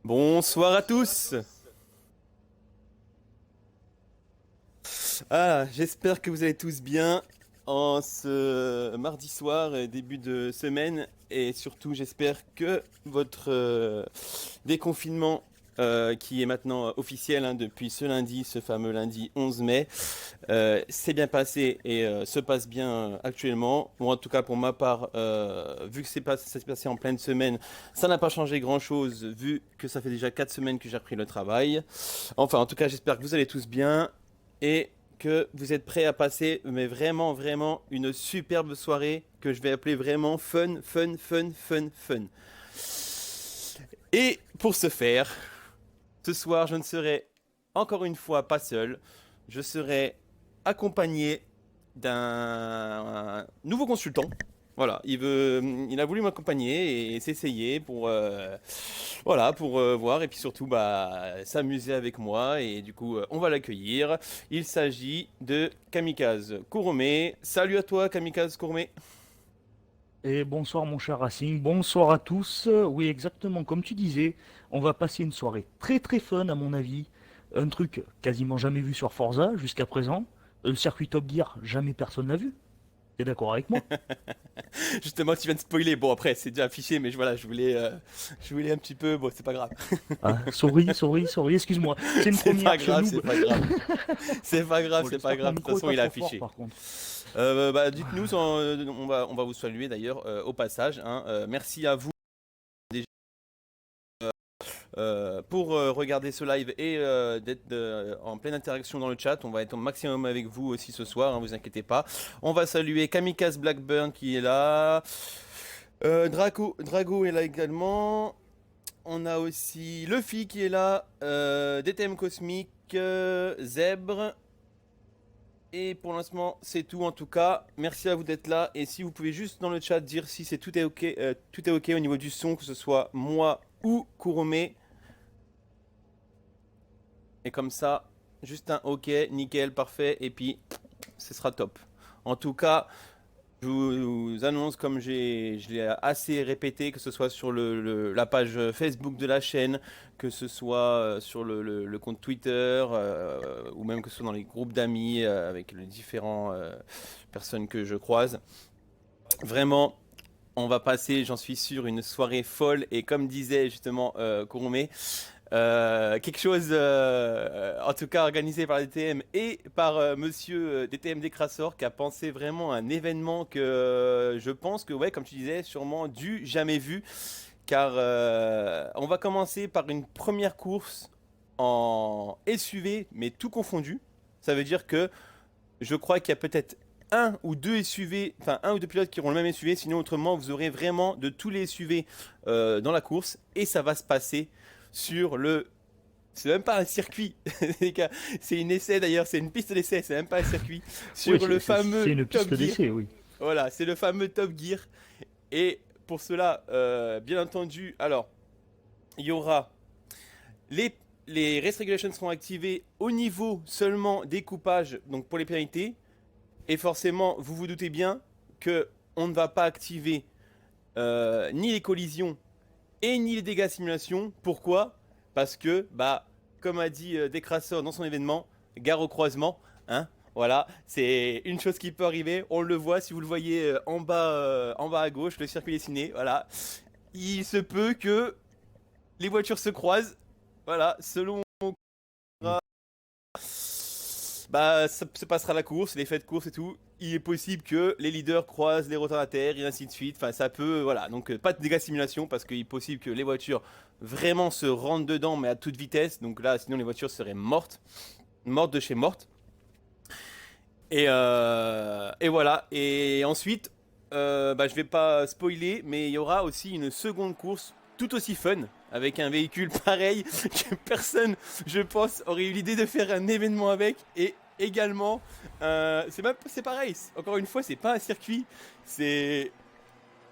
Bonsoir à tous. J'espère que vous allez tous bien en ce mardi soir, début de semaine, et surtout j'espère que votre déconfinement, qui est maintenant officiel hein, depuis ce lundi, ce fameux lundi 11 mai, s'est bien passé et se passe bien actuellement. Bon, en tout cas pour ma part, vu que ça s'est passé en pleine semaine, ça n'a pas changé grand-chose vu que ça fait déjà 4 semaines que j'ai repris le travail. Enfin, en tout cas, j'espère que vous allez tous bien et que vous êtes prêts à passer, mais vraiment, vraiment, une superbe soirée que je vais appeler vraiment fun, fun, fun, fun, fun. Et pour ce faire, ce soir, je ne serai encore une fois pas seul. Je serai accompagné d'un nouveau consultant. Voilà, il a voulu m'accompagner et s'essayer pour, voilà, pour voir et puis surtout s'amuser avec moi et du coup on va l'accueillir. Il s'agit de Kamikaze Kurome. Salut à toi Kamikaze Kurome. Et bonsoir mon cher Racing, bonsoir à tous. Oui, exactement comme tu disais, on va passer une soirée très très fun à mon avis. Un truc quasiment jamais vu sur Forza jusqu'à présent. Le circuit Top Gear, jamais personne n'a vu. T'es d'accord avec moi? Justement, tu viens de spoiler. Bon après c'est déjà affiché, mais voilà, je voulais un petit peu. Bon, c'est pas grave. Ah, sorry, sorry, sorry, excuse-moi. C'est une C'est pas première, je grave, c'est noob. pas grave. C'est pas grave, Bon, c'est pas j'espère que mon grave. De toute micro est façon, pas il est trop fort affiché. par contre. Dites-nous, on va vous saluer d'ailleurs au passage, hein. Merci à vous déjà pour regarder ce live et d'être en pleine interaction dans le chat. On va être au maximum avec vous aussi ce soir, hein, vous inquiétez pas. On va saluer Kamikaze Blackburn qui est là. Drago est là également. On a aussi Luffy qui est là. DTM Cosmique, Zèbre. Et pour l'instant, c'est tout en tout cas. Merci à vous d'être là. Et si vous pouvez juste dans le chat dire si c'est tout est ok au niveau du son, que ce soit moi ou Kurome. Et comme ça, juste un ok, nickel, parfait. Et puis, ce sera top. En tout cas, je vous annonce, comme je l'ai assez répété, que ce soit sur la page Facebook de la chaîne, que ce soit sur le compte Twitter, ou même que ce soit dans les groupes d'amis avec les différentes personnes que je croise. Vraiment, on va passer, j'en suis sûr, une soirée folle. Et comme disait justement Kurome, quelque chose, en tout cas organisé par la DTM et par monsieur DTM Décrassor qui a pensé vraiment à un événement que je pense que, ouais, comme tu disais, sûrement du jamais vu. Car on va commencer par une première course en SUV, mais tout confondu. Ça veut dire que je crois qu'il y a peut-être un ou deux SUV, enfin un ou deux pilotes qui auront le même SUV, sinon autrement vous aurez vraiment de tous les SUV dans la course et ça va se passer sur le. C'est même pas un circuit, les gars. C'est une essai d'ailleurs, c'est une piste d'essai, c'est même pas un circuit. Oui, Sur le c'est fameux une Top piste Gear. d'essai, oui. Voilà, c'est le fameux Top Gear. Et pour cela, bien entendu, alors, il y aura les, les Race Regulations seront activées au niveau seulement des coupages, donc pour les pénalités. Et forcément, vous vous doutez bien que on ne va pas activer ni les collisions et ni les dégâts simulation. Pourquoi? Parce que, comme a dit Décrasseur dans son événement, gare au croisement, hein, voilà, c'est une chose qui peut arriver. On le voit, si vous le voyez en bas à gauche, le circuit dessiné, voilà. Il se peut que les voitures se croisent, voilà, selon ça se passera la course, les faits de course et tout. Il est possible que les leaders croisent les retardataires et ainsi de suite. Enfin, ça peut, voilà. Donc, pas de dégâts simulation parce qu'il est possible que les voitures vraiment se rentrent dedans, mais à toute vitesse. Donc là, sinon, les voitures seraient mortes, mortes de chez mortes. Et voilà. Et ensuite, je vais pas spoiler, mais il y aura aussi une seconde course tout aussi fun avec un véhicule pareil que personne, je pense, aurait eu l'idée de faire un événement avec. Et également, c'est pareil. Encore une fois, c'est pas un circuit, c'est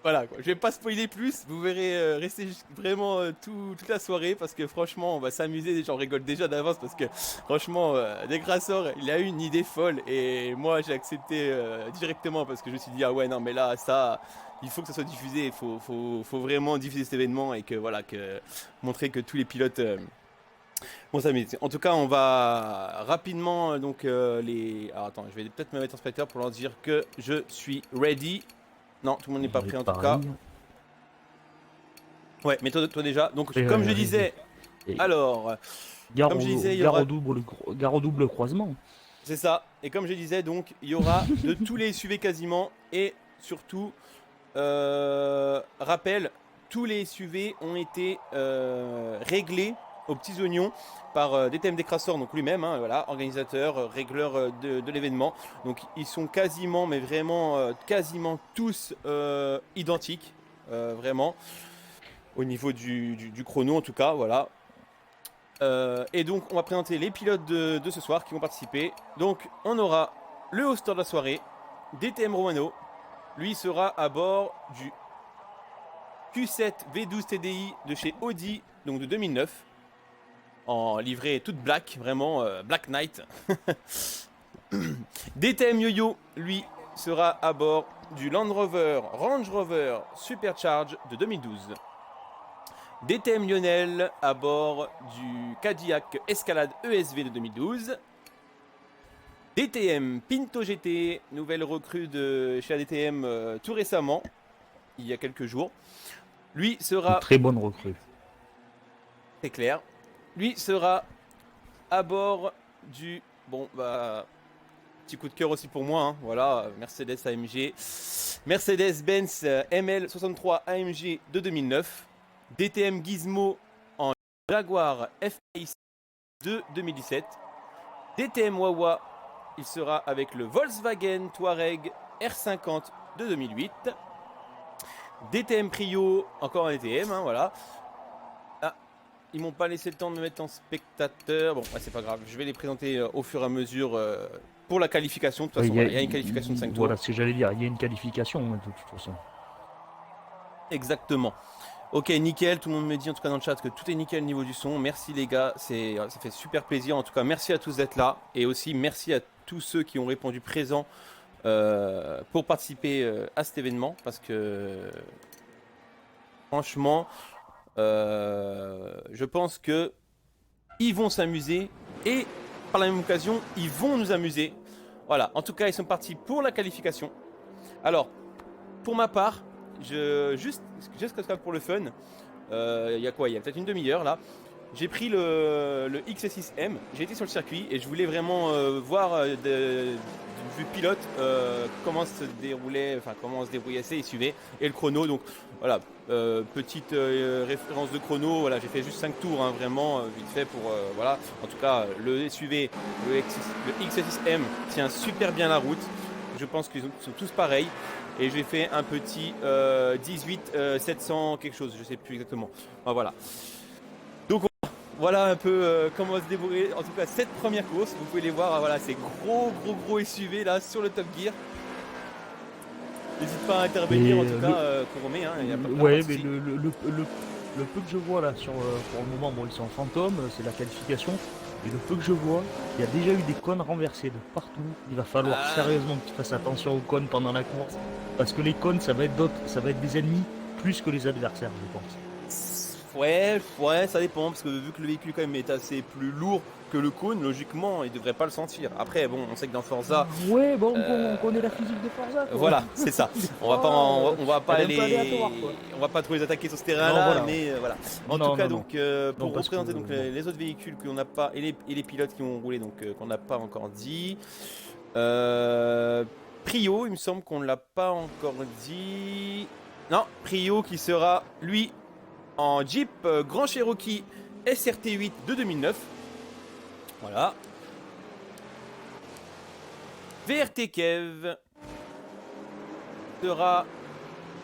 voilà quoi. Je vais pas spoiler plus, vous verrez rester vraiment toute la soirée parce que franchement on va s'amuser, j'en rigole déjà d'avance parce que franchement Dégrassor il a eu une idée folle et moi j'ai accepté directement parce que je me suis dit ah ouais non mais là ça il faut que ça soit diffusé. Faut vraiment diffuser cet événement et que voilà, montrer que tous les pilotes vont s'amuser. En tout cas, on va rapidement donc les. Alors attends, je vais peut-être me mettre en spectateur pour leur dire que je suis ready. Non, tout le monde n'est pas prêt en tout cas. Pareil. Ouais, mais toi déjà. Donc Et, comme je disais, et alors, gare comme je disais, il y gare aura. gare au double croisement. C'est ça. Et comme je disais, donc, il y aura de tous les SUV quasiment. Et surtout, rappel, tous les SUV ont été réglés aux petits oignons par DTM Décrasseur, donc lui-même, hein, voilà, organisateur, régleur de l'événement. Donc ils sont quasiment, mais vraiment quasiment tous identiques, vraiment, au niveau du chrono en tout cas, voilà. Et donc on va présenter les pilotes de ce soir qui vont participer. Donc on aura le hoster de la soirée, DTM Romano. Lui sera à bord du Q7 V12 TDI de chez Audi, donc de 2009. En livrée toute black, vraiment Black Knight. DTM Yo-Yo, lui, sera à bord du Land Rover Range Rover Supercharge de 2012. DTM Lionel à bord du Cadillac Escalade ESV de 2012. DTM Pinto GT, nouvelle recrue de chez ADTM tout récemment, il y a quelques jours. Lui Une sera, très bonne recrue. c'est clair, lui sera à bord du, bon bah, petit coup de cœur aussi pour moi, hein, voilà, Mercedes AMG, Mercedes-Benz ML63 AMG de 2009. DTM Gizmo en Jaguar FAIC de 2017. DTM Wawa, il sera avec le Volkswagen Touareg R50 de 2008. DTM Prio, encore un DTM, hein, voilà. Ah, ils m'ont pas laissé le temps de me mettre en spectateur. Bon, c'est pas grave, je vais les présenter au fur et à mesure pour la qualification. De toute façon, il y a une qualification de 5 tours. Voilà ce que j'allais dire, il y a une qualification de toute façon. Exactement. Ok, nickel, tout le monde me dit en tout cas dans le chat que tout est nickel au niveau du son. Merci les gars, ça fait super plaisir. En tout cas, merci à tous d'être là. Et aussi merci à tous ceux qui ont répondu présent pour participer à cet événement. Parce que franchement, je pense que ils vont s'amuser. Et par la même occasion, ils vont nous amuser. Voilà, en tout cas, ils sont partis pour la qualification. Alors, pour ma part, juste pour le fun, il y a quoi? Il y a peut-être une demi-heure là. J'ai pris le X6M, j'ai été sur le circuit et je voulais vraiment voir d'une vue pilote comment se débrouillait ces SUV et le chrono. Donc voilà, petite référence de chrono. Voilà, j'ai fait juste 5 tours, hein, vraiment vite fait pour voilà. En tout cas, le SUV, le X6M tient super bien la route. Je pense qu'ils sont tous pareils. Et j'ai fait un petit 18 700 quelque chose, je sais plus exactement. Enfin, voilà. Donc voilà un peu comment se débrouiller. En tout cas, cette première course, vous pouvez les voir. Voilà, ces gros SUV là sur le Top Gear. N'hésite pas à intervenir en tout cas, Kurome, hein, y a pas de Ouais, mais souci. le peu que je vois là sur pour le moment, bon, ils sont en fantôme, c'est la qualification. Et le peu que je vois, il y a déjà eu des cônes renversés de partout. Il va falloir sérieusement que tu fasses attention aux cônes pendant la course. Parce que les cônes, ça va être des ennemis plus que les adversaires, je pense. Ouais, ça dépend, parce que vu que le véhicule quand même est assez plus lourd que le cône, logiquement, il devrait pas le sentir. Après, bon, on sait que dans Forza, Ouais, bon, on connaît la physique de Forza, quoi. voilà, c'est ça. On va pas, on va pas elle est un peu aléatoire, quoi. on va pas trop les attaquer sur ce terrain-là, Non, voilà. mais voilà. En Non, tout cas, non, donc non, pour parce que, représenter donc les autres véhicules qu'on n'a pas et les pilotes qui ont roulé, donc qu'on n'a pas encore dit. Prio, il me semble qu'on ne l'a pas encore dit. Non, Prio qui sera lui en Jeep Grand Cherokee SRT8 de 2009. Voilà. VRT Kev sera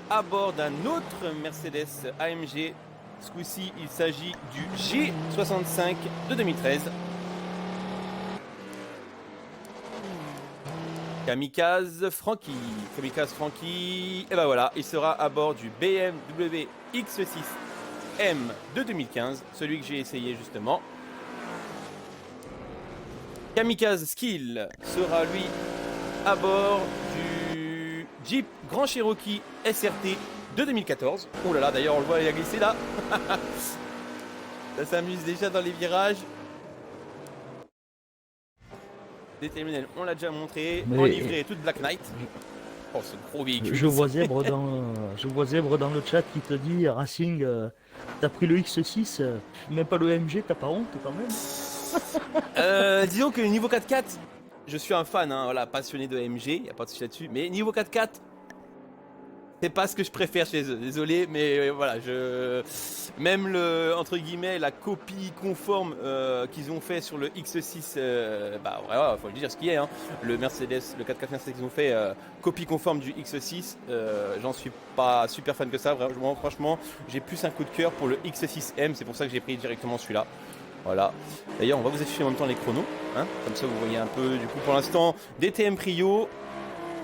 à bord d'un autre Mercedes AMG. Ce coup-ci, il s'agit du G65 de 2013. Kamikaze Frankie, et ben voilà, il sera à bord du BMW X6M de 2015, celui que j'ai essayé justement. Kamikaze Skill sera lui à bord du Jeep Grand Cherokee SRT de 2014. Oh là là, d'ailleurs on le voit, il a glissé là. Ça s'amuse déjà dans les virages. DTM, on l'a déjà montré. Mais- En livrée, toute Black Knight. Oh, ce gros véhicule. Je vois Zèbre dans le chat qui te dit Racing, t'as pris le X6, même pas le MG, t'as pas honte quand même? Disons que niveau 4x4, je suis un fan, hein, voilà, passionné de MG, y a pas de souci là-dessus. Mais niveau 4x4, c'est pas ce que je préfère chez eux. Désolé, mais voilà, même le entre guillemets la copie conforme qu'ils ont fait sur le X6, bah voilà, faut le dire ce qui est, hein. Le Mercedes, le 4x4 Mercedes qu'ils ont fait copie conforme du X6, j'en suis pas super fan que ça. Vraiment, franchement, j'ai plus un coup de cœur pour le X6M, c'est pour ça que j'ai pris directement celui-là. Voilà. D'ailleurs, on va vous afficher en même temps les chronos, hein, comme ça vous voyez un peu. Du coup, pour l'instant, DTM Prio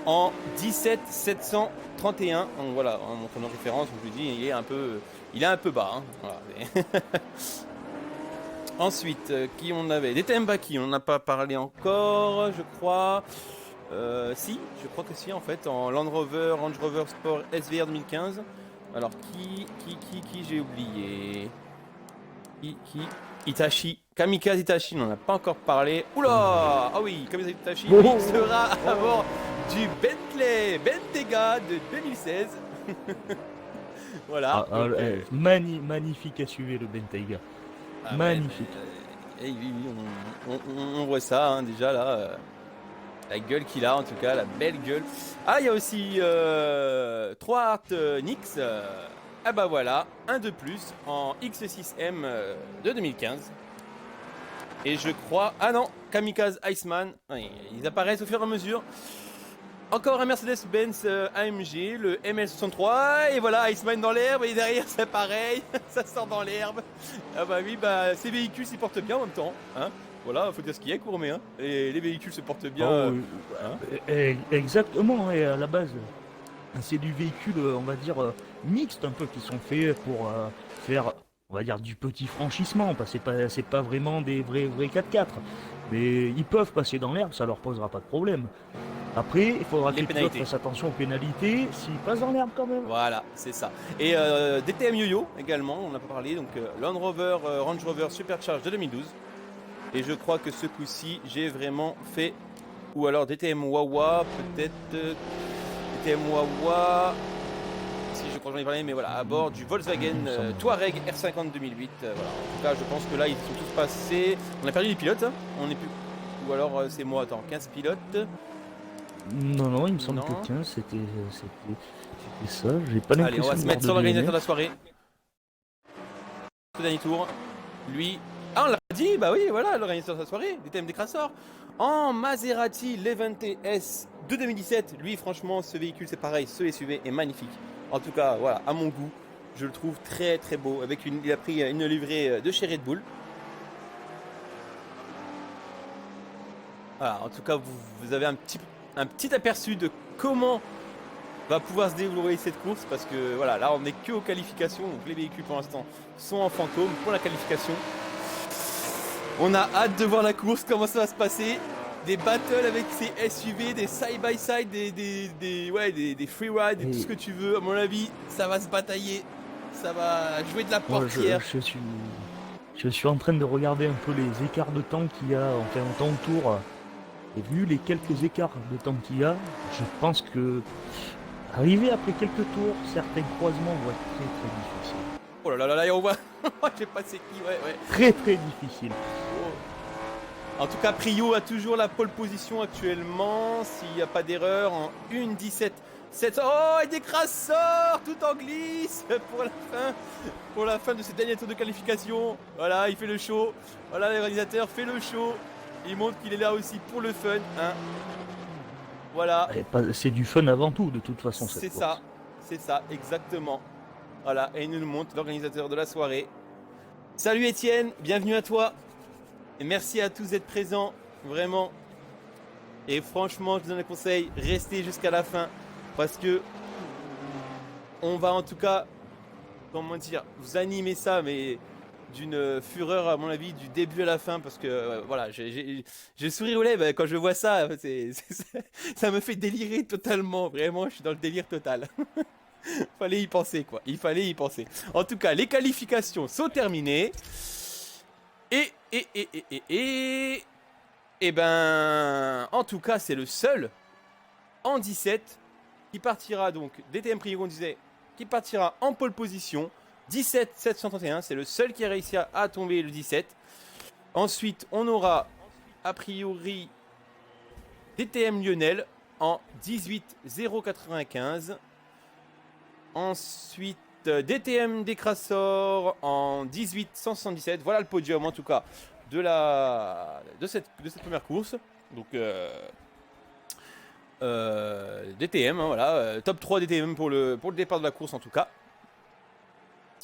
en 17 731. Donc voilà, en mon chrono référence, je vous dis, il est un peu bas. Hein. Voilà. Ensuite, qui on avait? DTM Baki, on n'en a pas parlé encore, je crois. Si, je crois que si, en fait, en Range Rover Sport SVR 2015. Alors, qui j'ai oublié? Qui Itachi, Kamikaze Itachi, on n'en a pas encore parlé. Oula! Ah oui, Kamikaze Itachi, lui, sera à bord du Bentley Bentayga de 2016. Voilà. Donc, Magnifique à suivre le Bentayga. ah Magnifique. Ouais, oui, on voit ça hein, déjà là. La gueule qu'il a en tout cas, la belle gueule. Ah, il y a aussi 3 Art Nix. Ah bah voilà, un de plus en X6M de 2015. Et je crois... Ah non, Kamikaze Iceman. Oui, ils apparaissent au fur et à mesure. Encore un Mercedes-Benz AMG, le ML63. Et voilà, Iceman dans l'herbe. Et derrière, c'est pareil. Ça sort dans l'herbe. Ah bah oui, bah ces véhicules s'y portent bien en même temps. Hein, voilà, faut dire ce qu'il y a, Courmet. Hein. Et les véhicules se portent bien. Exactement, et à la base, c'est du véhicule, on va dire, mixte un peu, qui sont faits pour faire, on va dire, du petit franchissement, parce que c'est pas vraiment des vrais 4x4. Mais ils peuvent passer dans l'herbe, ça leur posera pas de problème. Après, il faudra que les pilotes fassent attention aux pénalités s'ils passent dans l'herbe quand même. Voilà, c'est ça. Et DTM Yo-Yo également, on en a pas parlé, donc Range Rover Supercharge de 2012. Et je crois que ce coup-ci, j'ai vraiment fait... Ou alors DTM Wawa, peut-être... DTM Wawa... Si je crois que j'en ai parlé, mais voilà, à bord du Volkswagen Touareg R50 2008. Voilà. En tout cas, je pense que là, ils sont tous passés... On a perdu les pilotes, hein. On est plus... Ou alors c'est moi, attends, 15 pilotes. Non, il me semble que tiens, c'était ça. J'ai pas l'impression. Allez, on va se mettre sur l'organisateur de la soirée. Ce dernier tour, lui... Ah, on l'a dit, bah oui, voilà, l'organisateur de la soirée, DTM Décrassor. En Maserati Levante S de 2017, lui, franchement, ce véhicule, c'est pareil, ce SUV est magnifique. En tout cas, voilà, à mon goût, je le trouve très très beau. Il a pris une livrée de chez Red Bull. Voilà, en tout cas, vous avez un petit aperçu de comment va pouvoir se dérouler cette course, parce que voilà, là on n'est que aux qualifications, donc les véhicules pour l'instant sont en fantôme pour la qualification. On a hâte de voir la course, comment ça va se passer. Des battles avec ces SUV, des side-by-side, des free-ride, et tout ce que tu veux. À mon avis, ça va se batailler, ça va jouer de la portière. Je suis en train de regarder un peu les écarts de temps qu'il y a en temps de tour. Et vu les quelques écarts de temps qu'il y a, je pense que arriver après quelques tours, certains croisements vont être très très difficiles. Oh là là là, on voit, je sais pas c'est qui, ouais. Très très difficile. Oh. En tout cas, Prio a toujours la pole position actuellement, s'il n'y a pas d'erreur, en 1.17. Oh, et Décrassor, tout en glisse pour la fin de ce dernier tour de qualification. Voilà, il fait le show. Voilà, l'organisateur fait le show. Il montre qu'il est là aussi pour le fun, hein. Voilà. C'est du fun avant tout, de toute façon. C'est ça, exactement. Voilà, et il nous le montre, l'organisateur de la soirée. Salut Étienne, bienvenue à toi. Et merci à tous d'être présents, vraiment. Et franchement, je vous donne un conseil, restez jusqu'à la fin. Parce que on va en tout cas, comment dire, vous animer ça, mais d'une fureur à mon avis du début à la fin parce que voilà, j'ai le sourire aux lèvres quand je vois ça, ça me fait délirer totalement, vraiment, je suis dans le délire total. Fallait y penser quoi, il fallait y penser. En tout cas, les qualifications sont terminées. Et ben, en tout cas, c'est le seul en 17 qui partira donc, DTM Prix on disait, qui partira en pole position. 17 731, c'est le seul qui a réussi à tomber le 17. Ensuite, on aura a priori DTM Lionel en 18 095. Ensuite, DTM Décrassor en 18 177. Voilà le podium en tout cas de cette première course. Donc DTM, hein, voilà, top 3 DTM pour le départ de la course en tout cas.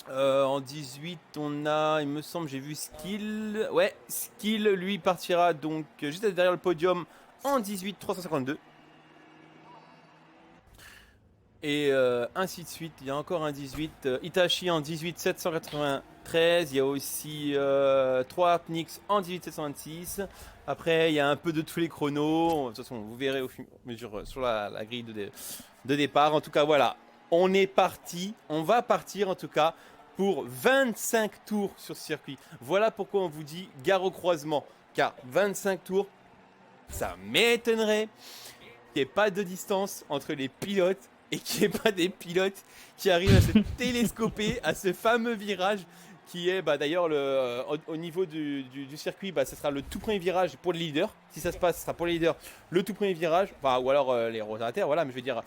En 18, on a, il me semble, j'ai vu Skill. Ouais, Skill, lui, partira donc juste derrière le podium en 18 352. Et ainsi de suite, il y a encore un 18. Itachi en 18 793. Il y a aussi 3 Artnix en 18 726. Après, il y a un peu de tous les chronos. De toute façon, vous verrez au fur et à mesure sur la grille de départ. En tout cas, voilà. On est parti. On va partir en tout cas pour 25 tours sur ce circuit. Voilà pourquoi on vous dit gare au croisement. Car 25 tours, ça m'étonnerait qu'il n'y ait pas de distance entre les pilotes et qu'il n'y ait pas des pilotes qui arrivent à se télescoper à ce fameux virage qui est d'ailleurs au niveau du circuit, ce sera le tout premier virage pour les leaders. Si ça se passe, ce sera pour les leaders le tout premier virage, ou alors les retardataires, voilà, mais je veux dire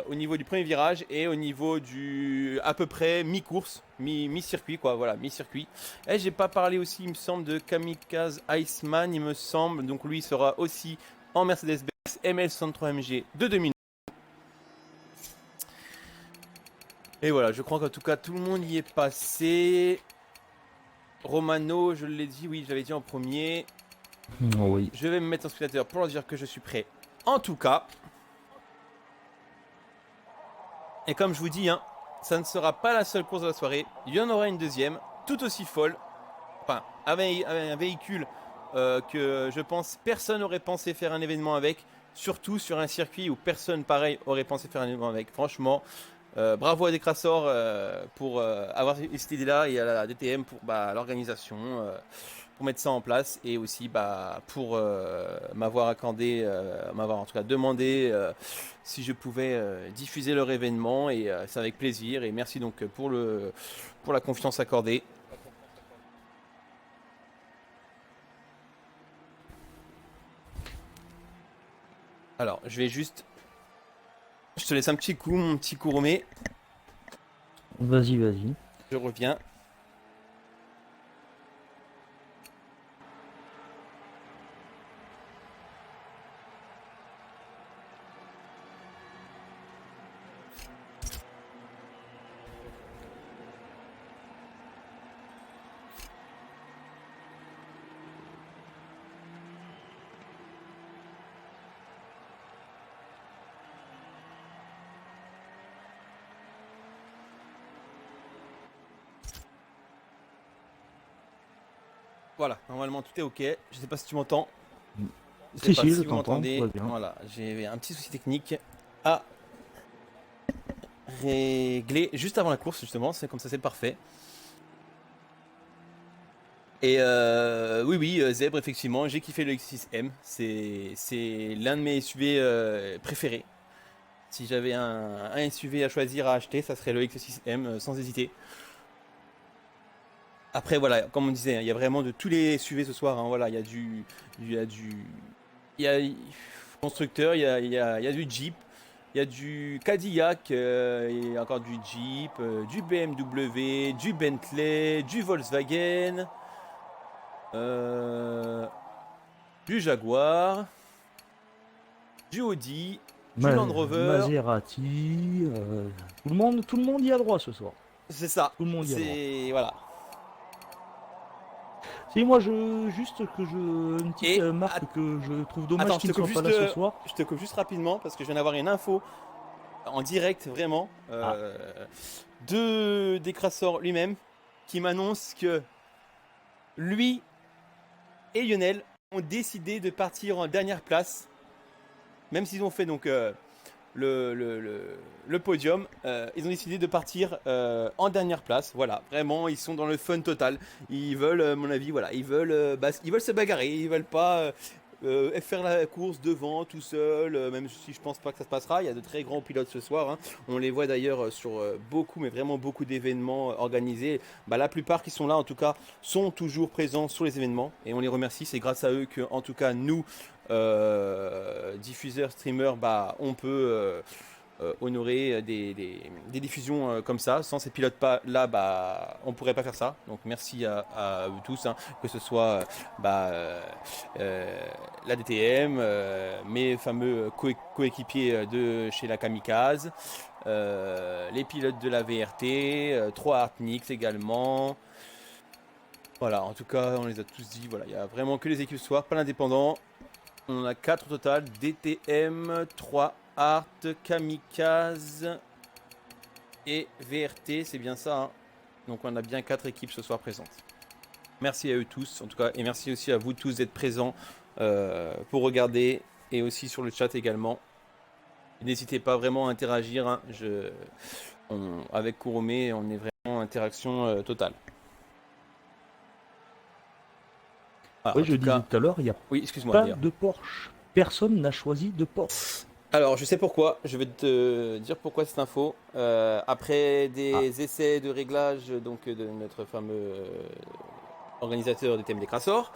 au niveau du premier virage et au niveau du à peu près mi-course, mi-circuit, quoi, voilà, mi-circuit. Et j'ai pas parlé aussi, il me semble, de Kamikaze Iceman, il me semble, donc lui sera aussi en Mercedes-Benz ML63 MG de 2009. Et voilà, je crois qu'en tout cas tout le monde y est passé. Romano, je l'ai dit, oui, j'avais dit en premier. Oui. Je vais me mettre en spectateur pour leur dire que je suis prêt. En tout cas. Et comme je vous dis, hein, ça ne sera pas la seule course de la soirée. Il y en aura une deuxième, tout aussi folle. Enfin, avec un véhicule que je pense personne n'aurait pensé faire un événement avec. Surtout sur un circuit où personne pareil aurait pensé faire un événement avec. Franchement, bravo à Décrassor pour avoir cette idée-là et à la DTM pour l'organisation, pour mettre ça en place et aussi pour m'avoir accordé, m'avoir en tout cas demandé si je pouvais diffuser leur événement et c'est avec plaisir et merci donc pour la confiance accordée. Alors, je vais juste... Je te laisse un petit coup, mon petit Kouromé. Vas-y, vas-y. Je reviens. Voilà, normalement tout est ok. Je sais pas si tu m'entends. Si, pas si, si je vous t'entends. m'entendez. Tout va bien. Voilà, j'ai un petit souci technique à régler juste avant la course justement. C'est comme ça, c'est parfait. Et oui, Zèbre, effectivement, j'ai kiffé le X6M. C'est l'un de mes SUV préférés. Si j'avais un SUV à choisir à acheter, ça serait le X6M sans hésiter. Après, voilà, comme on disait, hein, il y a vraiment de tous les SUV ce soir. Hein, voilà, il y a il y a constructeur, il y a du Jeep, il y a du Cadillac, il y a encore du Jeep, du BMW, du Bentley, du Volkswagen, du Jaguar, du Audi, du Land Rover. Maserati, tout le monde y a droit ce soir. C'est ça. Tout le monde y a droit. C'est voilà. Si moi juste une petite marque que je trouve dommage qu'il ne soit pas là ce soir. Je te coupe juste rapidement parce que je viens d'avoir une info en direct vraiment de Décrassor lui-même qui m'annonce que lui et Lionel ont décidé de partir en dernière place, même s'ils ont fait donc le podium, ils ont décidé de partir en dernière place. Voilà, vraiment, ils sont dans le fun total. Ils veulent, à mon avis, voilà, ils veulent se bagarrer, ils veulent pas faire la course devant tout seul, même si je pense pas que ça se passera. Il y a de très grands pilotes ce soir, hein. On les voit d'ailleurs sur beaucoup, mais vraiment beaucoup d'événements organisés. Bah, la plupart qui sont là, en tout cas, sont toujours présents sur les événements et on les remercie. C'est grâce à eux que, en tout cas, nous, diffuseurs, streamers, bah, on peut honorer des diffusions comme ça. Sans ces pilotes pas là, bah, on pourrait pas faire ça. Donc merci à eux tous, hein, que ce soit la DTM, mes fameux coéquipiers de chez la Kamikaze, les pilotes de la VRT, 3 Artnix également. Voilà, en tout cas, on les a tous dit. Voilà, il n'y a vraiment que les équipes ce soir, pas l'indépendant. On en a 4 au total, DTM, 3 Art, Kamikaze et VRT, c'est bien ça, hein. Donc on a bien 4 équipes ce soir présentes. Merci à eux tous, en tout cas, et merci aussi à vous tous d'être présents pour regarder, et aussi sur le chat également. N'hésitez pas vraiment à interagir, hein. Avec Kurome, on est vraiment en interaction totale. Oui, je disais tout à l'heure, il n'y a oui, excuse-moi, pas de Porsche. Personne n'a choisi de Porsche. Alors, je sais pourquoi. Je vais te dire pourquoi cette info. Après des essais de réglage donc, de notre fameux organisateur des thèmes des Crassors,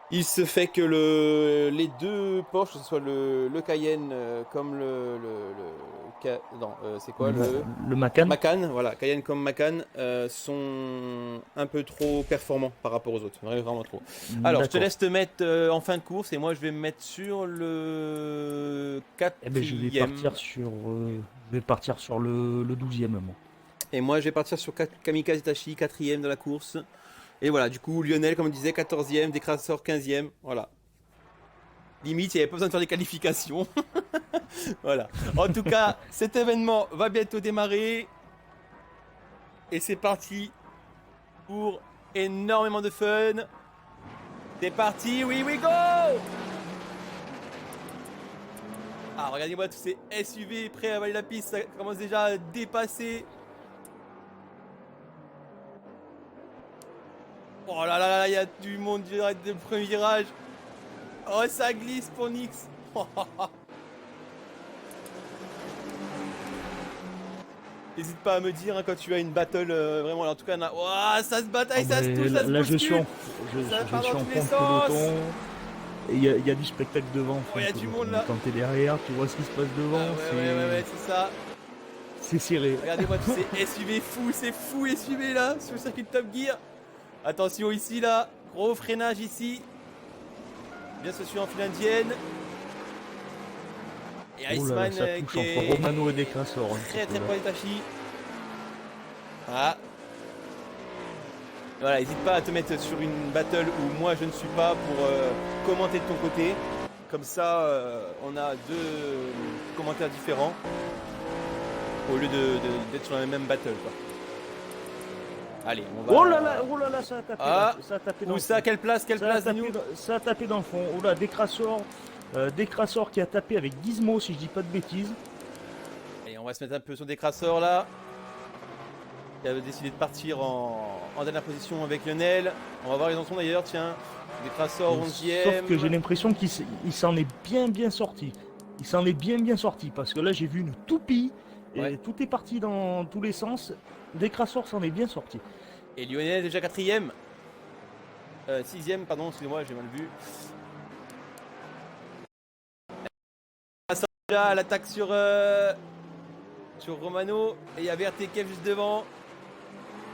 il se fait que les deux Porsche, que ce soit le Cayenne comme c'est quoi le Macan. Macan, voilà, Cayenne comme Macan sont un peu trop performants par rapport aux autres, vraiment trop. Alors, je te laisse te mettre en fin de course et moi je vais me mettre sur le 4e. Eh ben, je vais partir sur le 12e, moi. Et moi je vais partir sur Kamikaze Itachi, 4e de la course. Et voilà, du coup, Lionel, comme on disait, 14e, Décrasseur 15e, voilà. Limite, il n'y avait pas besoin de faire des qualifications. Voilà. En tout cas, cet événement va bientôt démarrer. Et c'est parti pour énormément de fun. C'est parti, oui, we go! Ah, regardez-moi tous ces SUV prêts à avaler la piste, ça commence déjà à dépasser. Oh là là là, il y a du monde direct de premier virage. Oh, ça glisse pour Nix. N'hésite pas à me dire, hein, quand tu as une battle vraiment. En tout cas, oh, ça se bataille, ça se touche, ça se bouscule. Là, je suis en fond de peloton. Il y a du spectacle devant. Il y a du monde là. Quand t'es derrière, tu vois ce qui se passe devant. Ouais, c'est ça. C'est serré. Regardez-moi tous ces SUV fous, ces fous SUV là, sur le circuit de Top Gear. Attention ici là, gros freinage ici. Bien sûr en file indienne. Et Iceman qui est Romano et Décrasseur, très proche d'Itachi. Voilà, n'hésite pas à te mettre sur une battle où moi je ne suis pas pour commenter de ton côté. Comme ça, on a 2 commentaires différents au lieu d'être sur la même battle, quoi. Allez, on va... Oh là là, ça a tapé, ça a tapé dans où ça, quelle place, dis-nous. Ça a tapé dans le fond. Oh là, Décrasseur qui a tapé avec Gizmo, si je dis pas de bêtises. Allez, on va se mettre un peu sur Décrasseur là. Qui avait décidé de partir en dernière position avec Lionel. On va voir les en sont d'ailleurs, tiens. Décrasseur 11e. Sauf que j'ai l'impression qu'il s'en est bien sorti. Il s'en est bien sorti parce que là j'ai vu une toupie et tout est parti dans tous les sens. Décrasseur s'en est bien sorti. Et Lionel déjà 4e. 6e, pardon, excusez-moi, j'ai mal vu. Déjà à l'attaque sur Romano. Et il y a VRTK juste devant.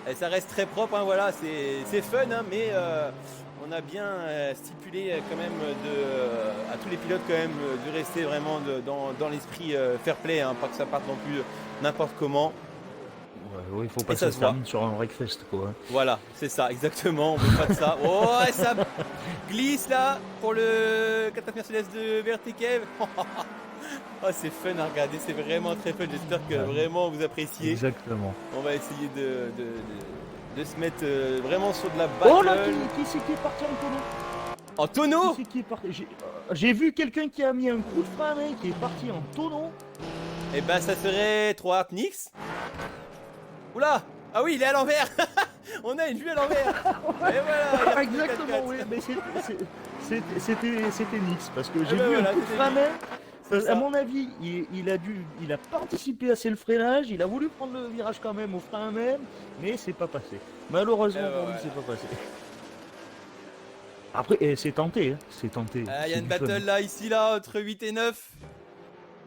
Et ça reste très propre, hein, voilà, c'est fun, hein, mais on a bien stipulé quand même à tous les pilotes quand même de rester vraiment dans l'esprit fair play, hein, pas que ça parte non plus n'importe comment. Ouais, il faut pas que ça se termine sur un wreckfest, quoi. Voilà, c'est ça, exactement, on veut pas de ça. Oh, ça glisse là pour le 4 Mercedes de VRTK. Oh, c'est fun à regarder, c'est vraiment très fun. J'espère que vraiment vous appréciez. Exactement. On va essayer de se mettre vraiment sur de la Oh là, battle. qui c'est qui est parti en tonneau? En tonneau. Qui c'est qui est parti? J'ai vu quelqu'un qui a mis un coup de frein à main qui est parti en tonneau. Et bah ça serait 3 Nix. Oula. Ah oui, il est à l'envers. On a une vue à l'envers. Et voilà. Exactement, oui, mais c'était Nix parce que j'ai ben vu voilà, un coup de c'était frein à lui. main. C'est ça. À mon avis, il a participé à le freinage, il a voulu prendre le virage quand même au frein à main, mais c'est pas passé. Malheureusement ben pour lui, voilà. c'est pas passé. Après, c'est tenté, hein, c'est tenté. Il y a c'est une du fun. battle là, ici, là, entre 8 et 9.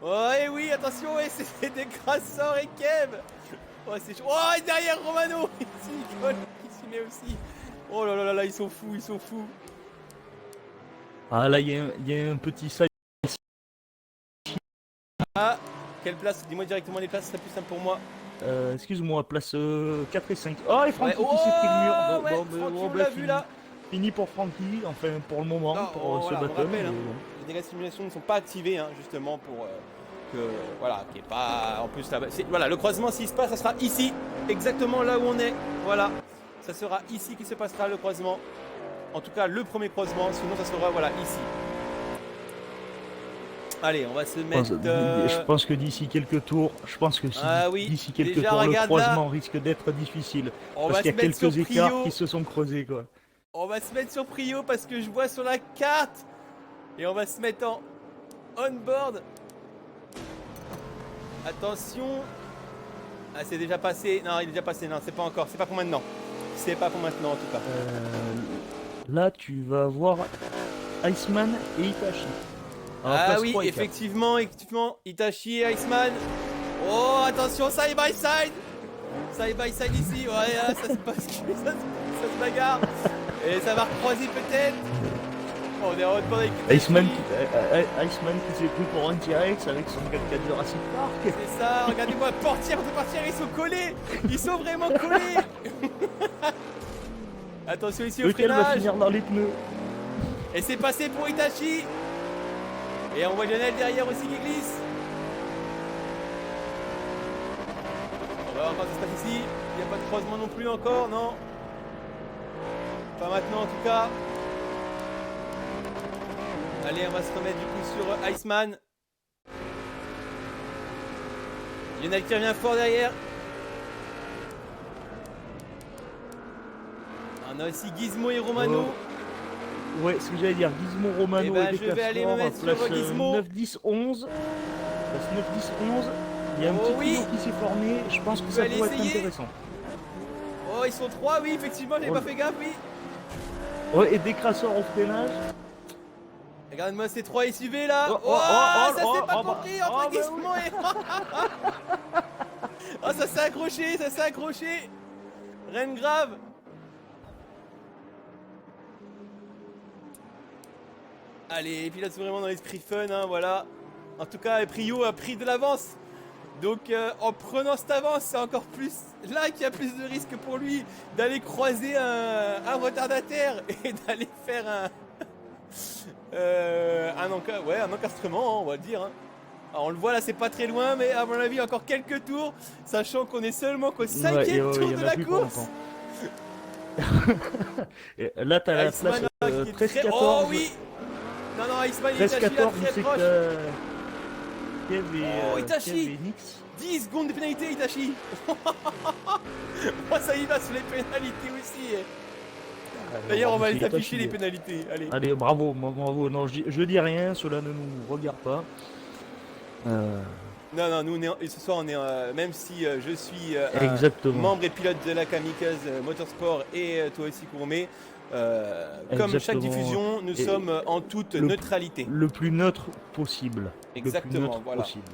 Oh, et oui, attention, et c'est des Grassor et Kev. Oh, c'est chaud. Oh, et derrière Romano. Ici, Nicole qui s'y met aussi. Oh là là là là, ils sont fous, ils sont fous. Ah là, il y a un petit side. Ah, quelle place? Dis-moi directement les places, ce serait plus simple pour moi. Excuse-moi, place 4 et 5. Oh, et Francky Ouais, qui s'est pris le mur. oh, Bon, ouais, bon, Francky, on ben, l'a vu là. fini pour Francky, enfin pour le moment, Non, pour ce voilà, on battle. rappelle, hein, mais bon. les dégâts de simulation ne sont pas activés, hein, justement, pour que, voilà, qu'il n'y ait pas, en plus, là, voilà, le croisement, s'il se passe, ça sera ici, exactement là où on est, voilà, ça sera ici qu'il se passera le croisement, en tout cas, le premier croisement, sinon ça sera, voilà, ici. Allez, on va se mettre... Je pense que d'ici quelques tours, Ah oui, d'ici quelques déjà, tours, le regarde croisement là, risque d'être difficile. on Parce va qu'il se y a mettre sur quelques écarts Prio, qui se sont creusés, quoi. on va se mettre sur Prio parce que je vois sur la carte, et on va se mettre en on-board. Attention. Ah, c'est déjà passé. Non, il est déjà passé. Non, c'est pas encore. C'est pas pour maintenant. C'est pas pour maintenant en tout cas. Là, tu vas voir Iceman et Itachi. Alors, Ah place oui, 3 et 4. effectivement. Itachi et Iceman. Oh, attention, side by side. Side by side ici. Ouais, là, ça se passe. Ça se bagarre. Et ça va recroiser peut-être. Oh, on est en haute bande avec Iceman Itachi. qui s'est pris pour un T-Rex avec son 4x4 Jurassic Park. C'est ça, regardez-moi, portière de portière, ils sont collés. Ils sont vraiment collés. Attention ici au Lequel va freinage. finir dans les pneus. Et c'est passé pour Itachi. Et on voit Lionel derrière aussi qui glisse. On va voir comment ça se passe ici. Il n'y a pas de croisement non plus encore, non. Pas maintenant en tout cas. Allez, on va se remettre du coup sur Iceman. Lionel qui revient fort derrière. On a aussi Gizmo et Romano. Ouais, ce que j'allais dire, Gizmo, Romano Eh ben, et je vais aller me mettre place sur Gizmo. 9, 10, 11. Place 9, 10, 11. Il y a un Oh petit oui. trio qui s'est formé. Je pense que Tu ça peux aller pourrait être essayer. intéressant. Oh, ils sont 3, oui, effectivement, j'avais Oh. pas fait gaffe, oui. Ouais, et des crasseurs au freinage. Regarde-moi ces 3 SUV là. Oh, Oh, oh, oh, ça oh, s'est pas oh, bah, compris entre oh, bah Gizmo et... Oh, ça s'est accroché, ça s'est accroché. Rien de grave. Allez, et puis là c'est vraiment dans l'esprit fun, hein, voilà. En tout cas, Prio a pris de l'avance. Donc en prenant cette avance, c'est encore plus là qu'il y a plus de risque pour lui d'aller croiser un retardataire et d'aller faire un encastrement, hein, on va le dire. Hein. Alors, on le voit là, c'est pas très loin, mais à mon avis, encore quelques tours, sachant qu'on est seulement qu'au 5e tour de la course. Et là, t'as la place Iceman, qui est 13-14. Oh oui. Non, Iceman, il est 13-14, là je très sais proche. que Kev Oh, et, Itachi. Kev et Nix. 10 secondes de pénalité, Itachi. Oh, ça y va sur les pénalités aussi. D'ailleurs, on va les afficher les pénalités. Allez. Allez, bravo, bravo. Non, je dis rien, cela ne nous regarde pas. Non, nous, ce soir, on est, même si je suis Exactement. membre et pilote de la Kamikaze Motorsport et toi aussi, Courmet, comme chaque diffusion, nous sommes en toute neutralité. Le plus neutre possible. Exactement, le plus neutre voilà. possible.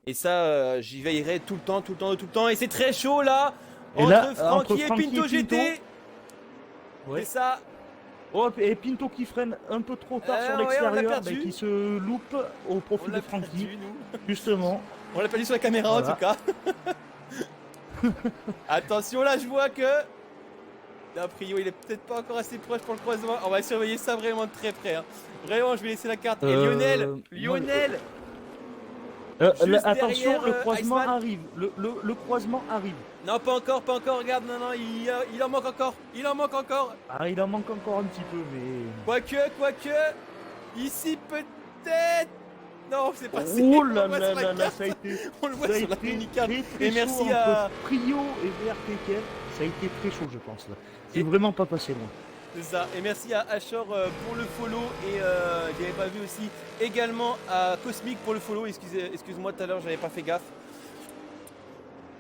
Et ça, j'y veillerai tout le temps. Et c'est très chaud là, Et entre là, Francky et Francky Pinto et GT. Ouais. Et ça, Oh, et Pinto qui freine un peu trop tard sur ouais, on l'a l'extérieur, perdu. mais qui se loupe au on profit l'a de Francky. perdu, nous. Justement. On l'a perdu sur la caméra Voilà. en tout cas. Attention là, je vois que... A priori, il est peut-être pas encore assez proche pour le croisement. On va surveiller ça vraiment de très près. Hein. Vraiment, je vais laisser la carte. Et Lionel, Juste Attention, derrière le croisement Iceman. arrive. Le croisement arrive. Non, pas encore, regarde, non, il en manque encore, Ah, il en manque encore un petit peu, mais. Quoique, ici peut-être. Non, c'est passé, Oh on le là voit là sur la là là, carte, ça a été. on le voit Ça a sur la été mini-carte. très très Et chaud merci entre à... Prio et VRTK. Ça a été très chaud, je pense là. C'est vraiment pas passé loin. C'est ça, et merci à Ashore pour le follow, et j'avais pas vu aussi, également à Cosmic pour le follow, excuse-moi tout à l'heure, j'avais pas fait gaffe.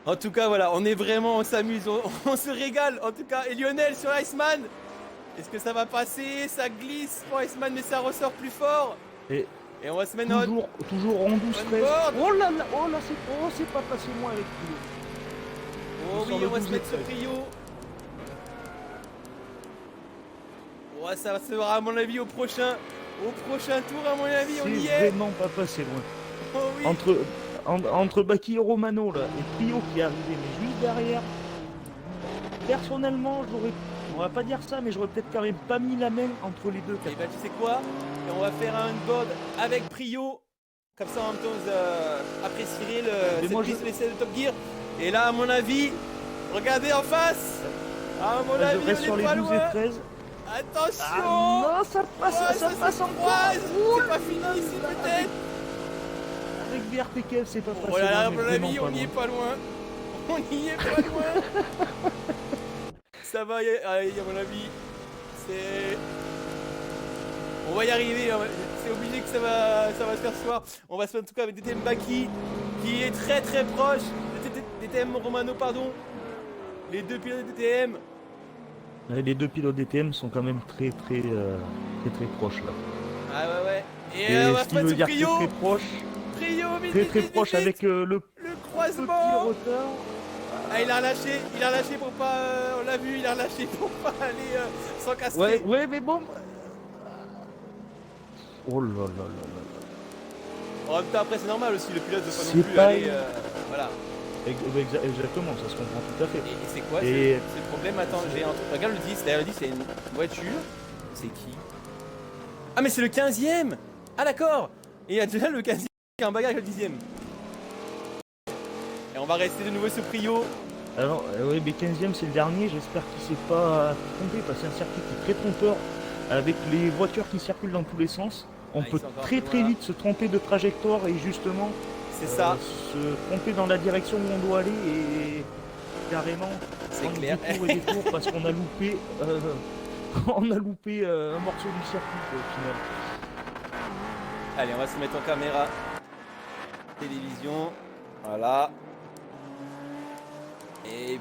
En tout cas, voilà, on s'amuse, on se régale, en tout cas. Et Lionel sur Iceman, est-ce que ça va passer? Ça glisse pour Iceman, mais ça ressort plus fort. Et Et on va se mettre en... toujours en 12-13. board. Oh là là, c'est pas passé loin avec Prio. Oh Sur oui, le on va se 12 et mettre ce 13. Prio. Ça sera à mon avis au prochain tour, à mon avis, on y C'est est. vraiment pas passé loin. Oh oui. Entre Baki et Romano là, et Prio qui est arrivé, mais juste derrière. Personnellement, on va pas dire ça, mais j'aurais peut-être quand même pas mis la main entre les deux. Et bah tu sais quoi? Et on va faire un board avec Prio. Comme ça en même temps vous apprécierez cette piste d'essai de Top Gear. Et là à mon avis, regardez en face. À mon avis, je reste on sur est les pas 12 loin. et 13. Attention. Ah non, ça passe, Ouais, ça passe se encore. croise. Ouh C'est pas fini ici peut-être. Avec VRTK, c'est pas passé Oh là là, à loin, mais mon vraiment avis, pas on n'y loin. est pas loin. On n'y est pas loin. Ça va, à mon avis, c'est... On va y arriver, hein. C'est obligé que ça va se faire ce soir. On va se faire en tout cas avec DTM Baki, qui est très très proche. DTM Romano, pardon. Les deux pilotes de DTM. Les deux pilotes DTM sont quand même très proches là. Ah ouais. Et Et on va ce se qui mettre veut ce dire Prio. très proche, Prio, vite, très vite, très vite, proche vite, avec vite. le Le petit croisement. retard. Ah, il a relâché pour pas... on l'a vu, il a relâché pour pas aller s'encastrer. Ouais, mais bon. Oh là là là là. En même temps, après, c'est normal aussi, le pilote ne C'est peut pas non plus pas aller... une- voilà. Exactement, ça se comprend tout à fait. Et c'est quoi Et- c'est le problème? Attends, j'ai un truc. Regarde le 10, derrière le 10, c'est une voiture. C'est qui? Ah, mais c'est le 15ème. Ah, d'accord. Et il y a déjà le 15ème qui a un bagarre avec le 10ème. Et on va rester de nouveau ce Prio. Alors, oui, mais 15ème c'est le dernier, j'espère qu'il s'est pas trompé parce que c'est un circuit qui est très trompeur avec les voitures qui circulent dans tous les sens. On Ah, ils peut sont encore très plus très loin. vite se tromper de trajectoire et justement C'est ça. se tromper dans la direction où on doit aller et carrément C'est prendre clair. des tours et des tours parce qu'on a loupé, on a loupé un morceau du circuit quoi, au final. Allez, on va se mettre en caméra. Télévision. Voilà. Et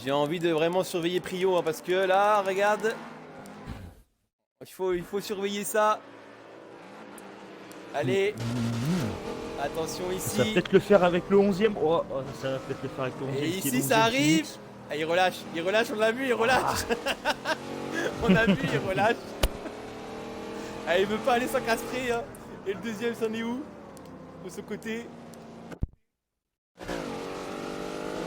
j'ai envie de vraiment surveiller Prio, hein, parce que là, regarde. Il faut surveiller ça. Allez, attention Ça va ici. peut-être le faire avec le 11ème. Ça va peut-être le faire avec le 11ème. Et qui est ici, le ça 11e arrive. Phoenix. Ah, il relâche, on l'a vu, il relâche. On a vu, il relâche. Ah, il veut pas aller s'encastrer, hein. Et le deuxième, c'en est où? De ce côté.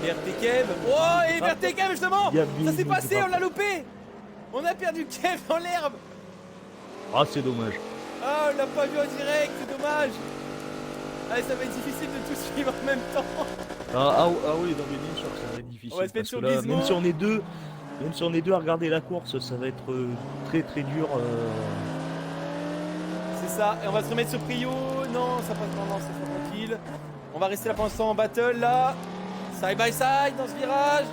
Berthe Kev. Oh, et Berthe Kev, justement. Il y a Ça s'est Bill passé, Drap. on l'a loupé. On a perdu Kev dans l'herbe. Ah, c'est dommage. Ah, on l'a pas vu en direct, c'est dommage. Ah, ça va être difficile de tout suivre en même temps. Oui, non, mais bien sûr, ça va être difficile. On va se mettre parce sur que là, Gizmo. même si on est deux à regarder la course, ça va être très très dur. C'est ça, et on va se remettre sur Prio. Non, ça passe pas, non, c'est trop tranquille. On va rester là pour l'instant en battle, là. Side by side dans ce virage.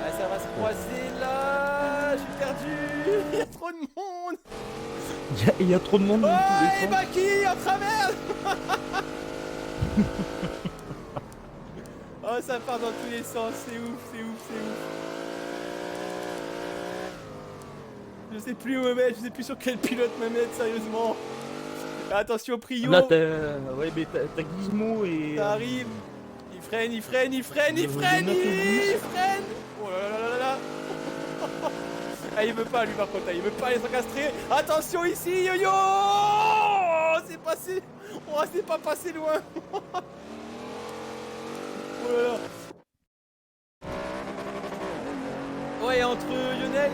Ah, ça va se croiser là. Je suis perdu. Il y a trop de monde. Il y a trop de monde dans tous Oh, les et sens. Baki en travers. Oh, ça part dans tous les sens. C'est ouf, c'est ouf, c'est ouf. Je sais plus où me mettre, je sais plus sur quel pilote me mettre, sérieusement. Attention, Prio. Là, ouais, mais t'as Gizmo et. Ça arrive. Il freine, il freine, il freine, il Le freine, 9 et il 10. freine. Oh là là là là là. Ah, il veut pas, lui, par contre, il veut pas aller s'encastrer. Attention ici, yo-yo. C'est passé. Oh, c'est pas passé loin. Oh là là. Ouais, entre Lionel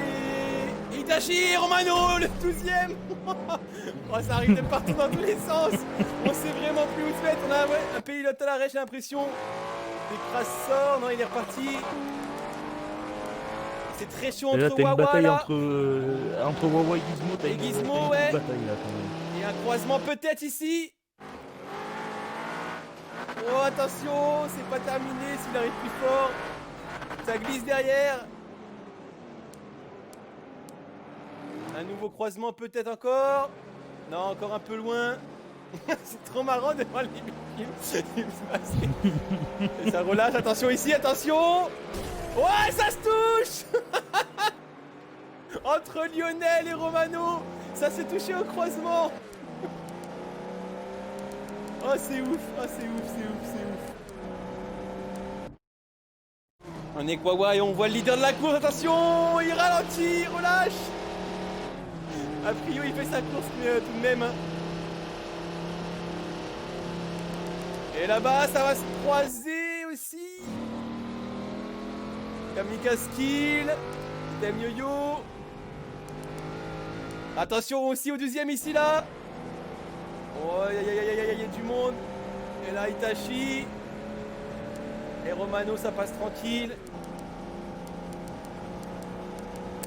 et Itachi, Romano, le 12ème. Oh, ça arrive de partout dans tous les sens. On sait vraiment plus où se mettre. On a un pilote à l'arrêt, j'ai l'impression. Décrasseur, non, il est reparti. C'est très chaud Et là, entre t'as une Wawa bataille là. entre Wawa et Gizmo. T'as Et une Gizmo, petite ouais. bataille là quand même. Et un croisement peut-être ici. Oh attention, c'est pas terminé s'il arrive plus fort. Ça glisse derrière. Un nouveau croisement peut-être encore. Non, encore un peu loin. C'est trop marrant de voir les véhicules. Et ça relâche, attention ici, attention. Ouais, ça se touche. Entre Lionel et Romano, ça s'est touché au croisement. Oh c'est ouf, oh c'est ouf, c'est ouf, c'est ouf. On est Wawa et on voit le leader de la course, attention. Il ralentit, il relâche. A priori il fait sa course mais tout de même hein. Et là-bas ça va se croiser aussi. Kamikaze Kill, Dem Yo-Yo. Attention aussi au 12ème ici là. Oh y a du monde. Et là Itachi. Et Romano ça passe tranquille.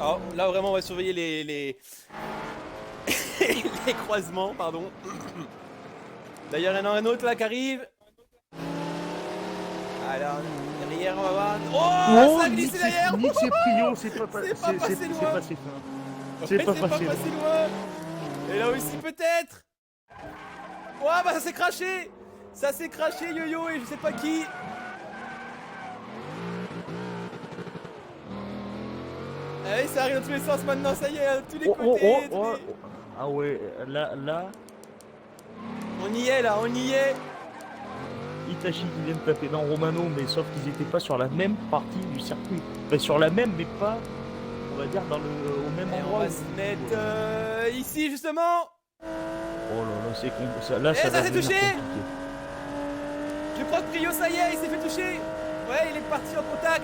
Oh là vraiment on va surveiller les les croisements, pardon. D'ailleurs il y en a un autre là qui arrive. Alors derrière on va voir. Oh, ça glisse derrière. Nick c'est Prio, c'est pas C'est pas passé loin. c'est passé fin. C'est Ouais, pas c'est passé loin. loin. Et là aussi peut-être. Ouais bah ça s'est craché. Ça s'est craché Yo-Yo et je sais pas qui. Allez, ça arrive dans tous les sens maintenant, ça y est, de tous les côtés. Ah ouais, là, On y est là, on y est. Itachi qui vient de taper dans Romano, mais sauf qu'ils étaient pas sur la même partie du circuit. Enfin, sur la même, mais pas, on va dire, au même Et endroit. on va se mettre ici justement. Oh là là, c'est con. Là, Eh, ça ça va s'est devenir touché. compliqué. Je crois que Prio, ça y est, il s'est fait toucher. Ouais, il est parti en contact.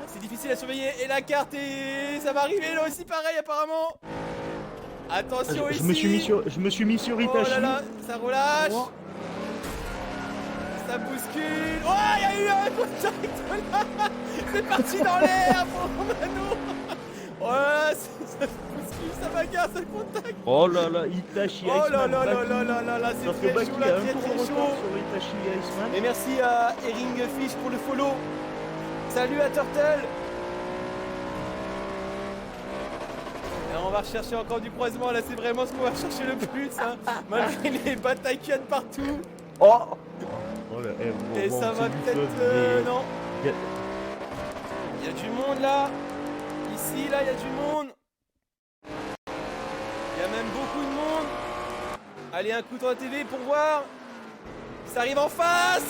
C'est difficile à surveiller. Et la carte et ça va arriver là aussi pareil apparemment. Attention ici. Je me suis mis sur Oh Itachi. là là, ça relâche. Oh. Ça bouscule. Oh, il y a eu un contact là. C'est parti dans l'air pour Romano. Oh là là, ça bouscule, ça bagarre, ça contact. Oh là là, Itachi Oh là Iceman. là là là là là là, c'est Sauf que très Baki chaud a là, un très tour très de retard chaud. sur Itachi et Iceman. Et merci à Ering Fish pour le follow. Salut à Turtle. Et on va rechercher encore du croisement, là c'est vraiment ce qu'on va chercher le plus hein. Malgré les batailles qu'il y a de partout. Oh, là, Et ça va peut-être... non. Il y a du monde là. Ici là il y a du monde. Il y a même beaucoup de monde. Allez un coup dans la TV pour voir. Ça arrive en face.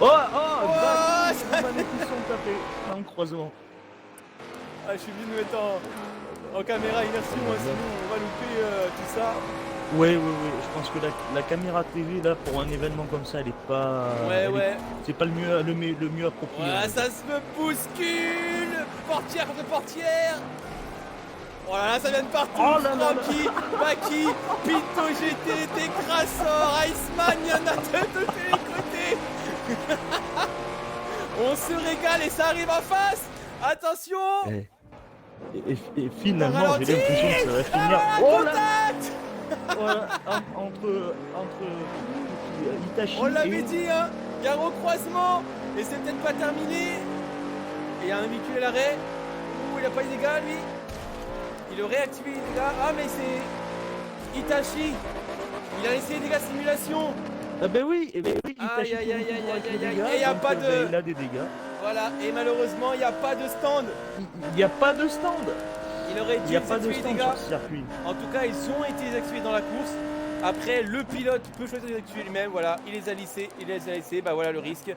Oh, ça- les Romanais qui sont tapés dans le croisement. Ah, je suis obligé de me mettre en caméra immersive, moi, sinon on va louper tout ça. Ouais, je pense que la caméra TV là pour un événement comme ça, elle est pas. Ouais. C'est pas le mieux approprié. Voilà, ça se me bouscule. Portière contre portière. Voilà, ça vient de partout. Oh là là Francky, Baki, Pinto GT, Décrassor, Iceman, il y en a de tous les côtés. On se régale et ça arrive en face. Attention. Et finalement, j'ai l'impression que ça va finir. Oh là, contact. Voilà, entre Itachi On l'avait et... dit, hein. Il y a un recroisement et c'est peut-être pas terminé. Et il y a un véhicule à l'arrêt. Ouh, il a pas eu les dégâts lui. Il aurait activé les dégâts. Ah mais c'est Itachi. Il a laissé les dégâts simulation. Ah ben oui, Itachi. Aïe. Et il y a pas de... Il a des dégâts. Voilà, et malheureusement il n'y a pas de stand. Il n'y a pas de stand. Il aurait dû Il n'y a pas de désactiver les stand dégâts. sur ce circuit. En tout cas, ils ont été désactivés dans la course. Après, le pilote peut choisir de les désactiver lui-même. Voilà, il les a laissés, Bah voilà le risque.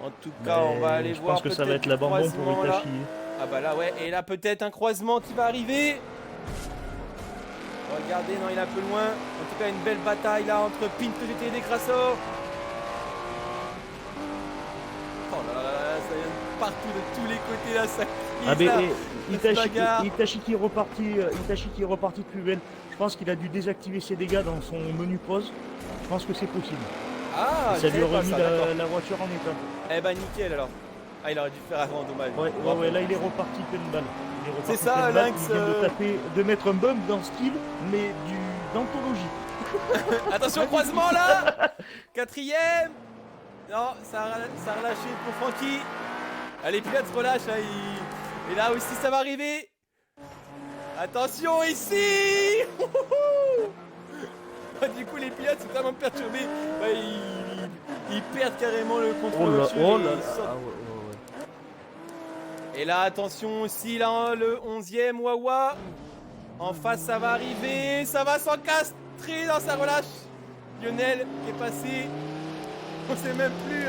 En tout cas, on va aller je voir. pense que ça va peut-être être l'abandon pour croisement, là. Itachi. Ah bah là, ouais. Et là, peut-être un croisement qui va arriver. Regardez, non, il est un peu loin. En tout cas, une belle bataille là entre Pinto GT et Décrassor. Oh là là, ça vient. partout de tous les côtés là, ça Ah crise là. Itachi qui est reparti de plus belle. Je pense qu'il a dû désactiver ses dégâts dans son menu pause. Je pense que c'est possible. Ah, ça lui a remis d'accord. la voiture en état. Eh ben nickel alors. Ah, il aurait dû faire avant, dommage. Ouais, là il est reparti pleine balle. C'est ça, Lynx. Il vient de mettre un bump dans style, mais d'anthologie. Attention au croisement là. Quatrième. Non, ça a relâché pour Francky. Allez, pilote se relâche là. Et là aussi ça va arriver. Attention ici. Du coup les pilotes sont tellement perturbés. Bah, ils perdent carrément le contrôle. Et là attention aussi là le 11e Wawa. En face ça va arriver. Ça va s'encastrer dans sa relâche. Lionel qui est passé. On sait même plus.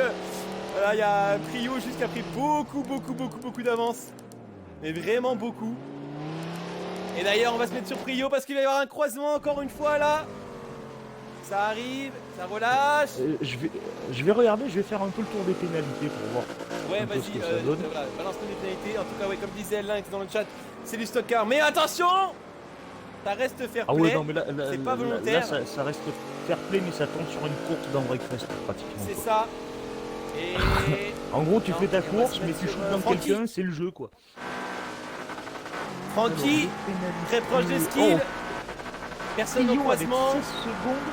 Voilà, il y a Prio juste qui a pris beaucoup d'avance. Mais vraiment beaucoup. Et d'ailleurs on va se mettre sur Prio parce qu'il va y avoir un croisement encore une fois là. Ça arrive, ça relâche. Je vais regarder, je vais faire un peu le tour des pénalités pour voir. Ouais, vas-y, voilà, balance les pénalités. En tout cas, ouais, comme disait Lynx dans le chat, c'est du stockard. Mais attention, ça reste fair play. Ah ouais, non, mais là c'est pas volontaire. Là, ça reste fair play, mais ça tombe sur une course dans Breakfast pratiquement. C'est ça. Et en gros, tu fais ta course, mais tu shootes dans quelqu'un, c'est le jeu quoi. Francky, très proche des skills. Personne au croisement. 16 secondes.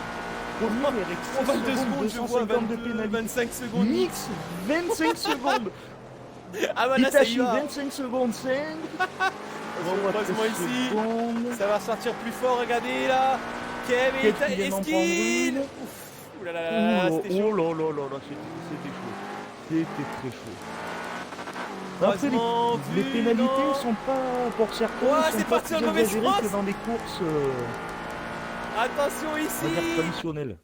Premier avec 22 secondes, je vois 25 secondes. Nix, 25 secondes. Ah bah là, ça y Itachi, va. 25 secondes, 5. Croisement ici. Ça va sortir plus fort, regardez là. Kev et Skill. Ouh là là là, c'était chaud. Oh là là là, c'était chaud. C'était très chaud. Après, les pénalités sont pas, pour certains, sont pas plus exagérées que dans des courses attention ici. traditionnelles.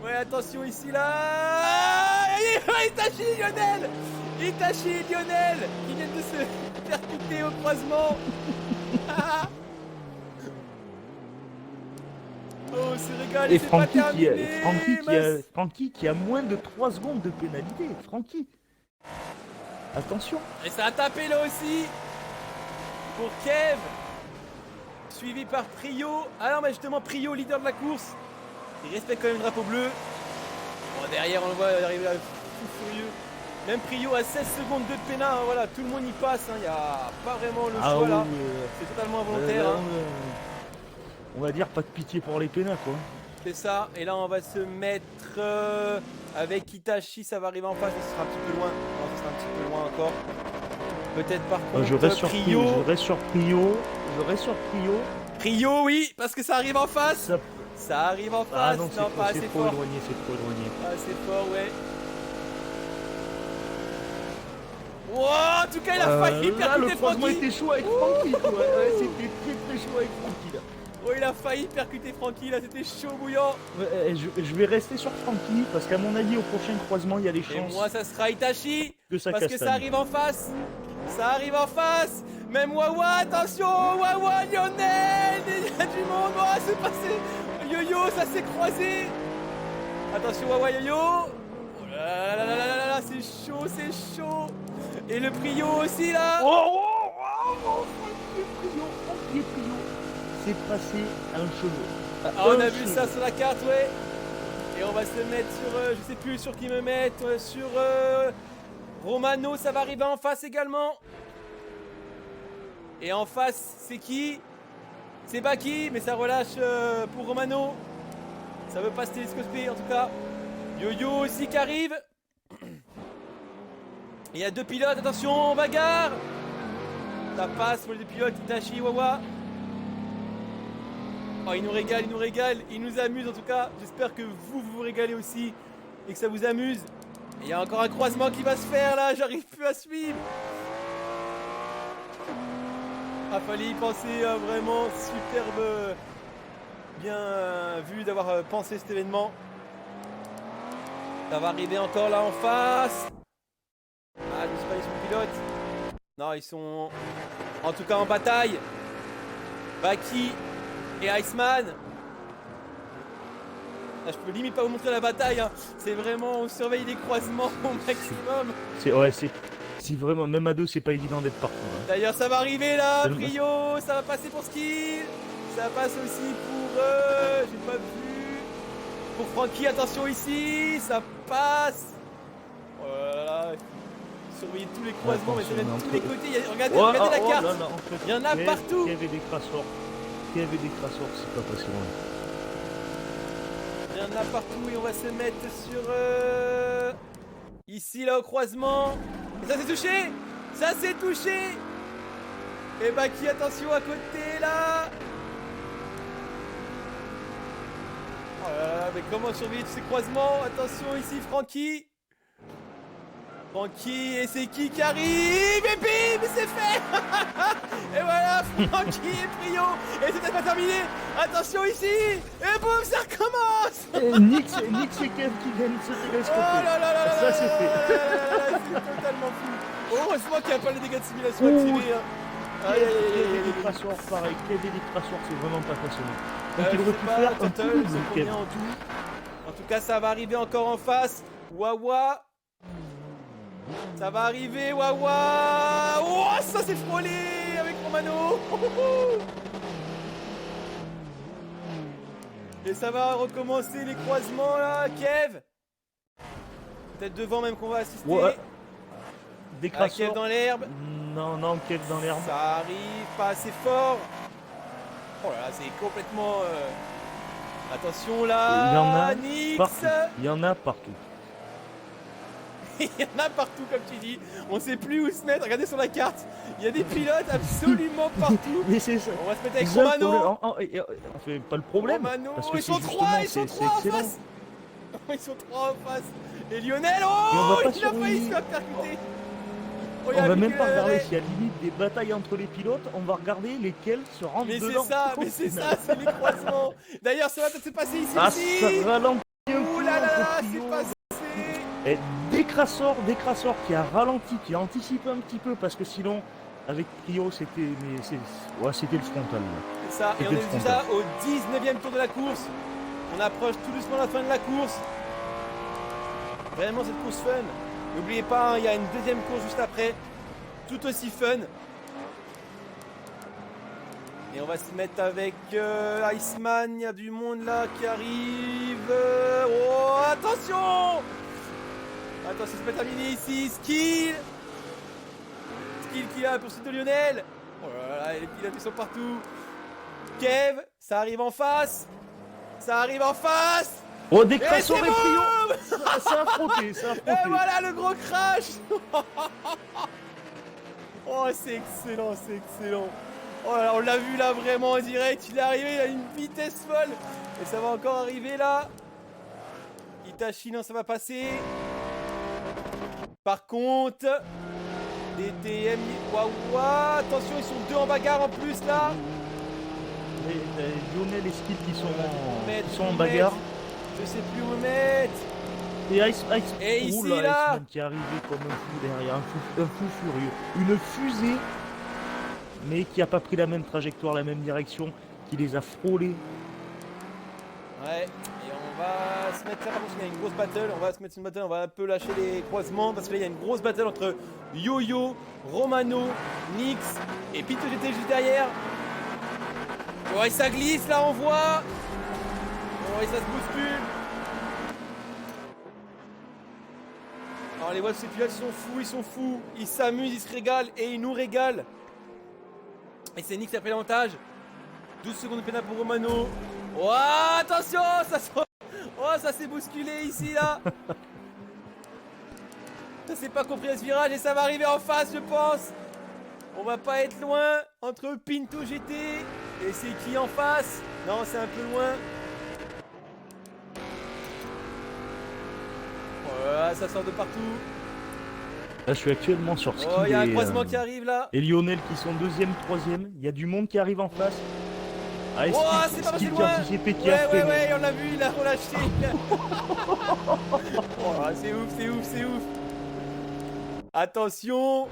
Ouais, attention ici là. Itachi Lionel qui viennent de se percuter au croisement. Oh, c'est régal. Et Francky qui a moins de 3 secondes de pénalité. Francky. Attention. Et ça a tapé là aussi. Pour Kev. Suivi par Prio. Ah non, mais justement, Prio, leader de la course. Il respecte quand même le drapeau bleu. Bon, derrière, on le voit arriver fou furieux. Même Prio à 16 secondes de pénal. Hein, voilà, tout le monde y passe. Il n'y a pas vraiment le choix là. C'est totalement involontaire. On va dire pas de pitié pour les pénals quoi. C'est ça. Et là, on va se mettre avec Itachi. Ça va arriver en face. Ce sera un petit peu loin. Non, ce sera un petit peu loin encore. Peut-être par contre. Je reste sur Prio. Prio, oui, parce que ça arrive en face. Ça arrive en face. Ah non, pas assez trop fort. éloigné, c'est trop éloigné. Pas assez fort, ouais. Wow, en tout cas, il a failli percuter Francky. Était chaud avec Francky. C'était très chaud avec Francky là. Oh, il a failli percuter Francky là, c'était chaud bouillant. Je vais rester sur Francky parce qu'à mon avis, au prochain croisement, il y a des chances. Et moi, ça sera Itachi. Parce que ça arrive en face. Ça arrive en face. Même Wawa, attention, Wawa, Lionel. Il y a du monde. Oh, c'est passé. Yo-Yo, ça s'est croisé. Attention, Wawa, Yo-Yo. Oh là là là là là là, c'est chaud. Et le Prio aussi là. Francky Prio. C'est passé un cheveu. Ah, on a vu ça sur la carte, ouais. Et on va se mettre sur, je sais plus sur qui me mettre, sur Romano, ça va arriver en face également. Et en face, c'est qui? C'est Baki, mais ça relâche pour Romano. Ça veut pas se télescoper en tout cas. Yo-Yo aussi qui arrive. Il y a 2 pilotes, attention, bagarre. Ça passe pour les 2 pilotes, Itachi, Wawa. Oh, il nous régale, il nous amuse en tout cas. J'espère que vous régalez aussi et que ça vous amuse. Et il y a encore un croisement qui va se faire là, j'arrive plus à suivre. Ah, fallait y penser, vraiment superbe. Bien vu d'avoir pensé cet événement. Ça va arriver encore là en face. Ah, je sais pas, ils sont pilotes. Non, ils sont en tout cas en bataille. Baki et Iceman. Là, je peux limite pas vous montrer la bataille, hein. C'est vraiment, on surveille les croisements au maximum. C'est vraiment, même à deux, c'est pas évident d'être partout. Hein. D'ailleurs, ça va arriver là, Tellement- Brio, ça va passer pour Skill. Ça passe aussi pour, j'ai pas vu. Pour Francky, attention ici, ça passe. Oh là là, surveiller tous les croisements, mais c'est même tous les côtés. Regardez la carte. Là, en fait, Il y en a partout. Il y avait des crasseurs. C'est pas passé loin. Il y en a partout et on va se mettre sur ici là au croisement. Et ça s'est touché. Ça s'est touché. Et bah qui attention à côté là. Oh là là, mais comment surveiller tous ces croisements? Attention ici Francky. Francky, et c'est qui arrive? Et bim, c'est fait. Et voilà, Francky et Brio. Et c'est peut-être pas terminé. Attention ici. Et boum, ça recommence. Nix et Kev qui viennent se télescoper. Oh là là là là Ça, c'est fait. C'est totalement fou. Heureusement qu'il n'y a pas les dégâts de simulation activés. Hein. Aïe, aïe, aïe, aïe. Des crassoirs, pareil. Kev et des crassoirs, c'est vraiment pas passionnant. Donc il Je aurait sais pu pas, faire un total, peu c'est de Kev. combien en tout? En tout cas, ça va arriver encore en face. Wawa. Ça va arriver, Wawa. Oh, ça s'est frôlé avec Romano. Et ça va recommencer les croisements là, Kev. Peut-être devant même qu'on va assister. Ouais. Des Ah, Kev crassoirs. dans l'herbe. Non, Kev dans l'herbe. Ça arrive, pas assez fort. Oh là là, c'est complètement... Attention là, Il y en a Nix. partout. Il y en a partout. Il y en a partout comme tu dis. On sait plus où se mettre. Regardez sur la carte. Il y a des pilotes absolument partout. Mais c'est ça. On va se mettre avec C'est ça le Romano. problème. Fait pas le problème. Romano, Parce que ils sont c'est trois en excellent. face. Ils sont trois en face. Et Lionel, Mais on va oh, pas il a failli se surveiller. faire percuter. Oh, il y On a va Mikel même pas regarder Arret. s'il y a limite des batailles entre les pilotes, on va regarder lesquels se rendent Mais c'est dedans. ça, c'est les croisements. D'ailleurs, ça va peut-être se passer ici Ah, aussi. ça ralentit un Ouh peu là là là, entre c'est Trio. passé. Et des crasseurs qui a ralenti, qui a anticipé un petit peu, parce que sinon, avec Trio, c'était c'était le frontal. Là. C'est ça, et on C'était est déjà au 19e tour de la course. On approche tout doucement la fin de la course. Vraiment cette course fun. N'oubliez pas, hein, il y a une deuxième course juste après. Tout aussi fun. Et on va se mettre avec Iceman. Il y a du monde là qui arrive. Oh, attention! Attention, c'est pas terminé ici. Skill qui a la poursuite de Lionel. Oh là là, les pilotes ils sont partout. Kev, ça arrive en face. Ça arrive en face. Oh, des Et crasseurs c'est et Trio. boum. Ça a frotté, ça a Et frotté. voilà le gros crash. Oh, c'est excellent, c'est excellent. Oh là là, on l'a vu là vraiment en direct. Il est arrivé à une vitesse folle. Et ça va encore arriver là. Itachi, non, ça va passer. Par contre, DTM, Wawa, attention, ils sont deux en bagarre en plus là. Lionel et Skill qui sont en Où bagarre. mettre. Je sais plus où mettre. Et Ice, Et ici, Oula, là. Iceman qui est arrivé comme un fou derrière, un fou furieux. Une fusée, mais qui a pas pris la même trajectoire, la même direction, qui les a frôlés. Ouais, et on va se mettre là, par contre, il y a une grosse battle. On va se mettre une battle, on va un peu lâcher les croisements parce que là, il y a une grosse battle entre Yo-Yo, Romano, Nix et Pito GT juste derrière. Ouais, ça glisse là, on voit. Ouais, ça se bouscule. Alors, les voix de ces pilotes ils sont fous. Ils s'amusent, ils se régalent et ils nous régalent. Et c'est Nix qui a pris l'avantage. 12 secondes de pénal pour Romano. Oh, attention, ça s'est bousculé ici là. Ça s'est pas compris à ce virage et ça va arriver en face, je pense. On va pas être loin entre Pinto GT et c'est qui en face? Non, c'est un peu loin. Voilà, ça sort de partout. Là, je suis actuellement sur Skill Oh, il y a un et, croisement qui arrive là. et Lionel qui sont deuxième, troisième. Il y a du monde qui arrive en face. Ah, et Oh, Skill- c'est pas passé Skill qui loin. a anticipé, qui a Ouais, freiné. ouais, on l'a vu, il a relâché. Oh, c'est ouf, c'est ouf, c'est ouf. Attention.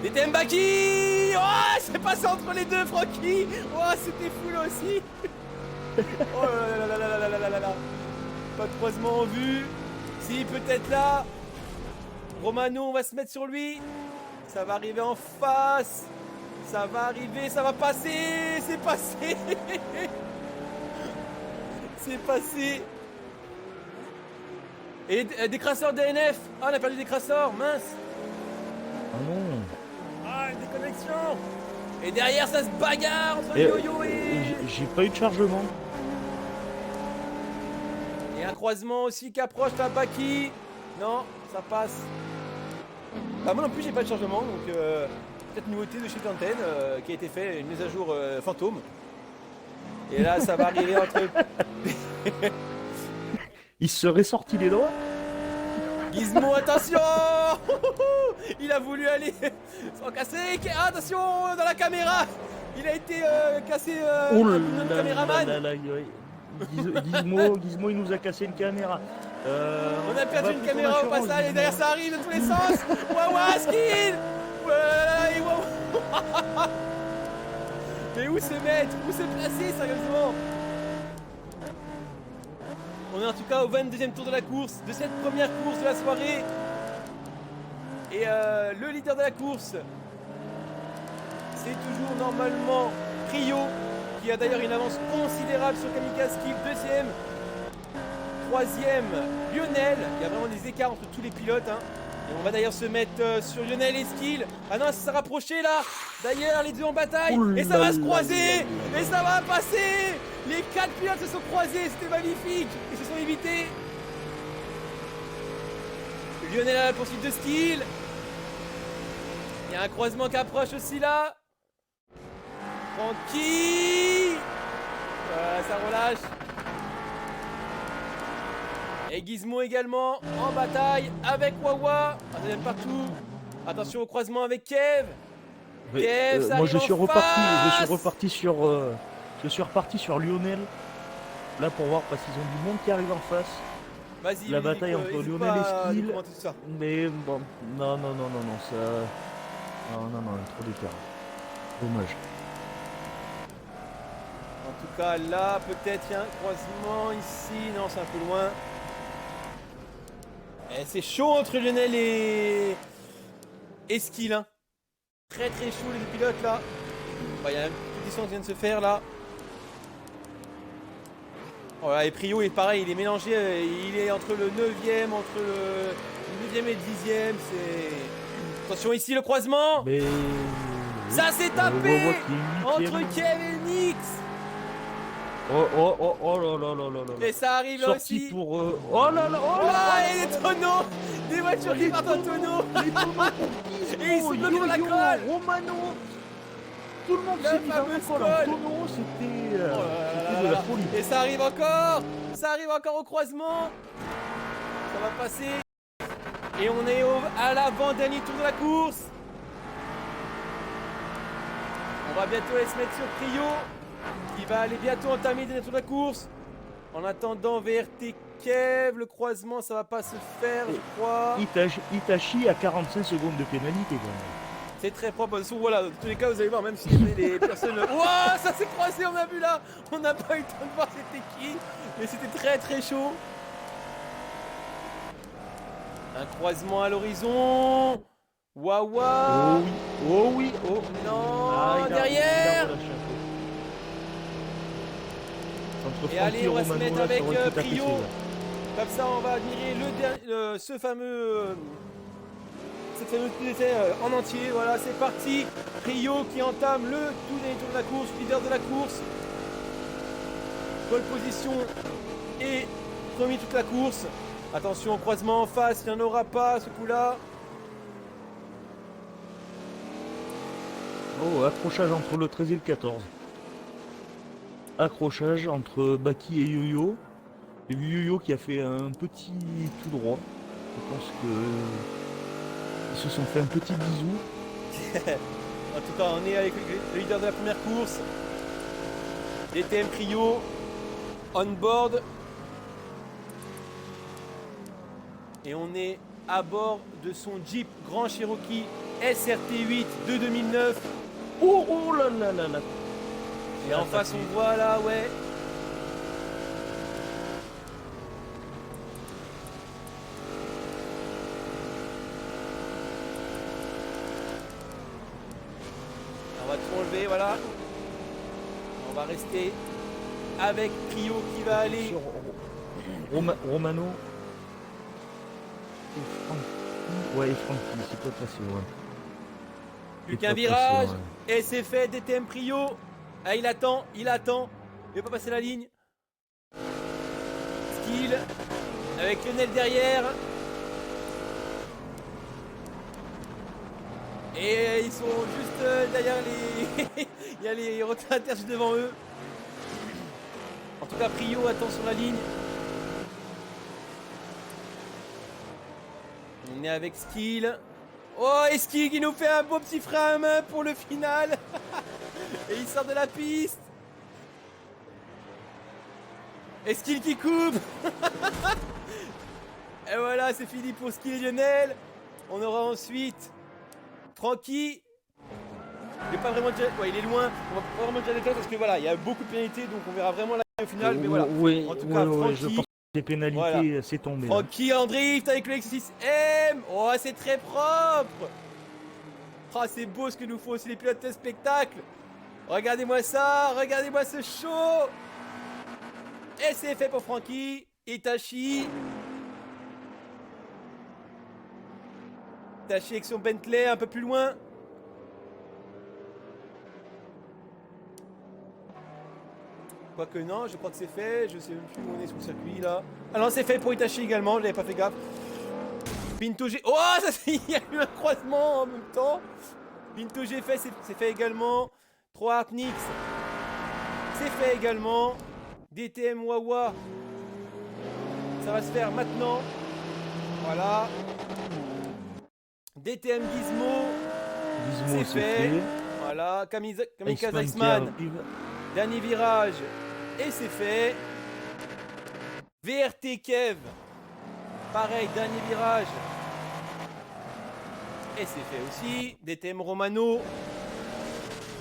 Des Tembaki. Oh, c'est passé entre les deux, Francky. Oh, c'était fou là aussi. Oh là là là là là là là là là. Pas de croisement en vue. Si, peut-être là. Romano, on va se mettre sur lui. Ça va arriver en face. Ça va arriver, ça va passer. C'est passé. C'est passé. Et des crasseurs DNF. Ah, on a perdu des crasseurs, mince. Ah non. Ah, une déconnexion. Et derrière, ça se bagarre entre Et- Yo-Yo et... J'ai pas eu de chargement. Et un croisement aussi qui approche la Baki. Non, ça passe. Bah moi non plus j'ai pas de chargement, donc peut-être nouveauté de chez Plantain qui a été fait, une mise à jour fantôme. Et là ça va arriver entre Il se serait sorti les doigts. Gizmo, attention. Il a voulu aller sans casser. Attention dans la caméra. Il a été cassé Oh un là bout de notre là caméraman. là là, Gizmo, il nous a cassé une caméra. On a perdu va une plutôt caméra au l'assurance, passage et Gizmo. derrière ça arrive de tous les sens. Wawa skill. Ouais, Wawa. Mais où se mettre? Où se placer sérieusement? On est en tout cas au 22e tour de la course, de cette première course de la soirée. Et le leader de la course, c'est toujours normalement Prio, qui a d'ailleurs une avance considérable sur Kamikaze Skill, deuxième. Troisième, Lionel. Il y a vraiment des écarts entre tous les pilotes. Hein. Et on va d'ailleurs se mettre sur Lionel et Skill. Ah non, ça s'est rapproché là. D'ailleurs, les deux en bataille. Ouh Et ça là va se là croiser. là là. Et ça va passer. Les quatre pilotes se sont croisés. C'était magnifique. Ils se sont évités. Lionel à la poursuite de Skill. Il y a un croisement qui approche aussi là. Tranquille. Voilà, ça relâche. Et Gizmo également en bataille avec Wawa. Un deuxième partout. Attention au croisement avec Kev. Kev, ça moi arrive je suis en reparti, face. je suis reparti sur Lionel. Là pour voir parce qu'ils ont du monde qui arrive en face. Vas-y, La Ludovic, bataille entre hésite Lionel pas et à nous Skill. commenter tout ça. Mais bon, non, ça. Non, trop d'écart. Dommage. En tout cas, là, peut-être il y a un croisement ici. Non, c'est un peu loin. Et c'est chaud entre Lionel et Skill. Hein. Très très chaud les deux pilotes là. Bah, il y a une compétition qui vient de se faire là. Voilà, et Prio est pareil, il est mélangé, il est entre le 9ème, entre le 9ème et le 10ème. C'est... Attention ici le croisement. Mais. Ça s'est on tapé voit qu'il est entre huitième. Kev et Nix. Oh là là là là là. Et ça arrive là Sorti aussi. pour. Oh là là, oh là Ah, là. et les tonneaux. Des voitures qui partent en tonneaux. Les tonneaux Et ils sont bloqués dans la Yo-Yo, colle. Romano. Tout le monde La s'est mis dans la fameuse colle. En colle. tonneau, c'était Oh là là c'était là de là la là. folie. Et ça arrive encore. Ça arrive encore au croisement. Ça va passer. Et on est à l'avant-dernier tour de la course. On va bientôt aller se mettre sur Prio, qui va aller bientôt entamer le dernier tour de la course. En attendant, VRT Kev, le croisement, ça va pas se faire, je crois. Itachi à 45 secondes de pénalité quand même. C'est très propre. De toute façon, voilà, dans tous les cas, vous allez voir, même s'il y avait des personnes. Ouah, ça s'est croisé, on a vu là. On n'a pas eu le temps de voir c'était qui, mais c'était très très chaud. Un croisement à l'horizon. Wawa. Oh oui, oh. Non, Ah, il a derrière. relâché un peu. Entre Et Francky allez, on va se Romano, mettre là, avec ça aurait tout à fait Prio. fait, là. Comme ça, on va admirer ce fameux. Cette fameuse essai en entier. Voilà, c'est parti. Prio qui entame le tout dernier tour de la course, leader de la course. Pole position et premier toute la course. Attention au croisement en face, il n'y en aura pas ce coup-là. Oh, accrochage entre le 13 et le 14. Accrochage entre Baki et Yo-Yo. Et Yo-Yo qui a fait un petit tout droit. Je pense que ils se sont fait un petit bisou. En tout cas, on est avec le leader de la première course. DTM Prio. On board. Et on est à bord de son Jeep Grand Cherokee SRT8 de 2009. Oh là là là là. Et en face, on voit là, ouais, On va tout enlever, voilà. On va rester avec Prio qui va aller. Sur Romano. Et Francky. Ouais, et Francky, c'est pas passé, ouais. Plus qu'un virage. Et c'est fait, DTM Prio. Ah, il attend. Il va pas passer la ligne. Skill. Avec Lionel derrière. Et ils sont juste derrière les... Il y a les retardataires juste devant eux. En tout cas, Prio attend sur la ligne. On est avec Skill. Oh, et Skill qui nous fait un beau petit frein à main pour le final. Et il sort de la piste. Et Skill qui coupe. Et voilà, c'est fini pour Skill et Lionel. On aura ensuite Francky. Il est pas vraiment déjà... Ouais, il est loin. On va pas vraiment déjà détendre parce que voilà, il y a beaucoup de pénalités, donc on verra vraiment la au final. Mais voilà. Oui, en tout cas, Francky, je pense que les pénalités, voilà. C'est tombé. Francky en drift avec le X6M. Oh, c'est très propre. Oh, c'est beau ce que nous font aussi les pilotes de spectacle. Regardez-moi ça, regardez-moi ce show. Et c'est fait pour Francky. Itachi. Itachi avec son Bentley un peu plus loin. Quoique non, je crois que c'est fait. Je sais même plus où on est sur le circuit là. Ah non, c'est fait pour Itachi également, je n'avais pas fait gaffe. Pinto G. Oh, ça il y a eu un croisement en même temps. Pinto G fait, c'est fait également. 3 Artnix. C'est fait également. DTM Wawa. Ça va se faire maintenant. Voilà. DTM Gizmo. C'est fait. Voilà. Kamikaze Iceman. Dernier virage. Et c'est fait. VRT Kev. Pareil, dernier virage. Et c'est fait aussi. DTM Romano.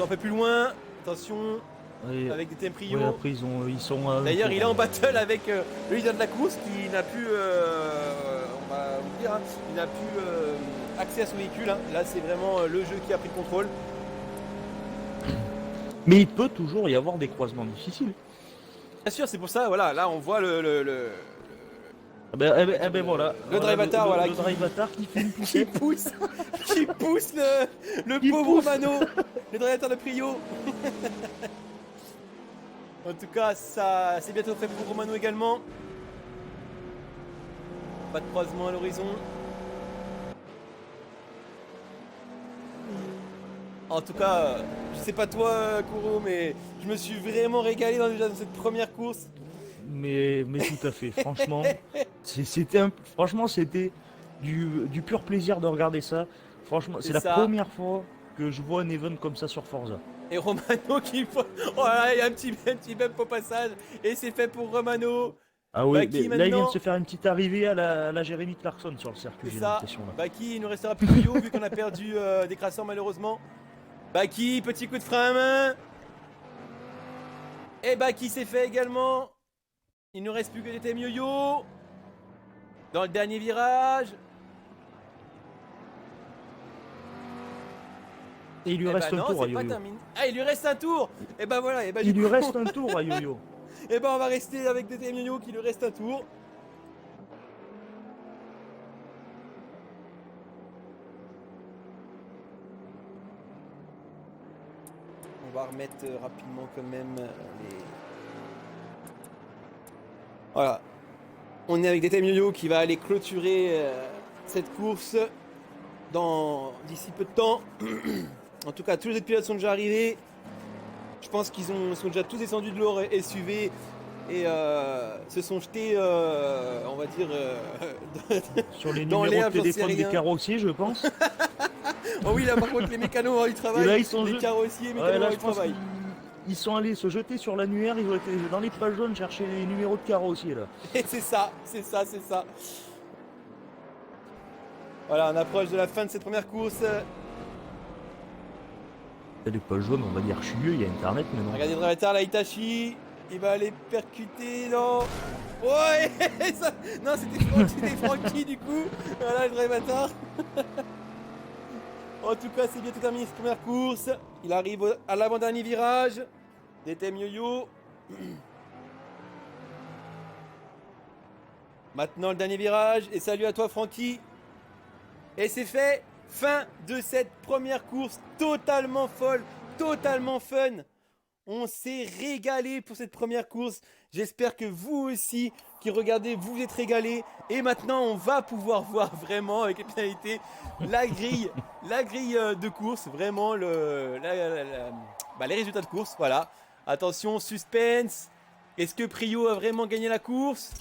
Un peu plus loin. Attention. Oui, avec DTM Prio. Oui, après ils sont. D'ailleurs, il est en battle avec le leader de la course qui n'a plus. On va vous dire, hein, il n'a plus accès à son véhicule. Hein. Là, c'est vraiment le jeu qui a pris le contrôle. Mais il peut toujours y avoir des croisements difficiles. Bien sûr, c'est pour ça. Voilà, là, on voit le voilà. Le drive-atar, voilà. Le drive-atar qui fait une qui pousse le pauvre Romano. Le drive-atar de Prio. En tout cas, ça c'est bientôt fait pour Romano également. Pas de croisement à l'horizon. En tout cas, je sais pas toi, Kouro, mais je me suis vraiment régalé dans cette première course. Mais tout à fait, franchement, c'était du pur plaisir de regarder ça. Franchement, c'est la première fois que je vois un event comme ça sur Forza. Et Romano qui... Oh là, il y a un petit bump au passage. Et c'est fait pour Romano. Ah oui, là il vient de se faire une petite arrivée à la Jeremy Clarkson sur le circuit. C'est ça, Baki, il nous restera plus de vu qu'on a perdu des crasseurs malheureusement. Baki, petit coup de frein à main. Et Baki s'est fait également. Il ne reste plus que DTM Yo-Yo. Dans le dernier virage. Et il lui reste un tour à Yo-Yo. Ah, il lui reste un tour. Et ben voilà. Il lui reste un tour à Yo-Yo. Et ben on va rester avec DTM Yo-Yo qui lui reste un tour. On va remettre rapidement quand même les... Voilà. On est avec DTM Yo-Yo qui va aller clôturer cette course d'ici peu de temps. En tout cas, tous les autres pilotes sont déjà arrivés. Je pense qu'ils sont déjà tous descendus de leur SUV et se sont jetés, on va dire, sur les numéros de téléphone des carrossiers, je pense. Oh oui, là par contre, les mécanos, ils travaillent. Là, ils sont les carrossiers, mécanos, ils travaillent. Ils sont allés se jeter sur l'annuaire, ils ont été dans les pages jaunes chercher les numéros de carrossiers là. Et c'est ça. Voilà, on approche de la fin de cette première course. Les pages jaunes, on va dire chieux, il y a internet maintenant. Regardez le drive-atar, là, Itachi. Il va aller percuter, non. Ouais. Non, c'était Francky du coup. Voilà le drive-atar. En tout cas, c'est bientôt terminé cette première course. Il arrive à l'avant-dernier virage. DTM Yo-Yo. Maintenant le dernier virage. Et salut à toi Francky. Et c'est fait. Fin de cette première course totalement folle, totalement fun. On s'est régalé pour cette première course. J'espère que vous aussi qui regardez, vous êtes régalés. Et maintenant, on va pouvoir voir vraiment avec les pénalités la grille de course. Vraiment les résultats de course. Voilà. Attention, suspense. Est-ce que Prio a vraiment gagné la course?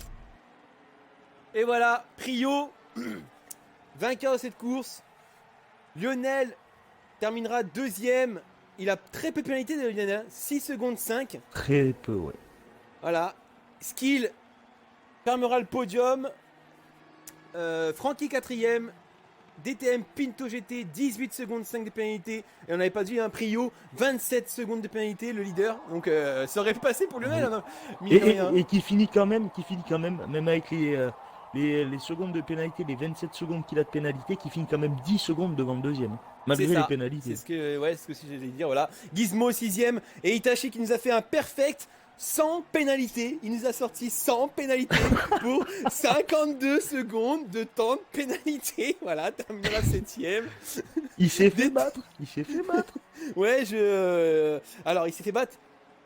Et voilà, Prio, vainqueur de cette course. Lionel terminera deuxième. Il a très peu de pénalités de Lionel, 6 secondes 5. Très peu, ouais. Voilà. Skill fermera le podium. Francky quatrième. DTM Pinto GT 18 secondes 5 de pénalité. Et on n'avait pas dit un Prio 27 secondes de pénalité, le leader. Donc ça aurait passé pour Lionel. Hein, et qui finit quand même, même avec les secondes de pénalité, les 27 secondes qu'il a de pénalité, qui finit quand même 10 secondes devant le deuxième. Malgré les pénalités. C'est ce que j'allais dire, voilà. Gizmo 6ème et Itachi qui nous a fait un perfect sans pénalité. Il nous a sorti 100 pénalités pour 52 secondes de temps de pénalité. Voilà, terminé la 7ème. Il s'est fait battre. Ouais, alors il s'est fait battre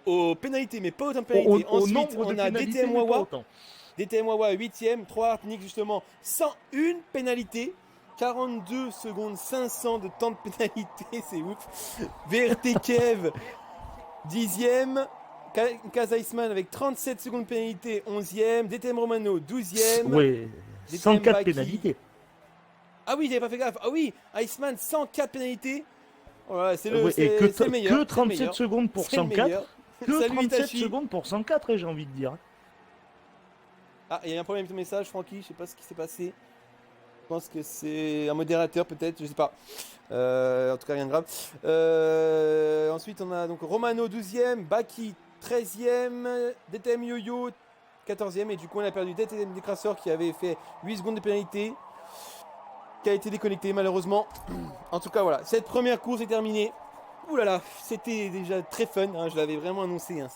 aux pénalités, mais pas autant de pénalités. Ensuite, on a DTM Wawa. DTM Wawa 8ème, 3 Artnik justement, 101 pénalités. 42 secondes 500 de temps de pénalité, c'est ouf. VRT Kev 10ème. Kazaisman avec 37 secondes de pénalité 11ème. DTM Romano 12ème. Ouais, 104 pénalités. Ah oui, j'avais pas fait gaffe. Ah oui, Iceman 104 pénalités. Voilà, c'est le, meilleur. Que 37 secondes pour 104. Que 37 Itachi. secondes pour 104, j'ai envie de dire. Ah, il y a un problème avec ton message, Francky. Je sais pas ce qui s'est passé. Je pense que c'est un modérateur peut-être, je sais pas. En tout cas, rien de grave. Ensuite, on a donc Romano 12ème, Baki 13ème, DTM Yo-Yo 14ème. Et du coup, on a perdu DTM Décrasseur qui avait fait 8 secondes de pénalité, qui a été déconnecté malheureusement. En tout cas, voilà, cette première course est terminée. Ouh là là, c'était déjà très fun, hein, je l'avais vraiment annoncé. Hein.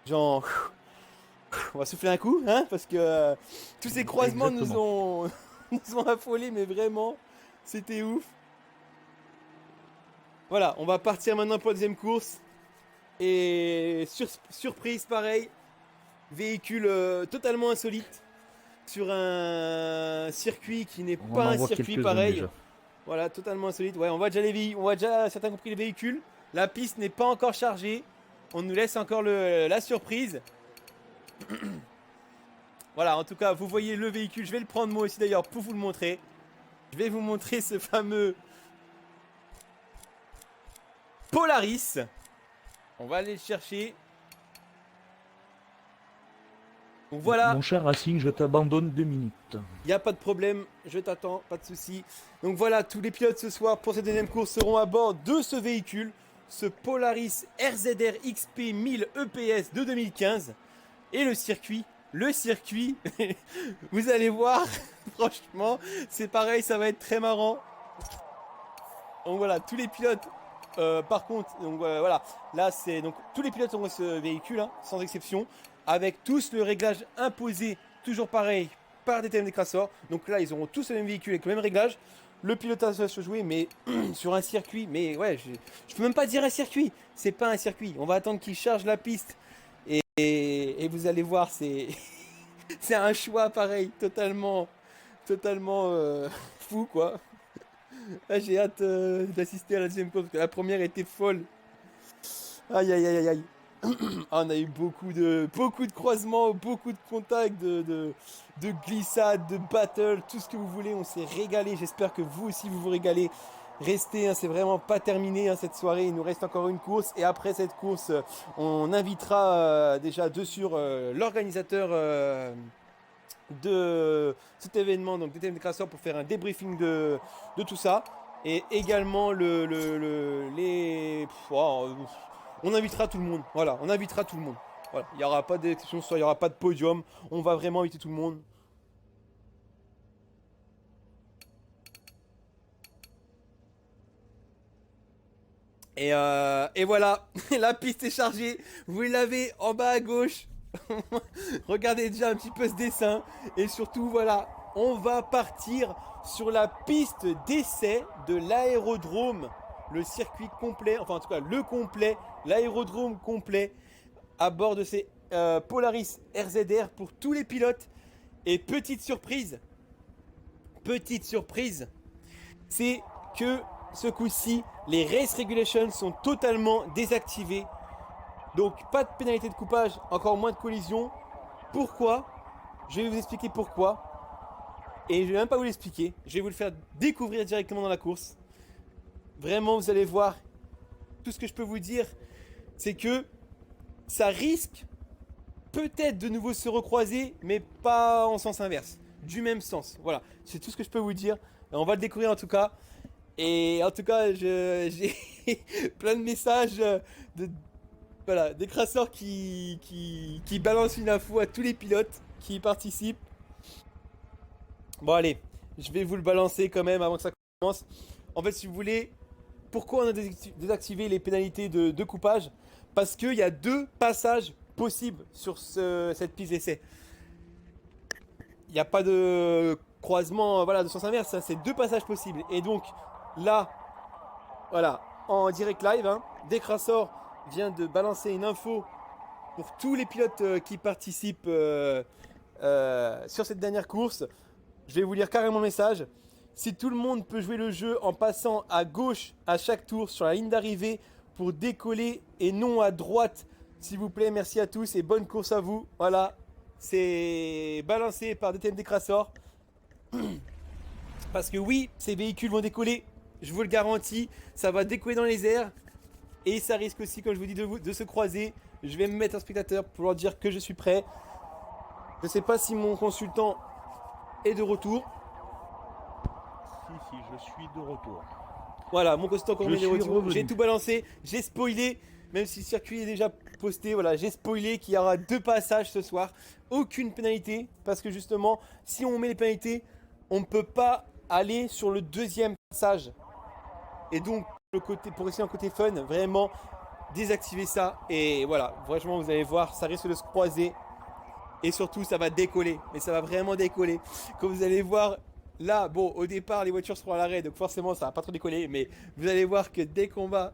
Genre, on va souffler un coup, hein, parce que tous ces croisements nous ont affolés, mais vraiment, c'était ouf. Voilà, on va partir maintenant pour la deuxième course. Et surprise, pareil, véhicule totalement insolite sur un circuit qui n'est pas un circuit pareil. Déjà. Voilà, totalement insolite. Ouais, on voit déjà certains compris les véhicules. La piste n'est pas encore chargée. On nous laisse encore la surprise. Voilà, en tout cas, vous voyez le véhicule. Je vais le prendre moi aussi d'ailleurs pour vous le montrer. Je vais vous montrer ce fameux Polaris. On va aller le chercher. Donc voilà. Mon cher Racing, je t'abandonne 2 minutes. Il n'y a pas de problème, je t'attends, pas de souci. Donc voilà, tous les pilotes ce soir pour cette deuxième course seront à bord de ce véhicule. Ce Polaris RZR XP 1000 EPS de 2015. Et le circuit, vous allez voir, franchement, c'est pareil, ça va être très marrant. Donc voilà, tous les pilotes, par contre, donc voilà, là c'est donc tous les pilotes ont ce véhicule, hein, sans exception, avec tous le réglage imposé, toujours pareil, par DTM Décrasseur. Donc là, ils auront tous le même véhicule avec le même réglage. Le pilotage va se jouer, mais sur un circuit, mais ouais, je peux même pas dire un circuit, c'est pas un circuit. On va attendre qu'il charge la piste. Et vous allez voir, c'est c'est un choix pareil, totalement fou quoi. Là, j'ai hâte d'assister à la deuxième course parce que la première était folle. Aïe aïe aïe aïe. Ah, on a eu beaucoup de croisements, beaucoup de contacts, de glissades, de battles, tout ce que vous voulez. On s'est régalé. J'espère que vous aussi vous régalez. Restez, hein, c'est vraiment pas terminé hein, cette soirée. Il nous reste encore une course et après cette course, on invitera déjà l'organisateur de cet événement, donc DTM Décrasseur, pour faire un débriefing de tout ça et également on invitera tout le monde. Voilà, on invitera tout le monde. Voilà, il n'y aura pas d'exception, il n'y aura pas de podium. On va vraiment inviter tout le monde. Et voilà, la piste est chargée. Vous l'avez en bas à gauche. Regardez déjà un petit peu ce dessin. Et surtout, voilà, on va partir sur la piste d'essai de l'aérodrome. Le circuit complet, enfin en tout cas le complet, l'aérodrome complet à bord de ces Polaris RZR pour tous les pilotes. Et petite surprise, c'est que ce coup-ci, les race regulations sont totalement désactivées. Donc pas de pénalité de coupage, encore moins de collision. Pourquoi? Je vais vous expliquer pourquoi. Et je vais même pas vous l'expliquer. Je vais vous le faire découvrir directement dans la course. Vraiment, vous allez voir. Tout ce que je peux vous dire, c'est que ça risque peut-être de nouveau se recroiser, mais pas en sens inverse. Du même sens. Voilà, c'est tout ce que je peux vous dire. On va le découvrir en tout cas. Et en tout cas, j'ai plein de messages voilà, des crasseurs qui balancent une info à tous les pilotes qui y participent. Bon allez, je vais vous le balancer quand même avant que ça commence. En fait, si vous voulez, pourquoi on a désactivé les pénalités de coupage? Parce qu'il y a 2 passages possibles sur cette piste d'essai. Il n'y a pas de croisement, voilà, de sens inverse, hein, c'est 2 passages possibles. Et donc là, voilà, en direct live, hein, Decrassor vient de balancer une info pour tous les pilotes qui participent sur cette dernière course. Je vais vous lire carrément le message. Si tout le monde peut jouer le jeu en passant à gauche à chaque tour sur la ligne d'arrivée pour décoller et non à droite, s'il vous plaît, merci à tous et bonne course à vous. Voilà, c'est balancé par DTM Decrassor. Parce que oui, ces véhicules vont décoller, je vous le garantis, ça va décoller dans les airs. Et ça risque aussi, comme je vous dis, de se croiser. Je vais me mettre en spectateur pour leur dire que je suis prêt. Je ne sais pas si mon consultant est de retour. Si, je suis de retour. Voilà, mon consultant est de retour. J'ai tout balancé, j'ai spoilé, même si le circuit est déjà posté. Voilà, j'ai spoilé qu'il y aura 2 passages ce soir. Aucune pénalité, parce que justement, si on met les pénalités, on ne peut pas aller sur le 2e passage. Et donc, pour essayer un côté fun, vraiment désactiver ça. Et voilà, franchement, vous allez voir, ça risque de se croiser. Et surtout, ça va décoller. Mais ça va vraiment décoller. Comme vous allez voir, là, bon, au départ, les voitures seront à l'arrêt. Donc forcément, ça va pas trop décoller. Mais vous allez voir que dès qu'on va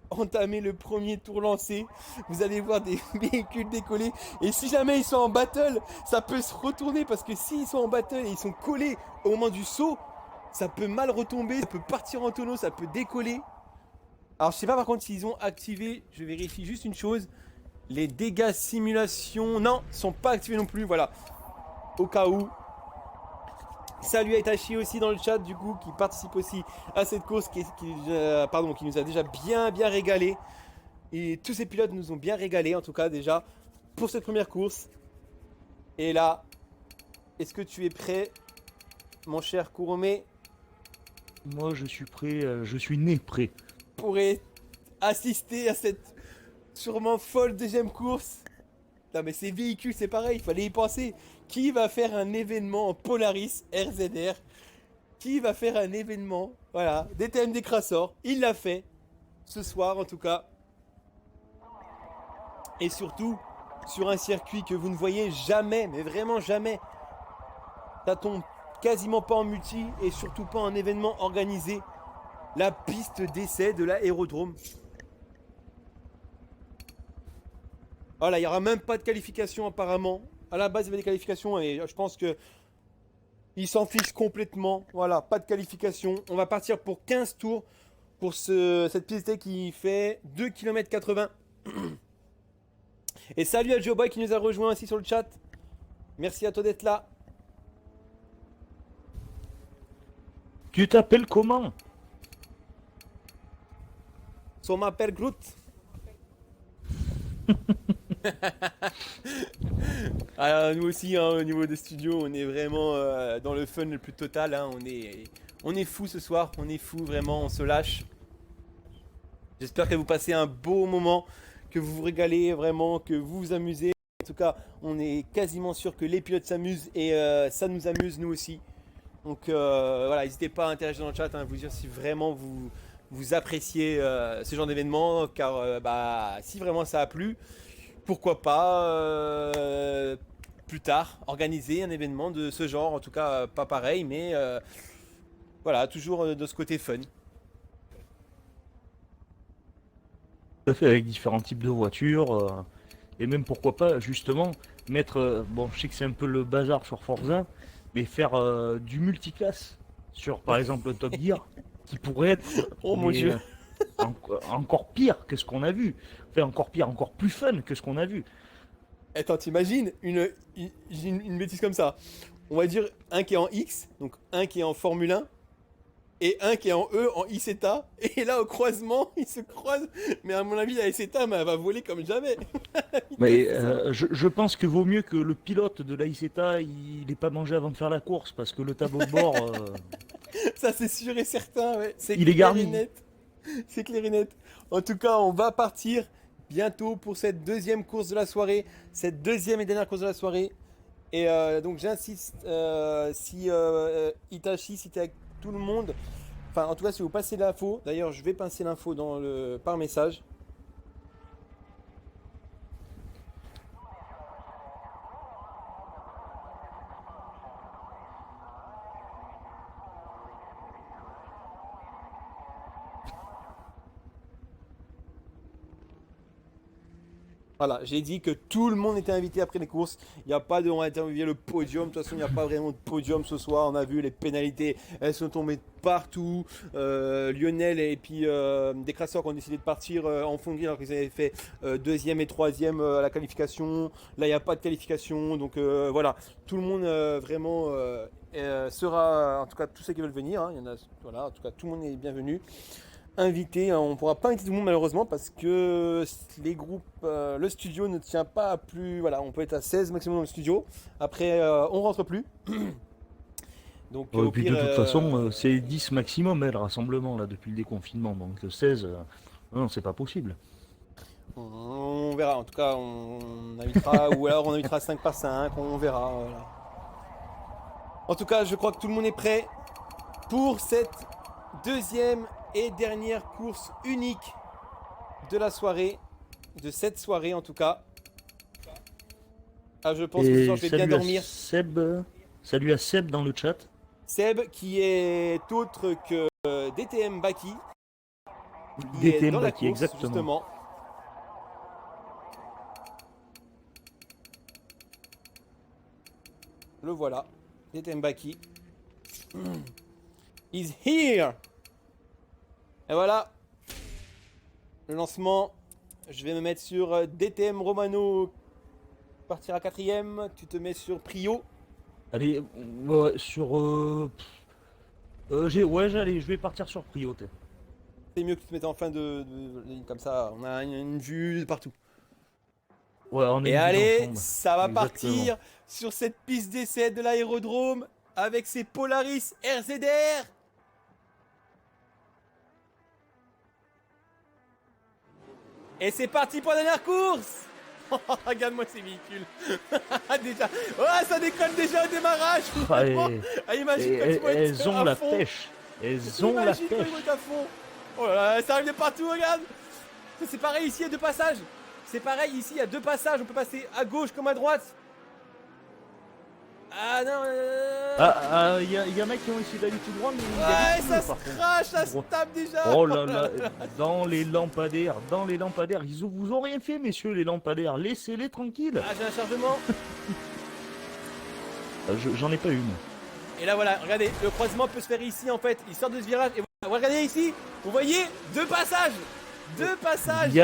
entamer le premier tour lancé, vous allez voir des véhicules décoller. Et si jamais ils sont en battle, ça peut se retourner. Parce que s'ils sont en battle et ils sont collés au moment du saut, ça peut mal retomber. Ça peut partir en tonneau, ça peut décoller. Alors je sais pas par contre s'ils ont activé, je vérifie juste une chose, les dégâts simulation, non, sont pas activés non plus, voilà, au cas où. Salut à Itachi aussi dans le chat du coup, qui participe aussi à cette course, qui nous a déjà bien régalé. Et tous ces pilotes nous ont bien régalé en tout cas déjà, pour cette première course. Et là, est-ce que tu es prêt, mon cher Kurome? Moi, je suis prêt, je suis né prêt. Pourrait assister à cette sûrement folle 2e course. Non mais ces véhicules c'est pareil, il fallait y penser. Qui va faire un événement en Polaris RZR? Qui va faire un événement? Voilà, DTM Decrassor, il l'a fait. Ce soir en tout cas. Et surtout, sur un circuit que vous ne voyez jamais, mais vraiment jamais. Ça tombe quasiment pas en multi et surtout pas en événement organisé. La piste d'essai de l'aérodrome. Voilà, il n'y aura même pas de qualification apparemment. À la base, il y avait des qualifications et je pense que ils s'en fichent complètement. Voilà, pas de qualification. On va partir pour 15 tours pour cette piste d'essai qui fait 2 km 80. Et salut à Joe Boy qui nous a rejoint ici sur le chat. Merci à toi d'être là. Tu t'appelles comment? On m'appelle Groot. Alors, nous aussi, hein, au niveau des studios, on est vraiment dans le fun le plus total. Hein. On est fou ce soir, on est fou vraiment, on se lâche. J'espère que vous passez un beau moment, que vous vous régalez vraiment, que vous vous amusez. En tout cas, on est quasiment sûr que les pilotes s'amusent et ça nous amuse nous aussi. Donc voilà, n'hésitez pas à interagir dans le chat, hein, vous dire si vraiment vous appréciez ce genre d'événement, car bah, si vraiment ça a plu, pourquoi pas plus tard organiser un événement de ce genre, en tout cas pas pareil, mais voilà, toujours de ce côté fun. Tout à fait, avec différents types de voitures. Et même pourquoi pas, justement, mettre. Bon, je sais que c'est un peu le bazar sur Forza, mais faire du multiclass sur, par exemple, le Top Gear, qui pourrait être Oh mon mais, dieu. encore pire que ce qu'on a vu. Enfin, encore pire, encore plus fun que ce qu'on a vu. Attends, t'imagines une bêtise comme ça. On va dire un qui est en X, donc un qui est en Formule 1, et un qui est en E, en ICETA. Et là, au croisement, ils se croisent. Mais à mon avis, la ICETA, mais elle va voler comme jamais. Mais je pense que vaut mieux que le pilote de la l'AICETA, il n'ait pas mangé avant de faire la course, parce que le tableau de bord, Ça, c'est sûr et certain, ouais. C'est il est clair et garni. net. C'est clair et net. En tout cas, on va partir bientôt pour cette deuxième course de la soirée. Cette deuxième et dernière course de la soirée. Et donc, j'insiste, si Itachi, si t'es avec tout le monde, enfin, en tout cas, si vous passez l'info, d'ailleurs, je vais passer l'info par message. Voilà, j'ai dit que tout le monde était invité après les courses. Il n'y a pas de on va interviewer le podium. De toute façon, il n'y a pas vraiment de podium ce soir. On a vu les pénalités, elles sont tombées partout. Lionel et puis des crasseurs qui ont décidé de partir en Hongrie alors qu'ils avaient fait deuxième et troisième à la qualification. Là, il n'y a pas de qualification. Donc voilà, tout le monde vraiment sera, en tout cas tous ceux qui veulent venir, hein, il y en a, voilà, en tout cas tout le monde est bienvenu invité. On ne pourra pas inviter tout le monde malheureusement parce que les groupes, le studio ne tient pas à plus. Voilà, on peut être à 16 maximum dans le studio. Après, on rentre plus. Donc Et au puis pire, de toute façon, c'est 10 maximum, le rassemblement, là, depuis le déconfinement. Donc 16, non, c'est pas possible. on verra. En tout cas, on invitera ou alors on invitera 5 par 5. On verra. Voilà. En tout cas, je crois que tout le monde est prêt pour cette deuxième et dernière course unique de la soirée, de cette soirée en tout cas. Ah, je pense que ce soir Et je vais bien dormir. salut à Seb dans le chat. Seb qui est autre que DTM Baki, qui est DTM dans la Baki, course exactement. justement. Le voilà, DTM Baki. Is here. Et voilà, le lancement. Je vais me mettre sur DTM Romano, partir à quatrième. Tu te mets sur Prio. Allez, ouais, sur. Je vais partir sur Prio. C'est mieux que tu te mettes en fin de ligne, comme ça on a une vue de partout. Ouais, on a Et une vue allez, d'ensemble. ça va Exactement. partir sur cette piste d'essai de l'aérodrome avec ses Polaris RZR. Et c'est parti pour la dernière course. Regarde-moi ces véhicules. Déjà, oh, ça décolle déjà au démarrage. Ah, Ah, imagine quand ils vont elles être ont à la fond. pêche. Elles ont la Imagine quand ils pêche. vont être à fond. Oh là là, ça arrive de partout, regarde. C'est pareil ici, il y a deux passages. C'est pareil ici, il y a deux passages. On peut passer à gauche comme à droite. Ah non. Y en a qui ont essayé d'aller tout droit, mais il y a Ouais, des ça pneus, se par contre. crache, ça se Droit. tape déjà. Oh là là, dans les lampadaires, ils vous ont rien fait, messieurs, les lampadaires. Laissez-les tranquilles. Ah, j'ai un chargement. J'en ai pas une. Et là voilà, regardez, le croisement peut se faire ici en fait. Il sort de ce virage et voilà, regardez ici. Vous voyez, deux passages. Deux passages. Il y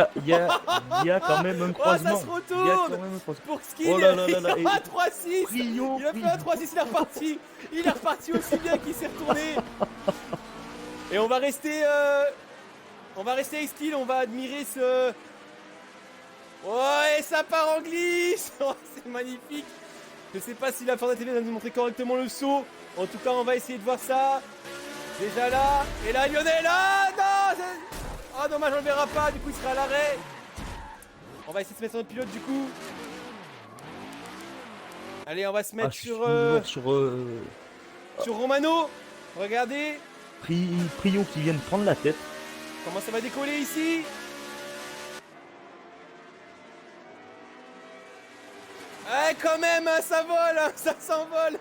a quand même un croisement. Oh, ça se retourne. Il y a quand même un croisement. Pour ski, Oh là là là là, il a fait un 3-6. Prio, Il a fait un 3-6, il est reparti. Il est reparti aussi bien qu'il s'est retourné. Et on va rester avec style, on va admirer ce... Ouais, ça part en glisse. Oh, c'est magnifique. Je sais pas si la Forza TV va nous montrer correctement le saut. En tout cas, on va essayer de voir ça. Déjà là. Et là, Lionel. Ah non. Oh, dommage, on le verra pas. Du coup, il sera à l'arrêt. On va essayer de se mettre sur notre pilote du coup. Allez, on va se mettre Je suis toujours sur Romano. Regardez. Prio qui vient de prendre la tête. Comment ça va décoller ici? Ah, quand même, hein, ça vole, hein, ça s'envole.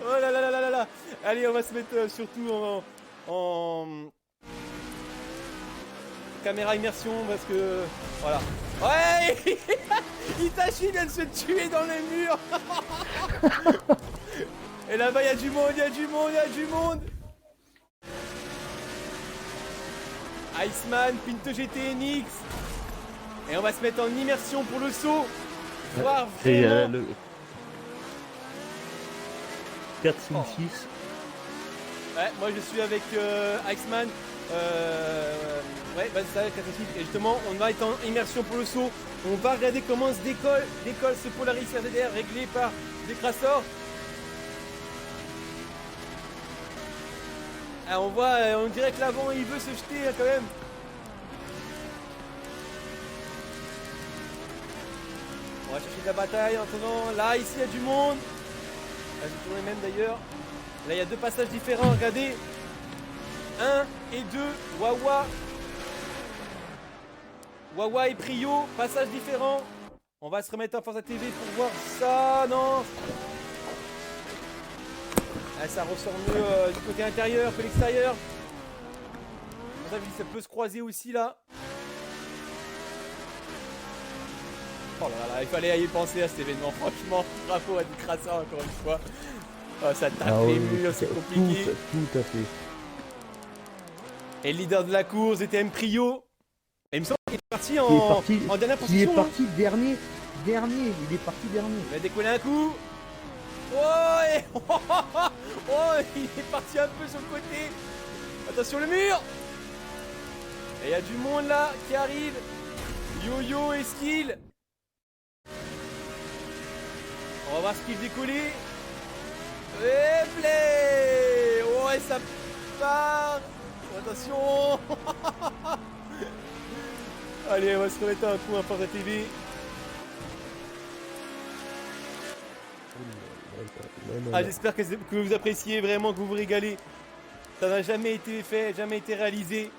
Oh là là là là là là. Allez, on va se mettre surtout en caméra immersion parce que voilà. Ouais, Itachi vient de se tuer dans les murs. Et là-bas, il y a du monde, il y a du monde, il y a du monde. Iceman, Pinto GT, NX. Et on va se mettre en immersion pour le saut. Voir Et vraiment... le 4, 5, 6. Ouais, moi je suis avec Iceman. Ouais, bah c'est ça, 4 6. Et justement, on va être en immersion pour le saut. On va regarder comment se décolle ce Polaris RDR réglé par Décrassor. Ah, on voit, on dirait que l'avant il veut se jeter là, quand même. On va chercher de la bataille en attendant. Là, ici, il y a du monde. Là, je tourne même d'ailleurs. Là, il y a deux passages différents. Regardez. 1 et 2. Wawa. Wawa et Prio. Passage différent. On va se remettre en Forza TV pour voir ça. Non. Ah, ça ressort mieux du côté intérieur que l'extérieur. Ça peut se croiser aussi là. Oh là là, il fallait y penser à cet événement, franchement, bravo à Décrassor encore une fois. Oh, ça tape les murs, c'est compliqué. Tout à fait. Et le leader de la course était M. Prio. Et il me semble qu'il est parti en dernière Il position. est parti dernier, il est parti dernier. Il va décoller un coup. Oh, et... oh, il est parti un peu sur le côté. Attention le mur. Et il y a du monde là qui arrive. Yo-yo et Skill. On va voir ce qu'il décoller. Et play. Oh, et ça part. Attention. Allez, on va se remettre un coup à Forza TV. Ah, j'espère que vous appréciez vraiment, que vous vous régalez. Ça n'a jamais été fait, jamais été réalisé.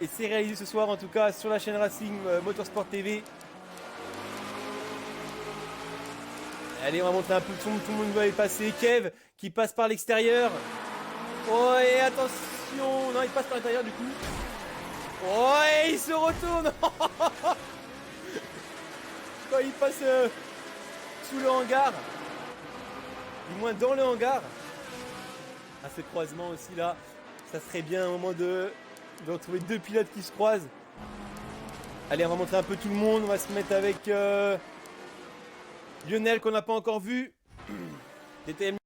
Et c'est réalisé ce soir en tout cas sur la chaîne Racing Motorsport TV. Allez, on va montrer un peu tout le monde va y passer. Kev qui passe par l'extérieur. Oh, et attention. Non, il passe par l'intérieur du coup. Oh, et il se retourne. Quand il passe sous le hangar. Du moins dans le hangar. À ce croisement aussi là. Ça serait bien au moment de retrouver deux pilotes qui se croisent. Allez, on va montrer un peu tout le monde. On va se mettre avec Lionel qu'on n'a pas encore vu. DTM.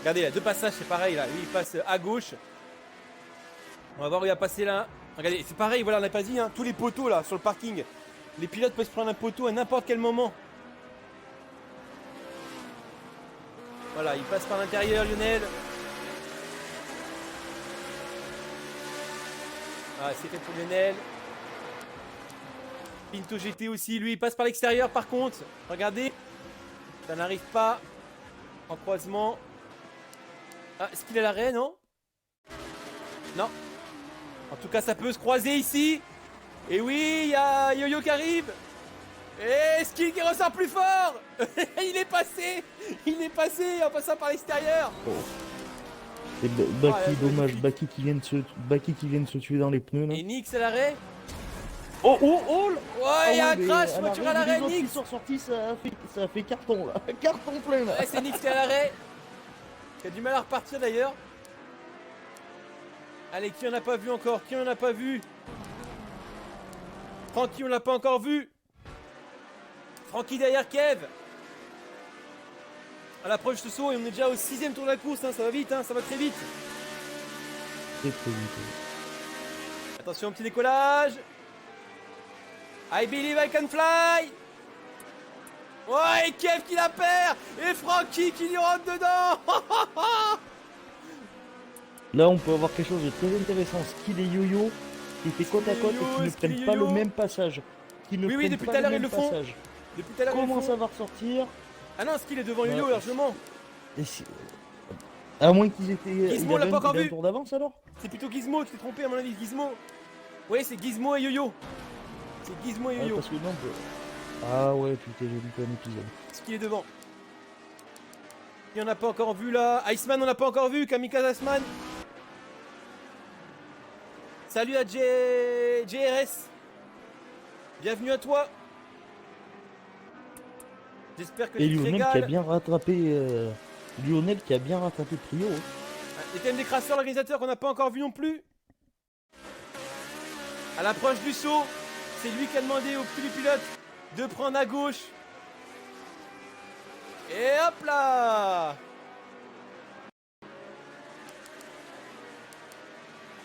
Regardez, il y a deux passages, c'est pareil là. Lui, il passe à gauche. On va voir où il va passer là. Regardez, c'est pareil, voilà, on n'a pas dit, hein, tous les poteaux là sur le parking. Les pilotes peuvent se prendre un poteau à n'importe quel moment. Voilà, il passe par l'intérieur, Lionel. Ah, c'est fait pour Lionel. Pinto GT aussi, lui, il passe par l'extérieur par contre. Regardez, ça n'arrive pas en croisement. Ah, est-ce qu'il est à l'arrêt, non? Non. En tout cas, ça peut se croiser ici. Et oui, il y a Yo-Yo qui arrive. Et Ski qui ressort plus fort. Il est passé en passant par l'extérieur. Oh. Et Baki, dommage, Baki qui vient de se tuer dans les pneus là. Et Nix à l'arrêt. Oh. Ouais, il y a un crash, voiture à l'arrêt, Nix. Ils sont sortis, ça a fait carton là. Carton plein là. Ouais, c'est Nix qui est à l'arrêt. Qui a du mal à repartir d'ailleurs. Allez, qui en a pas vu encore? Qui en a pas vu? Francky, on l'a pas encore vu. Francky derrière Kev. À l'approche de ce saut et on est déjà au 6ème tour de la course, hein, ça va vite, hein, ça va très vite. Très très vite. Attention, petit décollage. I believe I can fly. Ouais, et Kev qui la perd. Et Francky qui lui rentre dedans. Là, on peut avoir quelque chose de très intéressant. Skill et Yo-Yo qui fait côte à côte et qui ne prennent pas le même passage. Oui, depuis tout à l'heure ils le font. Depuis tout à l'heure comment ça va ressortir? Ah non, Skill est devant Yo-Yo largement. À moins qu'ils étaient. Gizmo, on l'a pas encore vu. Un tour d'avance alors. C'est plutôt Gizmo, tu t'es trompé à mon avis, Gizmo. Oui, c'est Gizmo et Yo-Yo. C'est Gizmo et Yo-Yo. Parce que non. Ah ouais, putain, j'ai vu qu'un épisode. Ce qui est devant. Il y en a pas encore vu là. Iceman, on l'a pas encore vu. Kamikaze Iceman. Salut à JRS. Bienvenue à toi. J'espère que Et tu te Lionel régales. qui a bien rattrapé. Lionel qui a bien rattrapé Prio. Les thèmes des crasseurs, l'organisateur qu'on n'a pas encore vu non plus. À l'approche du saut, c'est lui qui a demandé au pilote de prendre à gauche. Et hop là!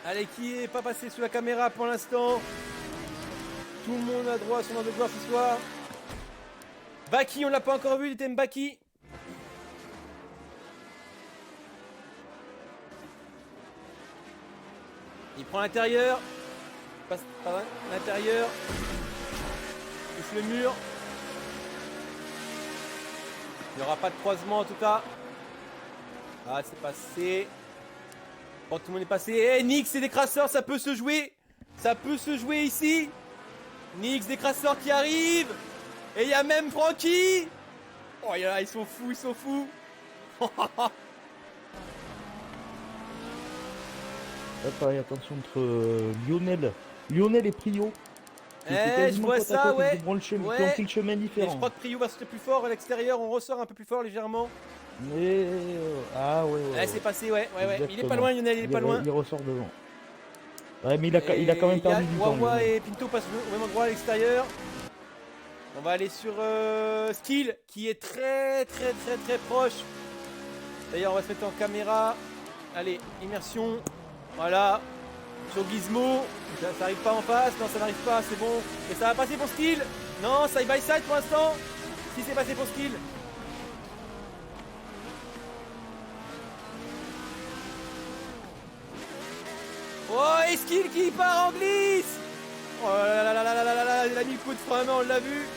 Allez, qui est pas passé sous la caméra pour l'instant? Tout le monde a droit à son heure de gloire ce soir. Baki, on l'a pas encore vu, il était Baki. Il prend l'intérieur. Passe par l'intérieur. Touche le mur. Il n'y aura pas de croisement en tout cas. Ah, c'est passé. Bon, tout le monde est passé. Eh, Nix et Décrasseur, ça peut se jouer. Ça peut se jouer ici. Nix, Décrasseur qui arrive. Et il y a même Francky. Oh, ils sont fous, ils sont fous. Là, pareil, attention entre Lionel et Prio. Je vois ça, ouais. Qui ont pris le chemin Et différent. je crois que Prio va sauter plus fort à l'extérieur. On ressort un peu plus fort légèrement. Mais ah ouais. C'est passé, ouais. Il est pas loin, Lionel, il est pas loin. Il ressort devant. Ouais, mais il a quand même perdu du temps. Wawa et Pinto passent au même endroit à l'extérieur. On va aller sur Skill qui est très proche. D'ailleurs, on va se mettre en caméra. Allez, immersion. Voilà. Sur Gizmo. Ça n'arrive pas en face. Non, ça n'arrive pas, c'est bon. Et ça va passer pour Skill. Non, side by side pour l'instant. Si c'est passé pour Skill. Oh, et Skill qui part en glisse. Oh là là là là là là là là, il a mis le coup de frein, on l'a vu.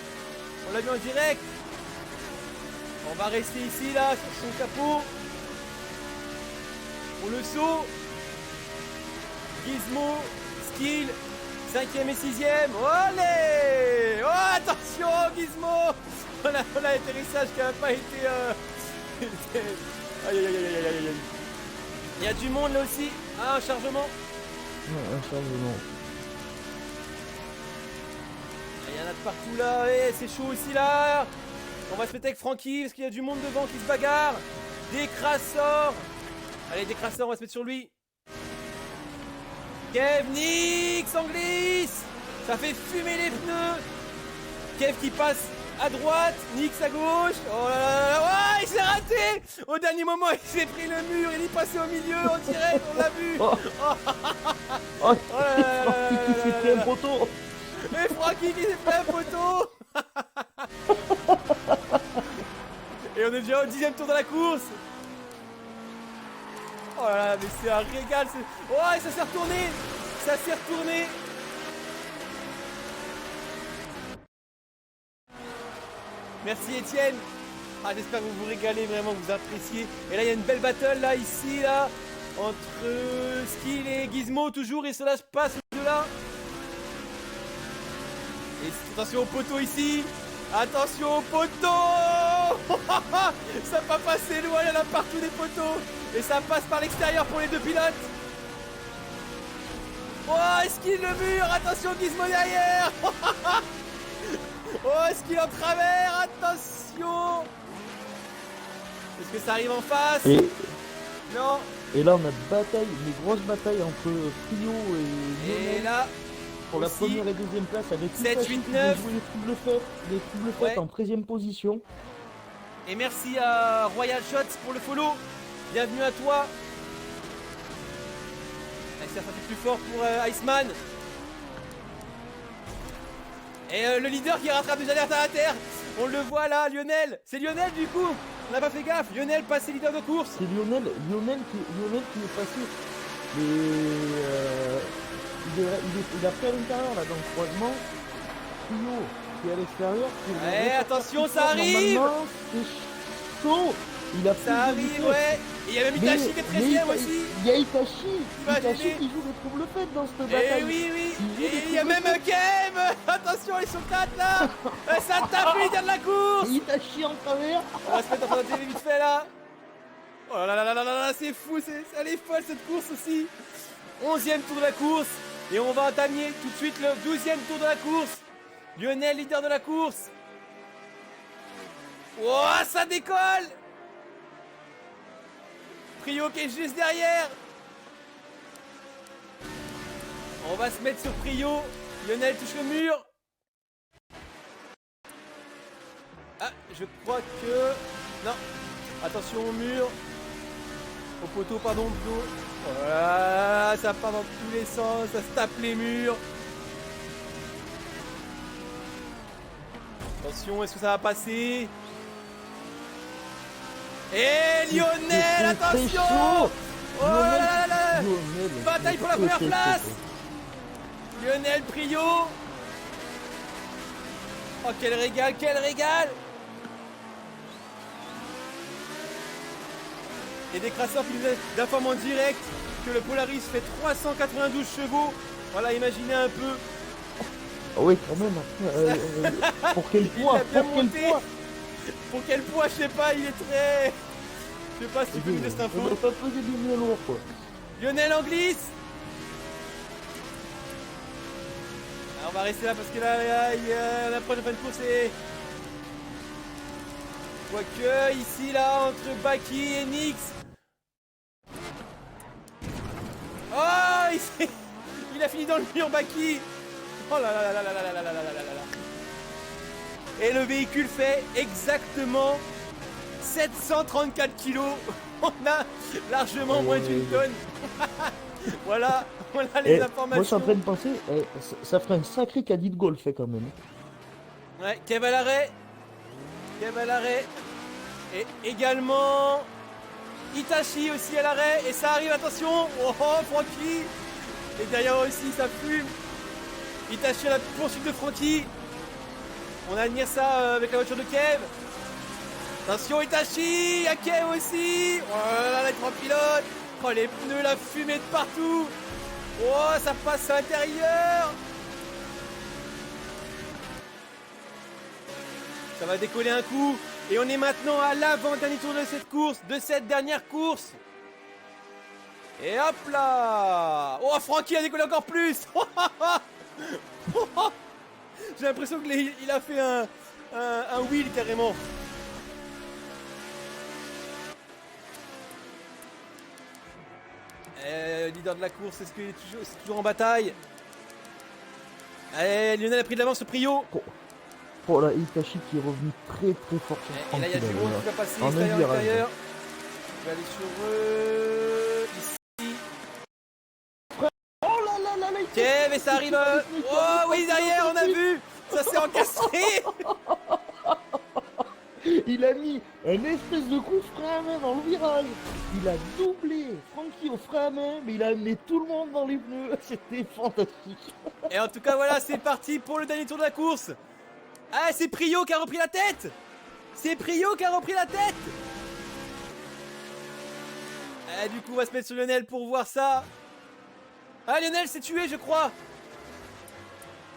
On l'a vu en direct. On va rester ici là, sur son capot. Pour le saut. Gizmo, Skill, 5ème et 6ème. Allez. Oh, attention Gizmo. On a l'atterrissage qui n'a pas été... Aïe aïe aïe aïe aïe aïe. Il y a du monde là aussi. Ah, un chargement. Un chargement. Il y en a de partout là, ouais, c'est chaud ici là. On va se mettre avec Francky parce qu'il y a du monde devant qui se bagarre. Décrasseur. Allez, Décrasseur, on va se mettre sur lui. Kev, Nix, en glisse. Ça fait fumer les pneus. Kev qui passe à droite, Nix à gauche. Oh là là là, ouais, il s'est raté. Au dernier moment, il s'est pris le mur, il est passé au milieu en direct, on l'a vu. Oh là là, qui s'est pris un poteau. Et Francky qui s'est pris un poteau. Et on est déjà au 10ème tour de la course. Oh là là, mais c'est un régal. Oh, et ça s'est retourné. Ça s'est retourné. Merci Étienne. Ah, j'espère que vous vous régalez, vraiment, que vous appréciez. Et là, il y a une belle battle, là, ici, là. Entre Skill et Gizmo, toujours. Et cela se passe de là. Et attention au poteau ici. Attention au poteau. Ça va passer loin, il y en a partout des poteaux. Et ça passe par l'extérieur pour les deux pilotes. Oh, Skill le mur. Attention Gizmo derrière. Oh, Skill en travers. Attention. Est-ce que ça arrive en face? Non. Et là on a une grosse bataille entre Prio et Et là pour la première et deuxième place avec 7, 8, 9. Les troubles faits en 13ème position. Et merci à Royal Shots pour le follow. Bienvenue à toi. Allez, ça fait plus fort pour Iceman. Et le leader qui rattrape des alertes à la terre. On le voit là, Lionel. C'est Lionel du coup. On n'a pas fait gaffe. Lionel passé leader de course. C'est Lionel qui est passé. Mais il a pris à l'intérieur là dans le croisement. Prio qui est à l'extérieur. Attention, ça arrive. C'est chaud. Il a Ça plus de arrive, vitesse. ouais. Et il y a même Itachi qui est 13ème aussi. Il y a Itachi Imaginez. qui joue des troubles faits dans cette Et bataille. oui, oui. Il joue Et des il y a même troubles Kev. Attention, ils sont 4 là. Ça tape le leader de la course. faits. Itachi en travers. On va se mettre en train de télé vite fait là. Oh là là là là là là, c'est fou, elle est folle cette course aussi. 11e tour de la course. Et on va entamer tout de suite le 12e tour de la course. Lionel, leader de la course. Oh, ça décolle. Prio qui est juste derrière. On va se mettre sur Prio. Lionel touche le mur. Ah, je crois que... Non. Attention au mur. Au poteau, pardon, plutôt. Voilà, ça part dans tous les sens, ça se tape les murs. Attention, est-ce que ça va passer? Et Lionel, attention! Oh là là là! Bataille pour la première place! Lionel Prio! Oh, quel régal, quel régal! Et des crasseurs qui nous informent en direct que le Polaris fait 392 chevaux. Voilà, imaginez un peu. Ah oui, quand même. Pour quel poids? Il a bien Pour quel monté. poids? Pour quel poids, je sais pas, il est très... Je sais pas si tu peux nous dire cette info. On va pas peser du mieux lourd, quoi. Lionel en glisse. Alors, on va rester là parce que là, il y a la prochaine fin de course et... Quoique, ici, là, entre Baki et Nix. Oh, il a fini dans le mur, Baki. Oh là là là là là là là là là là là là là. Et le véhicule fait exactement 734 kilos. On a largement moins d'une tonne. Voilà les informations. Moi, je suis en train de penser, ça ferait un sacré caddie de golf, quand même. Ouais, Kev à l'arrêt. Kev à l'arrêt. Et également Itachi aussi à l'arrêt. Et ça arrive, attention. Oh, Francky. Et derrière aussi, ça fume. Itachi à la poursuite de Francky. On admire ça avec la voiture de Kev. Attention Itachi, il y a Kev aussi. Oh là là, les trois pilotes. Oh, les pneus, la fumée de partout. Oh, ça passe à l'intérieur. Ça va décoller un coup. Et on est maintenant à l'avant-dernier tour de cette course, de cette dernière course. Et hop là. Oh, Francky a décollé encore plus. J'ai l'impression qu'il a fait un wheel carrément. Leader de la course, est-ce qu'il est toujours en bataille? Lionel a pris de l'avance sur Prio. Oh là, Itachi qui est revenu très très fort sur Et là il y a du monde qui va passer extérieur. Je vais aller sur ici. Oh là là là là. Kev, et ça arrive. Oh oui, derrière, on a vu. Ça s'est encastré. Il a mis un espèce de coup de frein à main dans le virage. Il a doublé Francky au frein à main, mais il a amené tout le monde dans les pneus. C'était fantastique. Et en tout cas, voilà, c'est parti pour le dernier tour de la course. Ah, c'est Prio qui a repris la tête. C'est Prio qui a repris la tête. Ah, du coup, on va se mettre sur Lionel pour voir ça. Ah, Lionel s'est tué, je crois.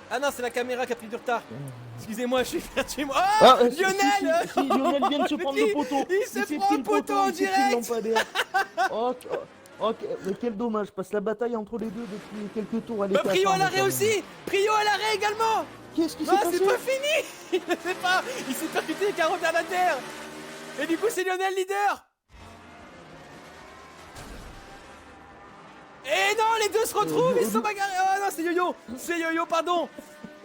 Ah non, c'est la caméra qui a pris du retard. Excusez-moi, je suis perdu moi. Ah, Lionel si, Lionel vient de se prendre le poteau. Il se prend le poteau en direct. Ok, mais quel dommage, parce que la bataille entre les deux depuis quelques tours, elle était Prio à acharnée, l'arrêt quand même. aussi. Prio à l'arrêt également. Qu'est-ce qui s'est Non, passé? c'est pas fini. Il ne sait pas. Il s'est percuté avec un retardataire. Et du coup, c'est Lionel leader. Et non, les deux se retrouvent, ils sont bagarrés. Oh non, c'est Yo-Yo. C'est Yo-Yo, pardon.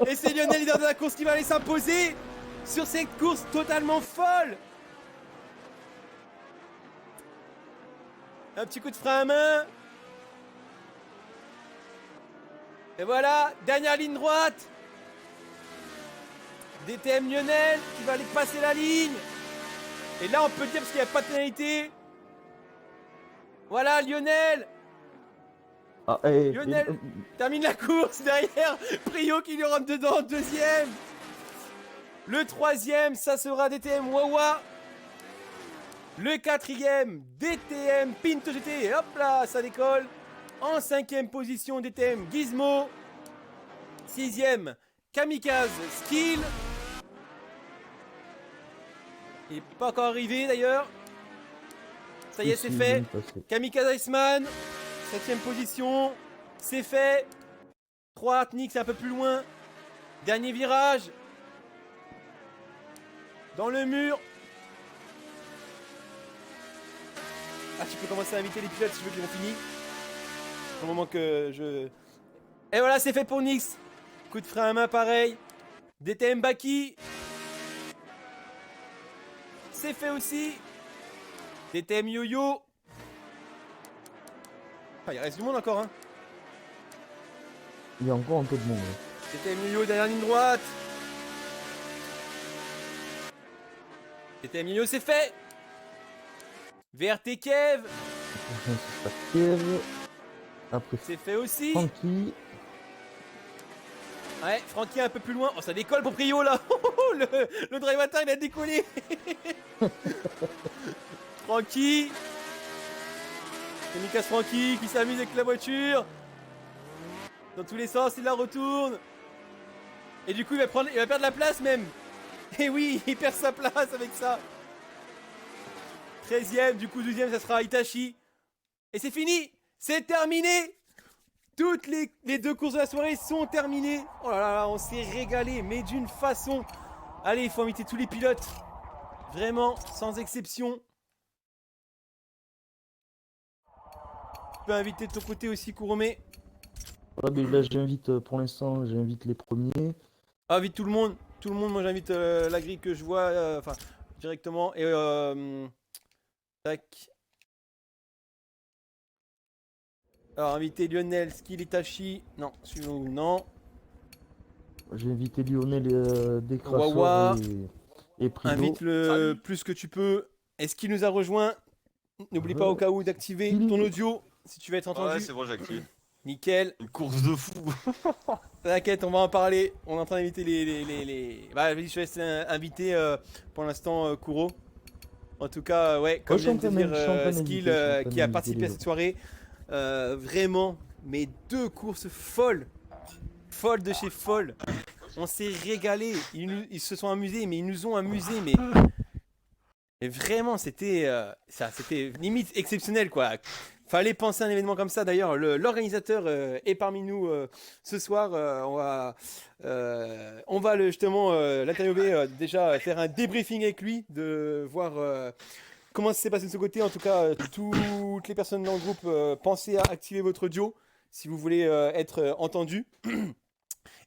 Et c'est Lionel leader de la course qui va aller s'imposer sur cette course totalement folle. Un petit coup de frein à main. Et voilà, dernière ligne droite. DTM Lionel qui va aller passer la ligne. Et là, on peut dire, parce qu'il n'y a pas de pénalité. Voilà, Lionel. Lionel termine la course derrière. Prio qui lui rentre dedans en deuxième. Le troisième, ça sera DTM Wawa. Le quatrième, DTM Pinto GT. Et hop là, ça décolle. En cinquième position, DTM Gizmo. Sixième, Kamikaze Skill. Il n'est pas encore arrivé d'ailleurs. Ça y est, c'est fait. Kamikaze Iceman. Septième position. C'est fait. 3 Artnik, c'est un peu plus loin. Dernier virage. Dans le mur. Ah, tu peux commencer à inviter les pilotes si tu veux qu'ils ont fini. Au moment que je... Et voilà, c'est fait pour Nix. Coup de frein à main pareil. DTM Baki. C'est fait aussi. DTM Yo-Yo. Ah, il reste du monde encore, hein. Il y a encore un peu de monde. DTM Yo-Yo derrière ligne droite. DTM Yo-Yo, c'est fait. VRT Kev. Ce sera Kev. Après C'est fait aussi. Francky. Ouais, Francky un peu plus loin. Oh, ça décolle pour Prio là. Le drivatar il a décollé. Francky. Kamikaze Francky qui s'amuse avec la voiture. Dans tous les sens, il la retourne. Et du coup, il va perdre la place même. Et oui, il perd sa place avec ça. 13ème, du coup 12ème, ça sera Itachi. Et c'est fini. C'est terminé. Toutes les 2 courses de la soirée sont terminées. Oh là là, on s'est régalé, mais d'une façon. Allez, il faut inviter tous les pilotes. Vraiment, sans exception. Tu peux inviter de ton côté aussi, Kurome. Voilà, mais là j'invite pour l'instant, j'invite les premiers. Invite tout le monde. Tout le monde, moi j'invite la grille que je vois, enfin, directement. Et tac. Alors, inviter Lionel, Skill Itachi. Non, suivons non. J'ai invité Lionel Wawa. Décrasseur et Prido. Invite le plus que tu peux. Est-ce qu'il nous a rejoint? N'oublie pas au cas où d'activer ton audio si tu veux être entendu. Ouais, c'est bon, j'active. Nickel. Une course de fou. T'inquiète, on va en parler. On est en train d'inviter les... Bah, vas-y, je te laisse inviter pour l'instant Kuro. En tout cas, ouais, comme je viens de dire, Skill qui a participé à cette soirée. Vraiment, mais 2 courses folles. Folles de chez folles. On s'est régalé. Ils se sont amusés, mais ils nous ont amusés. Mais vraiment, c'était limite exceptionnel, quoi. Fallait penser à un événement comme ça. D'ailleurs, l'organisateur est parmi nous ce soir. On va justement l'interviewer, déjà faire un débriefing avec lui, de voir comment ça s'est passé de ce côté. En tout cas, toutes les personnes dans le groupe, pensez à activer votre audio si vous voulez être entendu.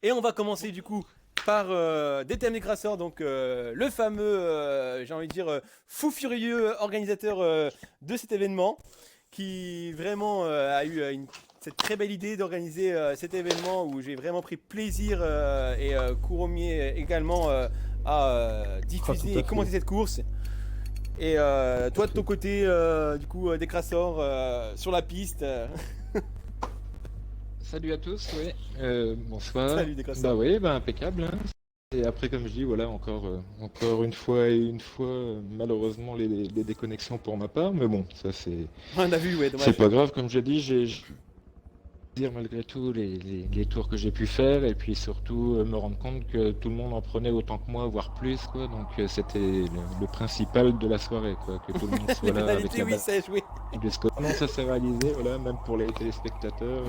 Et on va commencer du coup par DTM Décrasseur, donc le fameux, j'ai envie de dire, fou furieux organisateur de cet événement, qui vraiment a eu cette très belle idée d'organiser cet événement où j'ai vraiment pris plaisir et Kuromier également à diffuser et commenter cette course. Et toi de ton côté, du coup, Décrasseur sur la piste. Salut à tous, ouais. Bonsoir. Salut Décrasseur. Bah oui, bah impeccable. Hein. Et après, comme je dis, voilà, encore une fois et une fois, malheureusement, les déconnexions pour ma part. Mais bon, ça c'est. On a vu, ouais, dommage. C'est pas grave, comme je dis, j'ai dire malgré tout les tours que j'ai pu faire et puis surtout me rendre compte que tout le monde en prenait autant que moi, voire plus, quoi. Donc c'était le principal de la soirée, quoi, que tout le monde soit là avec la oui, ça a joué. Comment ça s'est réalisé, voilà, même pour les téléspectateurs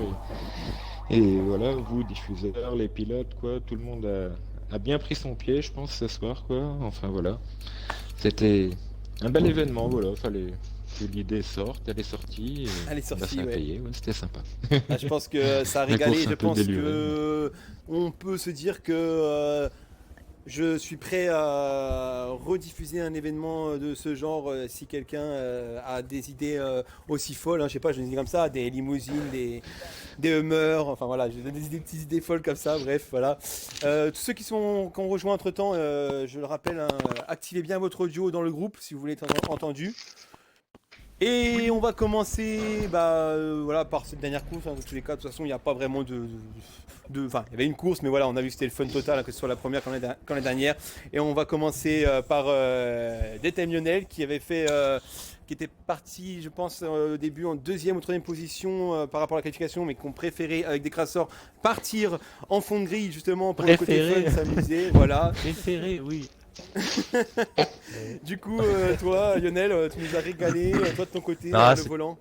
et voilà, vous diffuseurs, les pilotes, quoi, tout le monde a bien pris son pied, je pense, ce soir, quoi. Enfin voilà, c'était un bel événement, voilà, fallait que l'idée sorte, elle est sortie. Elle est sortie, ça a ouais. payé, ouais, c'était sympa. Ah, je pense que ça a La régalé. course un Je peu pense délurée. que on peut se dire que je suis prêt à rediffuser un événement de ce genre si quelqu'un a des idées aussi folles. Hein, je sais pas, je dis comme ça, des limousines, des Hummers, enfin voilà, j'ai des petites idées folles comme ça. Bref, voilà. Tous ceux qui ont rejoint entre temps, je le rappelle, hein, activez bien votre audio dans le groupe si vous voulez être entendu. Et on va commencer voilà, par cette dernière course. Dans tous les cas, de toute façon, il n'y a pas vraiment Enfin, il y avait une course, mais voilà, on a vu que c'était le fun total, hein, que ce soit la première comme la dernière. Et on va commencer par DTM Lionel qui avait fait. Qui était parti, je pense, au début en 2e ou 3e position par rapport à la qualification, mais qu'on préférait, avec des crasseurs, partir en fond de grille, justement, pour le côté fun, s'amuser. Voilà. Préféré, oui. Du coup, toi, Lionel, tu nous as régalé, toi de ton côté, Ah, le volant.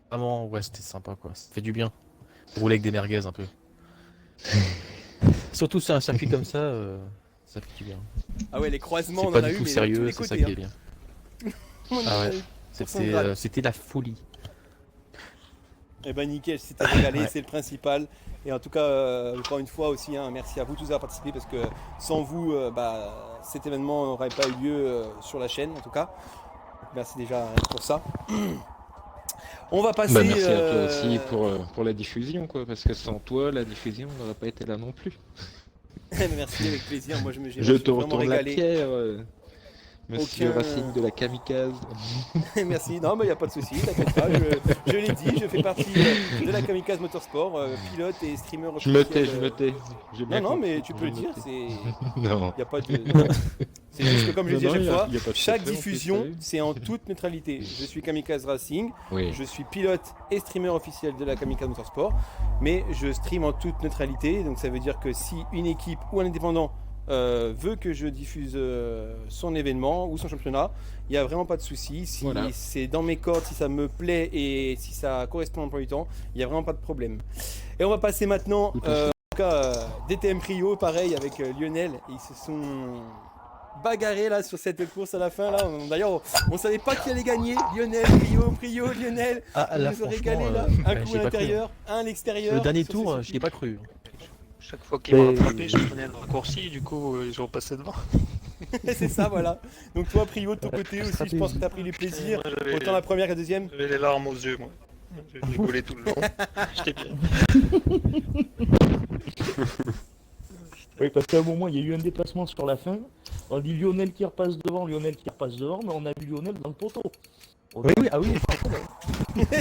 Vraiment, ouais, c'était sympa quoi. Ça fait du bien. Rouler avec des merguez un peu. Surtout sur un circuit comme ça fait du bien. Ah ouais, les croisements, C'est on pas en a du eu, tout mais sérieux, dans tous c'est ça les qui est côtés. bien. On en Ah a ouais. eu. C'était la folie. Eh ben nickel, c'était régalé, Ouais. c'est le principal. Et en tout cas, encore une fois aussi, hein, merci à vous tous d'avoir participé parce que sans vous, cet événement n'aurait pas eu lieu sur la chaîne en tout cas. Donc, merci déjà pour ça. On va passer. Bah, merci à toi aussi pour la diffusion, quoi, parce que sans toi, la diffusion n'aurait pas été là non plus. Merci, avec plaisir. Moi, j'ai Je te vraiment retourne la régalé. pierre, monsieur Aucun- Racing de la Kamikaze. Merci, non mais il n'y a pas de souci, t'inquiète pas, je l'ai dit, je fais partie de la Kamikaze Motorsport, pilote et streamer Je me officiel. tais, je me tais. J'ai bien Non, non, compris, mais tu peux je le me dire, tais. c'est... Non. Y a pas de... C'est juste que comme je le dis à Non, chaque non, fois, y a pas de chaque secret, on diffusion, peut c'est en toute neutralité. Je suis Kamikaze Racing, Oui. je suis pilote et streamer officiel de la Kamikaze Motorsport, mais je stream en toute neutralité, donc ça veut dire que si une équipe ou un indépendant veut que je diffuse son événement ou son championnat, il n'y a vraiment pas de souci. Si Voilà. c'est dans mes cordes, si ça me plaît et si ça correspond à mon emploi du temps, il n'y a vraiment pas de problème. Et on va passer maintenant, Tout à fait. en tout cas, DTM Prio, pareil avec Lionel. Ils se sont bagarrés là sur cette course à la fin. Là. D'ailleurs, on savait pas qui allait gagner. Lionel, Prio, Lionel. Ah Ils là, nous ont franchement, régalé là. Un coup j'y ai à pas cru. l'intérieur, un à l'extérieur. Le dernier sur tour, ce j'y ai pas cru. Chaque fois qu'ils m'ont rattrapé, je prenais le raccourci, du coup, ils ont passé devant. C'est ça, voilà. Donc toi, Prio, de ton côté aussi, je pense que tu as pris du plaisir. Moi, j'avais- Autant la première que la deuxième. J'avais les larmes aux yeux, moi. J'ai rigolé tout le long. J'étais bien. Oui, parce qu'à un moment, il y a eu un déplacement sur la fin. On a dit Lionel qui repasse devant, mais on a vu Lionel dans le poteau. Oui, ah oui.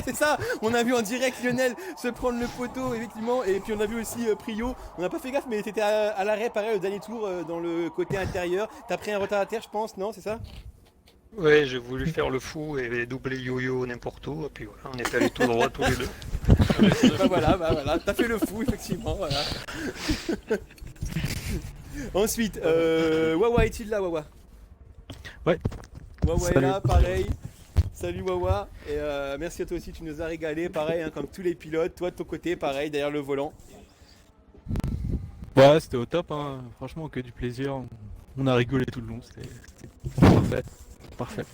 C'est ça, on a vu en direct Lionel se prendre le poteau, effectivement. Et puis on a vu aussi Prio. On n'a pas fait gaffe, mais t'étais à l'arrêt, pareil, au dernier tour, dans le côté intérieur. T'as pris un retard à terre, je pense, non, c'est ça? Ouais, j'ai voulu faire le fou et doubler le yo-yo n'importe où, et puis voilà, on est allés tout droit tous les deux. Voilà, t'as fait le fou, effectivement, voilà. Ensuite, Wawa est-il là, Wawa? Ouais. Wawa est Salut. là, pareil. Salut Wawa, et merci à toi aussi, tu nous as régalé, pareil, hein, comme tous les pilotes. Toi de ton côté, pareil, derrière le volant. Ouais, c'était au top, hein. Franchement, que du plaisir. On a rigolé tout le long, c'était parfait. Parfait.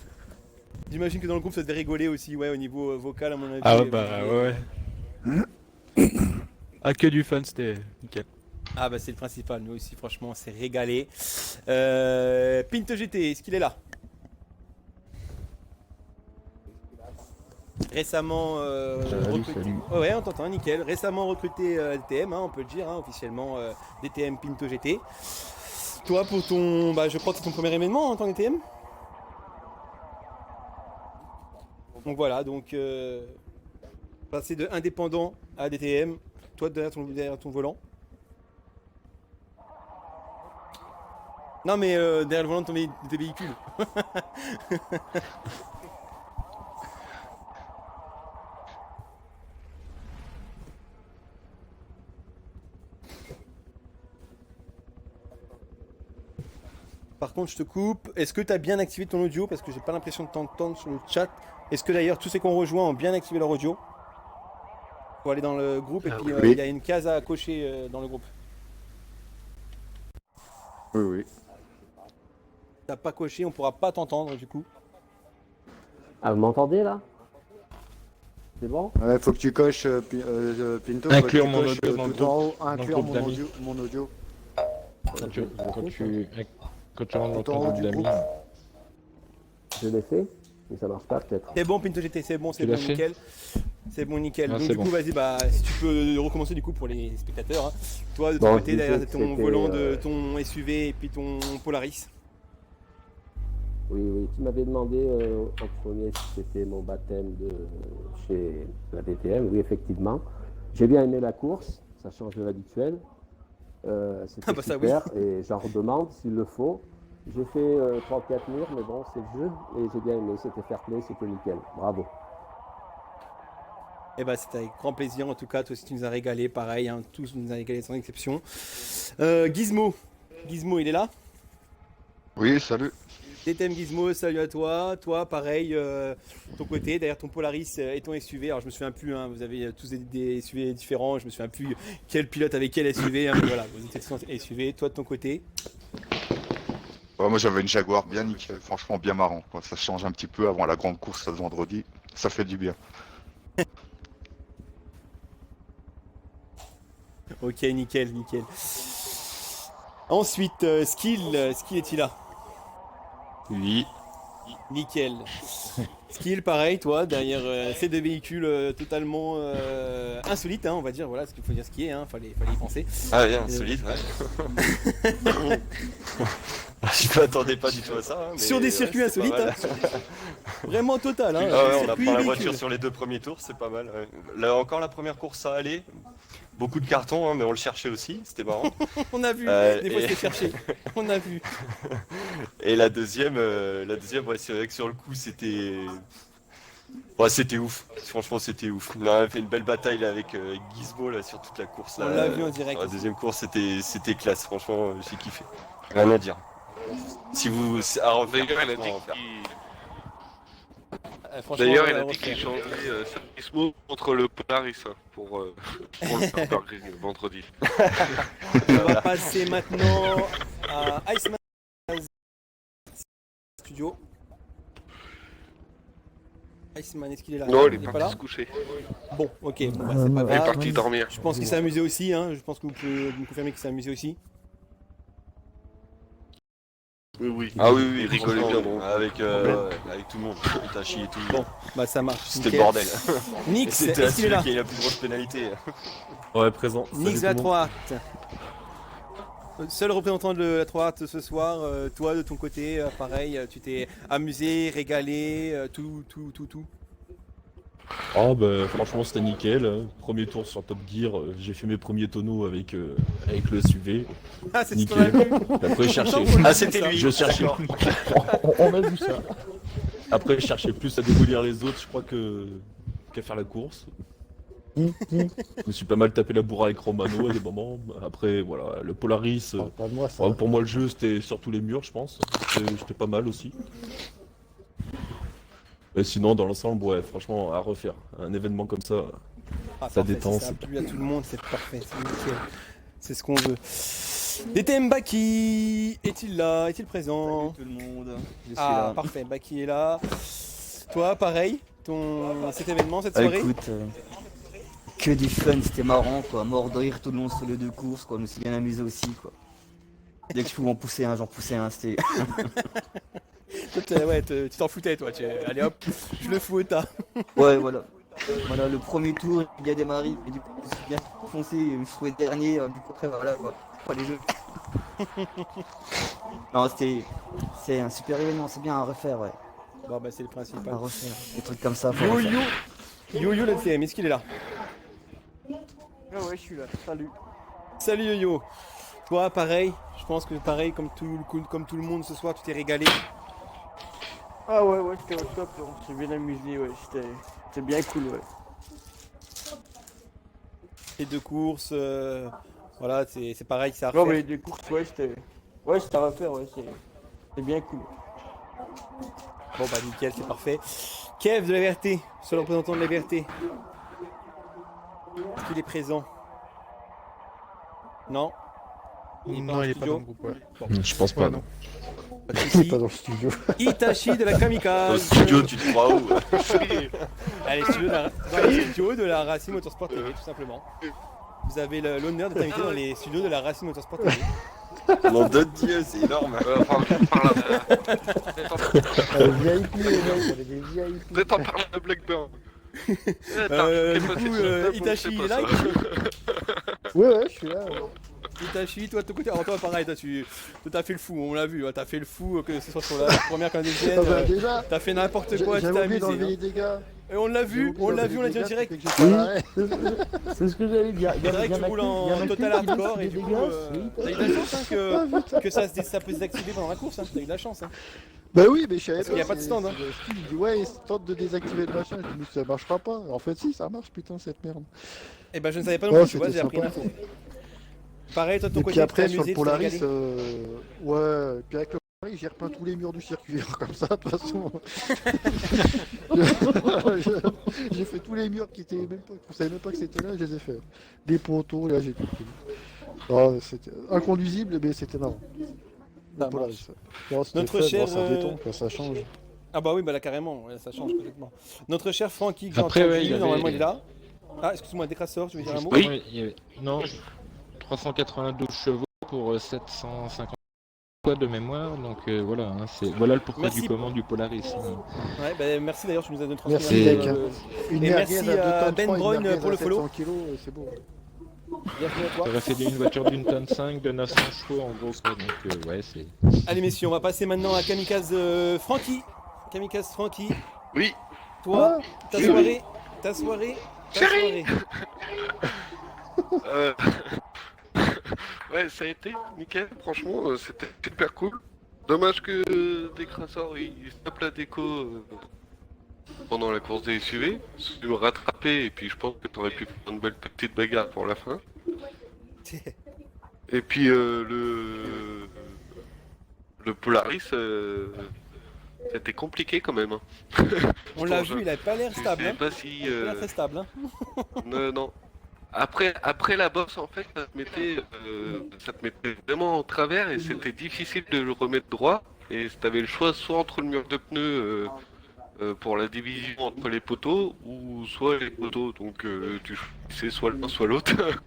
J'imagine que dans le groupe ça devait rigoler aussi, ouais, au niveau vocal à mon avis. Ah ouais, bah ouais. Ah, que du fun, c'était nickel. Ah bah c'est le principal, nous aussi franchement on s'est régalé. Pinto GT, est-ce qu'il est là? Récemment recruté. salut. Oh ouais, on t'entend, nickel. Récemment recruté DTM, hein, on peut le dire, hein, officiellement DTM Pinto GT. Toi pour ton. Bah je crois que c'est ton premier événement en tant que DTM. Donc voilà, donc passer de indépendant à DTM, toi derrière ton volant. Non mais derrière le volant de tes véhicules. Par contre, je te coupe. Est-ce que tu as bien activé ton audio? Parce que j'ai pas l'impression de t'entendre sur le chat. Est-ce que d'ailleurs tous ceux qu'on rejoint ont bien activé leur audio? Faut aller dans le groupe et Ah puis oui. il y a une case à cocher dans le groupe. Oui, oui. T'as pas coché, on pourra pas t'entendre du coup. Ah, vous m'entendez là? C'est bon? Ouais, faut que tu coches Pinto. Inclure faut que tu mon coches, audio dans le tout en haut, groupe inclure d'amis. mon audio. Quand tu rentres dans Tout en ton haut groupe du d'amis, groupe. Je l'ai fait, mais ça marche pas peut-être. C'est bon Pinto GT, c'est bon, c'est Tu l'as bon, fait nickel. C'est bon, nickel. Ah, Donc c'est du coup, bon. vas-y, bah si tu peux recommencer du coup pour les spectateurs. Hein. Toi de ton Bon, côté, je derrière disais que ton c'était, volant de ton SUV et puis ton Polaris. Oui, oui, tu m'avais demandé en premier si c'était mon baptême chez la DTM. Oui, effectivement. J'ai bien aimé la course, ça change de l'habituel. C'était Ah bah ça, super et j'en redemande s'il le faut. J'ai fait 3 ou 4 murs, mais bon, c'est le jeu et j'ai bien aimé. C'était fair play, c'était nickel. Bravo. Eh ben, c'était avec grand plaisir. En tout cas, toi aussi, tu nous as régalé. Pareil, hein, tous nous a régalé sans exception. Gizmo. Gizmo, il est là? Oui, salut. DTM Gizmo, salut à toi. Toi, pareil, ton côté, derrière ton Polaris et ton SUV. Alors, je me souviens plus, hein, vous avez tous des SUV différents. Je me souviens plus quel pilote avec quel SUV. Hein, mais voilà, vous étiez tous en SUV. Toi, de ton côté. Ouais, moi j'avais une Jaguar bien nickel, franchement bien marrant, quoi. Ça change un petit peu avant la grande course ce vendredi. Ça fait du bien. Ok, nickel, nickel. Ensuite, Skill est-il là? Oui. Nickel. Skill, pareil, toi, derrière ces deux véhicules totalement insolites, hein, on va dire, voilà, ce qu'il faut dire ce qui est, hein, fallait y penser. Ah oui, insolite, ouais. Je m'attendais pas du tout à ça. Hein, mais Sur des circuits ouais, c'est insolites, pas mal. hein. Vraiment total. Hein, Ah ouais, on circuit apprend la véhicule. voiture sur les 2 premiers tours, c'est pas mal. Ouais. Là, encore la première course, ça allait. Beaucoup de cartons, hein, mais on le cherchait aussi, c'était marrant. On a vu, des fois c'était cherché. On a vu. Et la deuxième, ouais, c'est vrai que sur le coup, c'était... Ouais, c'était ouf, franchement c'était ouf. On a fait une belle bataille là, avec Gizmo là, sur toute la course. Là, On l'a vu en direct. Sur la deuxième course, c'était classe, franchement, j'ai kiffé. Rien à dire. Si vous... À refaire, D'ailleurs, il a franchement, dit à refaire. Franchement, D'ailleurs, on il va a dit refaire. qu'il changeait Gizmo contre le Polaris hein, pour le Nürburgring vendredi. On va passer maintenant à Iceman Studio. Iceman, est-ce qu'il est là? Non, il est pas parti là. se coucher. Bon, ok, bon, bah, c'est pas Il est grave. parti dormir. Je pense qu'il s'est amusé aussi, hein. Je pense que vous pouvez me confirmer qu'il s'est amusé aussi. Oui, oui. Ah oui, oui, il rigolait bien. franchement, Bon. avec tout le monde, Itachi et tout. Bon, bah ça marche. C'était le nickel. bordel. Nix, C'était est-ce qu'il est celui là? qui a eu la plus grosse pénalité. Ouais, présent. Nix de la 3 Seul représentant de la 3 ce soir, toi de ton côté, pareil, tu t'es amusé, régalé, tout. Ah bah franchement c'était nickel, premier tour sur Top Gear, j'ai fait mes premiers tonneaux avec le SUV. Ah c'est ce qu'on Nickel. a vu. Après je cherchais. Ah c'était lui. Je cherchais. On a vu ça. Après je cherchais plus à démolir les autres, je crois qu'à faire la course. Je me suis pas mal tapé la bourre avec Romano à des moments. Après voilà, le Polaris. Pas de moi, ça. Pour moi le jeu c'était sur tous les murs je pense. J'étais pas mal aussi. Mais sinon dans l'ensemble ouais franchement à refaire. Un événement comme ça. Ah, Ça parfait, détend, si ça a c'est- plu à tout le monde, c'est parfait, c'est nickel. C'est ce qu'on veut. DTM Baki, est-il là? Est-il présent? Tout le monde, je suis Ah là. parfait, Baki est là. Toi pareil, cet événement, cette soirée? Écoute, que du fun, c'était marrant quoi, mort de rire tout le long sur les 2 courses quoi, je me suis bien amusé aussi quoi. Dès que je pouvais en pousser un, j'en poussais un, c'était... Toi, ouais, tu t'en foutais toi, allez hop, je le fous au tas. Ouais voilà. Voilà, le premier tour, il y a démarré, et du coup je me suis bien foncé, je me trouvais dernier, du coup après voilà quoi, pas les jeux. Non c'est un super événement, c'est bien à refaire ouais, Bon bah c'est le principal. à refaire, des trucs comme ça. faut refaire. Yo-Yo la DTM, est-ce qu'il est là? Ah ouais, je suis là. Salut. Salut Yo-Yo. Toi pareil, je pense que pareil comme tout le monde ce soir, tu t'es régalé. Ah ouais, c'était au top. On s'est bien amusé, ouais. C'était bien cool, ouais. Les 2 courses, voilà, c'est pareil, ça à Non, refaire. mais des courses, ouais, c'était à refaire, ouais. C'est bien cool. Bon bah nickel, c'est parfait. Kev de la VRT, seul représentant de la VRT. Est-ce qu'il est présent? Non. Non, il est pas dans le groupe, ouais. Je pense pas non. Pas de soucis. Pas dans le studio. Itachi de la Au Kamikaze. studio, tu te crois où? Allez, dans les studios de la Racing Motorsport TV, tout simplement. Vous avez l'honneur d'être invité dans les studios de la Racing Motorsport TV. Nom de Dieu, c'est énorme. VIP, les mecs, on est des VIP. Peut-être en parlant de Blackburn. Du coup, Itachi il est là. Ouais, je suis là. Ouais. Itachi, toi de ton côté, alors toi pareil, toi t'as fait le fou, on l'a vu, t'as fait le fou, que ce soit sur la première qu'un deuxième, Ah bah, déjà, t'as fait n'importe quoi, tu j'avais t'es oublié amusé. d'enlever les Hein. dégâts. Et on l'a vu, on l'a dit en direct. Oui, c'est ce que j'allais dire. C'est vrai que tu roules en total hardcore et du coup, t'as eu de la chance hein, que ça peut se désactiver pendant la course, hein. T'as eu de la chance. Hein. Bah oui, mais je savais Parce qu'il n'y a pas de stand. Hein. Il me dit ouais, il tente de désactiver le machin. Je me dis ça marchera pas. En fait, si, ça marche, putain, cette merde. Et ben je ne savais pas non plus, tu vois, j'ai c'était appris sympa. l'info. Pareil, toi de ton Et côté, puis après, t'es sur amusé, le tu t'es Polaris, régalé. ouais, puis avec le Polaris, j'ai repeint tous les murs du circuit, comme ça, de toute façon. J'ai fait tous les murs qui étaient même pas, je savais même pas que c'était là, je les ai fait. Des poteaux, là, j'ai tout fait. Oh, c'était inconduisible, mais c'était marrant. Le Polaris. Non, c'était Notre fun, cher. bon, ça détend, quoi, ça change. Ah bah oui, bah là carrément, ouais, ça change complètement. Notre cher Francky, que j'ai Après, entendu, ouais, il y avait- normalement il est là. Ah, excuse-moi, Décrasseur, tu veux dire un mot? Oui. Non, 392 chevaux pour 750 quoi de mémoire, donc voilà, hein, voilà le pourquoi Merci. du comment du Polaris. Hein. Ouais, bah merci d'ailleurs, tu nous as donné transmis Merci, un Deck. peu, Une et merguez merci à 2 à tonnes Ben 3, une Brown merguez pour à le follow. 700 kilos, c'est beau. Bienvenue à toi. Ça aurait fait une voiture d'une tonne 5 de 900 chevaux en gros, quoi, donc ouais, c'est. Allez messieurs, on va passer maintenant à Kamikaze Francky. Kamikaze Francky. Oui. Toi, ta Oui, soirée, oui. ta soirée, ta Chérie. soirée. Euh, Ouais, ça a été nickel, franchement, c'était super cool. Dommage que Décrasseur il stoppe la déco pendant la course des SUV. C'est me rattraper et puis je pense que t'aurais pu faire une belle petite bagarre pour la fin. Et puis le Polaris, c'était compliqué quand même. Hein. On l'a vu, il a pas l'air Je stable. sais Hein. pas si, Il a l'air très stable. Hein. non. Après la bosse, en fait, ça te mettait vraiment en travers et c'était difficile de le remettre droit. Et t'avais le choix soit entre le mur de pneus pour la division entre les poteaux ou soit les poteaux. Donc tu choisissais soit l'un soit l'autre. Donc,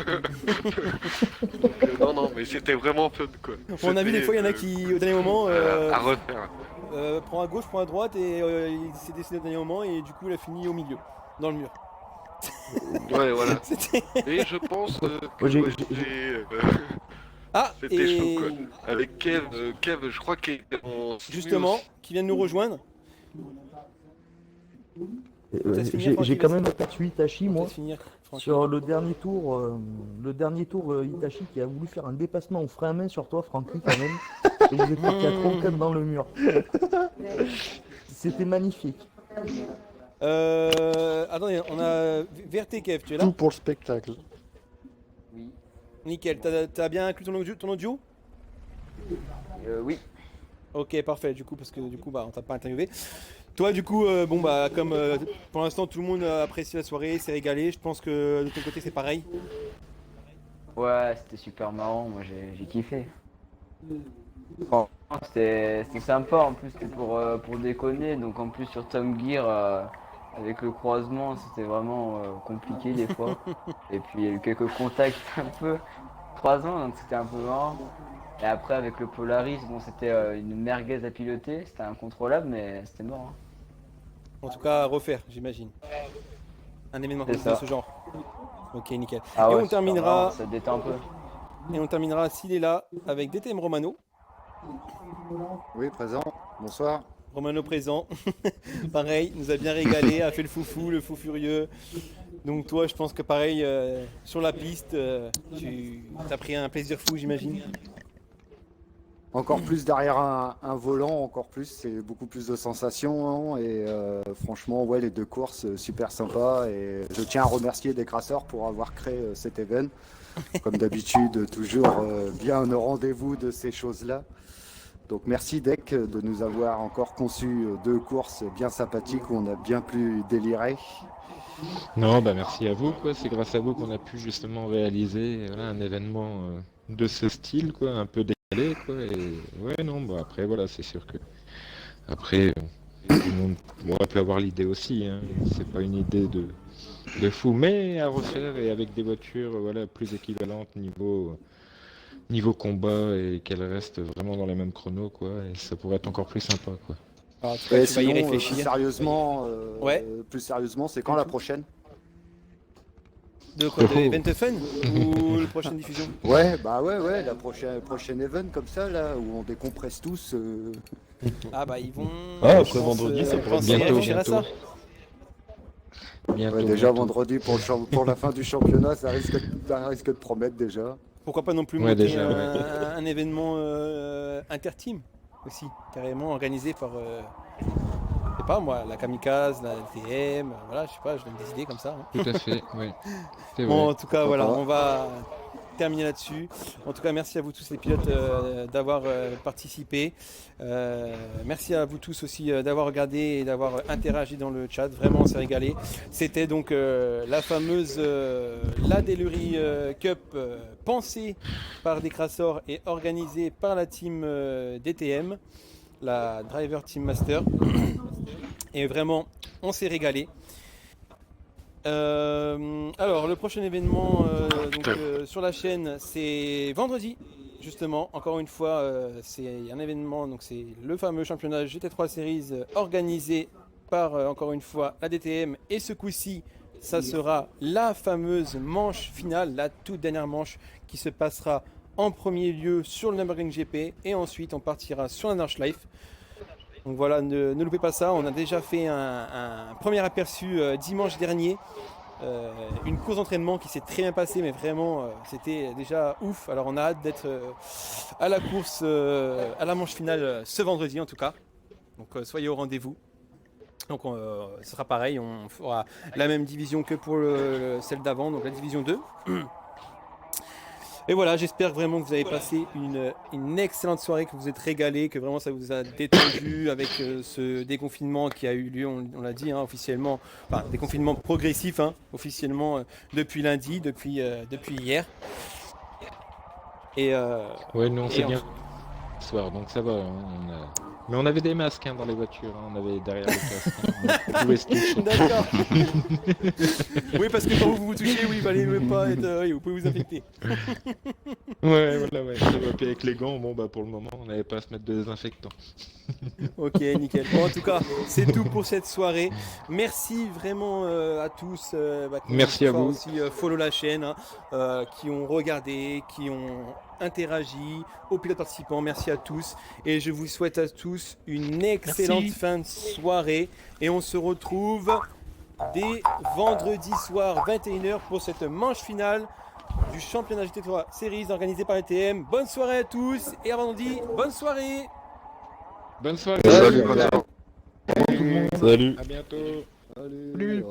non, mais c'était vraiment fun quoi. On a vu des fois, il y en a qui, au dernier moment, à refaire. prend à gauche, prend à droite et il s'est décidé au dernier moment et du coup il a fini au milieu, dans le mur. Ouais, voilà. C'était- Et je pense que j'ai- Ah, c'était et- chaud quoi. Avec Kev, je crois qu'il est en Justement, qui vient de nous rejoindre. J'ai quand même aperçu Itachi, moi, Laisse finir, Francky. sur le dernier tour, Itachi qui a voulu faire un dépassement au frein à main sur toi, Francky, quand même. Et vous êtes parti à 3 ou 4 dans le mur. C'était magnifique. Attendez, on a VRT Kev, tu es là? Tout pour le spectacle. Nickel, t'as bien inclus ton audio? Oui. Ok, parfait, du coup, parce que du coup, bah, on t'a pas interviewé. Toi, du coup, bon, bah, comme pour l'instant tout le monde a apprécié la soirée, s'est régalé, je pense que de ton côté c'est pareil. Ouais, c'était super marrant, moi j'ai kiffé. Franchement, c'était sympa en plus que pour déconner, donc en plus sur Tom Gear avec le croisement c'était vraiment compliqué des fois. Et puis il y a eu quelques contacts un peu croisants, donc c'était un peu marrant. Et après avec le Polaris, bon c'était une merguez à piloter, c'était incontrôlable mais c'était mort. Hein. En tout cas, à refaire, j'imagine. Un événement C'est de ça. ce genre. Ok, nickel. Ah et ouais, on super terminera. marrant, ça détend un peu. Et on terminera s'il est là avec DTM Romano. Oui, présent. Bonsoir. Romano présent. Pareil, nous a bien régalé, a fait le foufou, le fou furieux. Donc toi, je pense que pareil, sur la piste, tu as pris un plaisir fou, j'imagine. Encore plus derrière un volant, encore plus, c'est beaucoup plus de sensations. Hein, et franchement, ouais, les deux courses, super sympa. Et je tiens à remercier Décrasseur pour avoir créé cet événement. Comme d'habitude, toujours bien au rendez-vous de ces choses-là. Donc merci Deck de nous avoir encore conçu deux courses bien sympathiques où on a bien pu délirer. Non, bah merci à vous, quoi. C'est grâce à vous qu'on a pu justement réaliser voilà, un événement de ce style, quoi, un peu décalé, quoi. Et ouais, non, bah après, voilà, c'est sûr que après, tout le monde peut avoir l'idée aussi. Hein. C'est pas une idée de fou, mais à refaire et avec des voitures, voilà, plus équivalentes niveau combat et qu'elles restent vraiment dans les mêmes chronos, quoi. Et ça pourrait être encore plus sympa, quoi. Ah, Et tu vas y sinon, réfléchir. plus sérieusement, c'est quand la prochaine? De quoi? De Event Fun ou la prochaine diffusion? Ouais, la prochaine event comme ça, là, où on décompresse tous. Ah bah ils vont. Ah, je après pense, vendredi, ça pourrait être penser à bientôt, réfléchir à ça. Ouais, déjà vendredi pour la fin du championnat, ça risque de promettre déjà. Pourquoi pas non plus Ouais, monter déjà, un événement inter-team aussi, carrément organisé par, je sais pas moi, la Kamikaze, la LTM, voilà, je sais pas, je donne des idées comme ça. Tout à fait, oui. C'est Bon, vrai. en tout cas, Pourquoi voilà, pas. on va terminer là-dessus. En tout cas, merci à vous tous les pilotes d'avoir participé. Merci à vous tous aussi d'avoir regardé et d'avoir interagi dans le chat. Vraiment, on s'est régalé. C'était donc la fameuse La Deluri Cup pensée par des crasseurs et organisée par la team DTM, la Driver Team Master. Et vraiment, on s'est régalé. Alors, le prochain événement sur la chaîne, c'est vendredi, justement. Encore une fois, c'est un événement, donc c'est le fameux championnat GT3 Series organisé par, encore une fois, la DTM. Et ce coup-ci, ça sera la fameuse manche finale, la toute dernière manche qui se passera en premier lieu sur le Nürburgring GP. Et ensuite, on partira sur la Nordschleife. Donc voilà, ne loupez pas ça. On a déjà fait un premier aperçu dimanche dernier. Une course d'entraînement qui s'est très bien passée, mais vraiment c'était déjà ouf. Alors on a hâte d'être à la course, à la manche finale ce vendredi en tout cas. Donc soyez au rendez-vous. Donc ce sera pareil, on fera la même division que pour celle d'avant, donc la division 2. Et voilà, j'espère vraiment que vous avez passé une excellente soirée, que vous êtes régalés, que vraiment ça vous a détendu avec ce déconfinement qui a eu lieu, on l'a dit officiellement, enfin déconfinement progressif officiellement depuis lundi, depuis hier. Et Ouais, nous on s'est et bien ce soir, donc ça va. Mais on avait des masques dans les voitures, on avait derrière les casques. On pouvait se toucher. D'accord. Oui, parce que quand vous touchez, oui, il fallait même pas être. Oui, vous pouvez vous infecter. Ouais, voilà, ouais. Ça va. Puis avec les gants, bon, bah pour le moment, on n'avait pas à se mettre de désinfectant. Ok, nickel. Bon, en tout cas, c'est tout pour cette soirée. Merci vraiment à tous. Qui Merci à ont vous. aussi follow la chaîne, qui ont regardé, qui ont interagi, aux pilotes participants. Merci à tous. Et je vous souhaite à tous une excellente fin de soirée. Et on se retrouve dès vendredi soir 21h pour cette manche finale du championnat GT3 Series organisé par ETM. Bonne soirée à tous et à vendredi. Bonne soirée. Bonne soirée. Salut, Salut. Salut. À bientôt. Salut.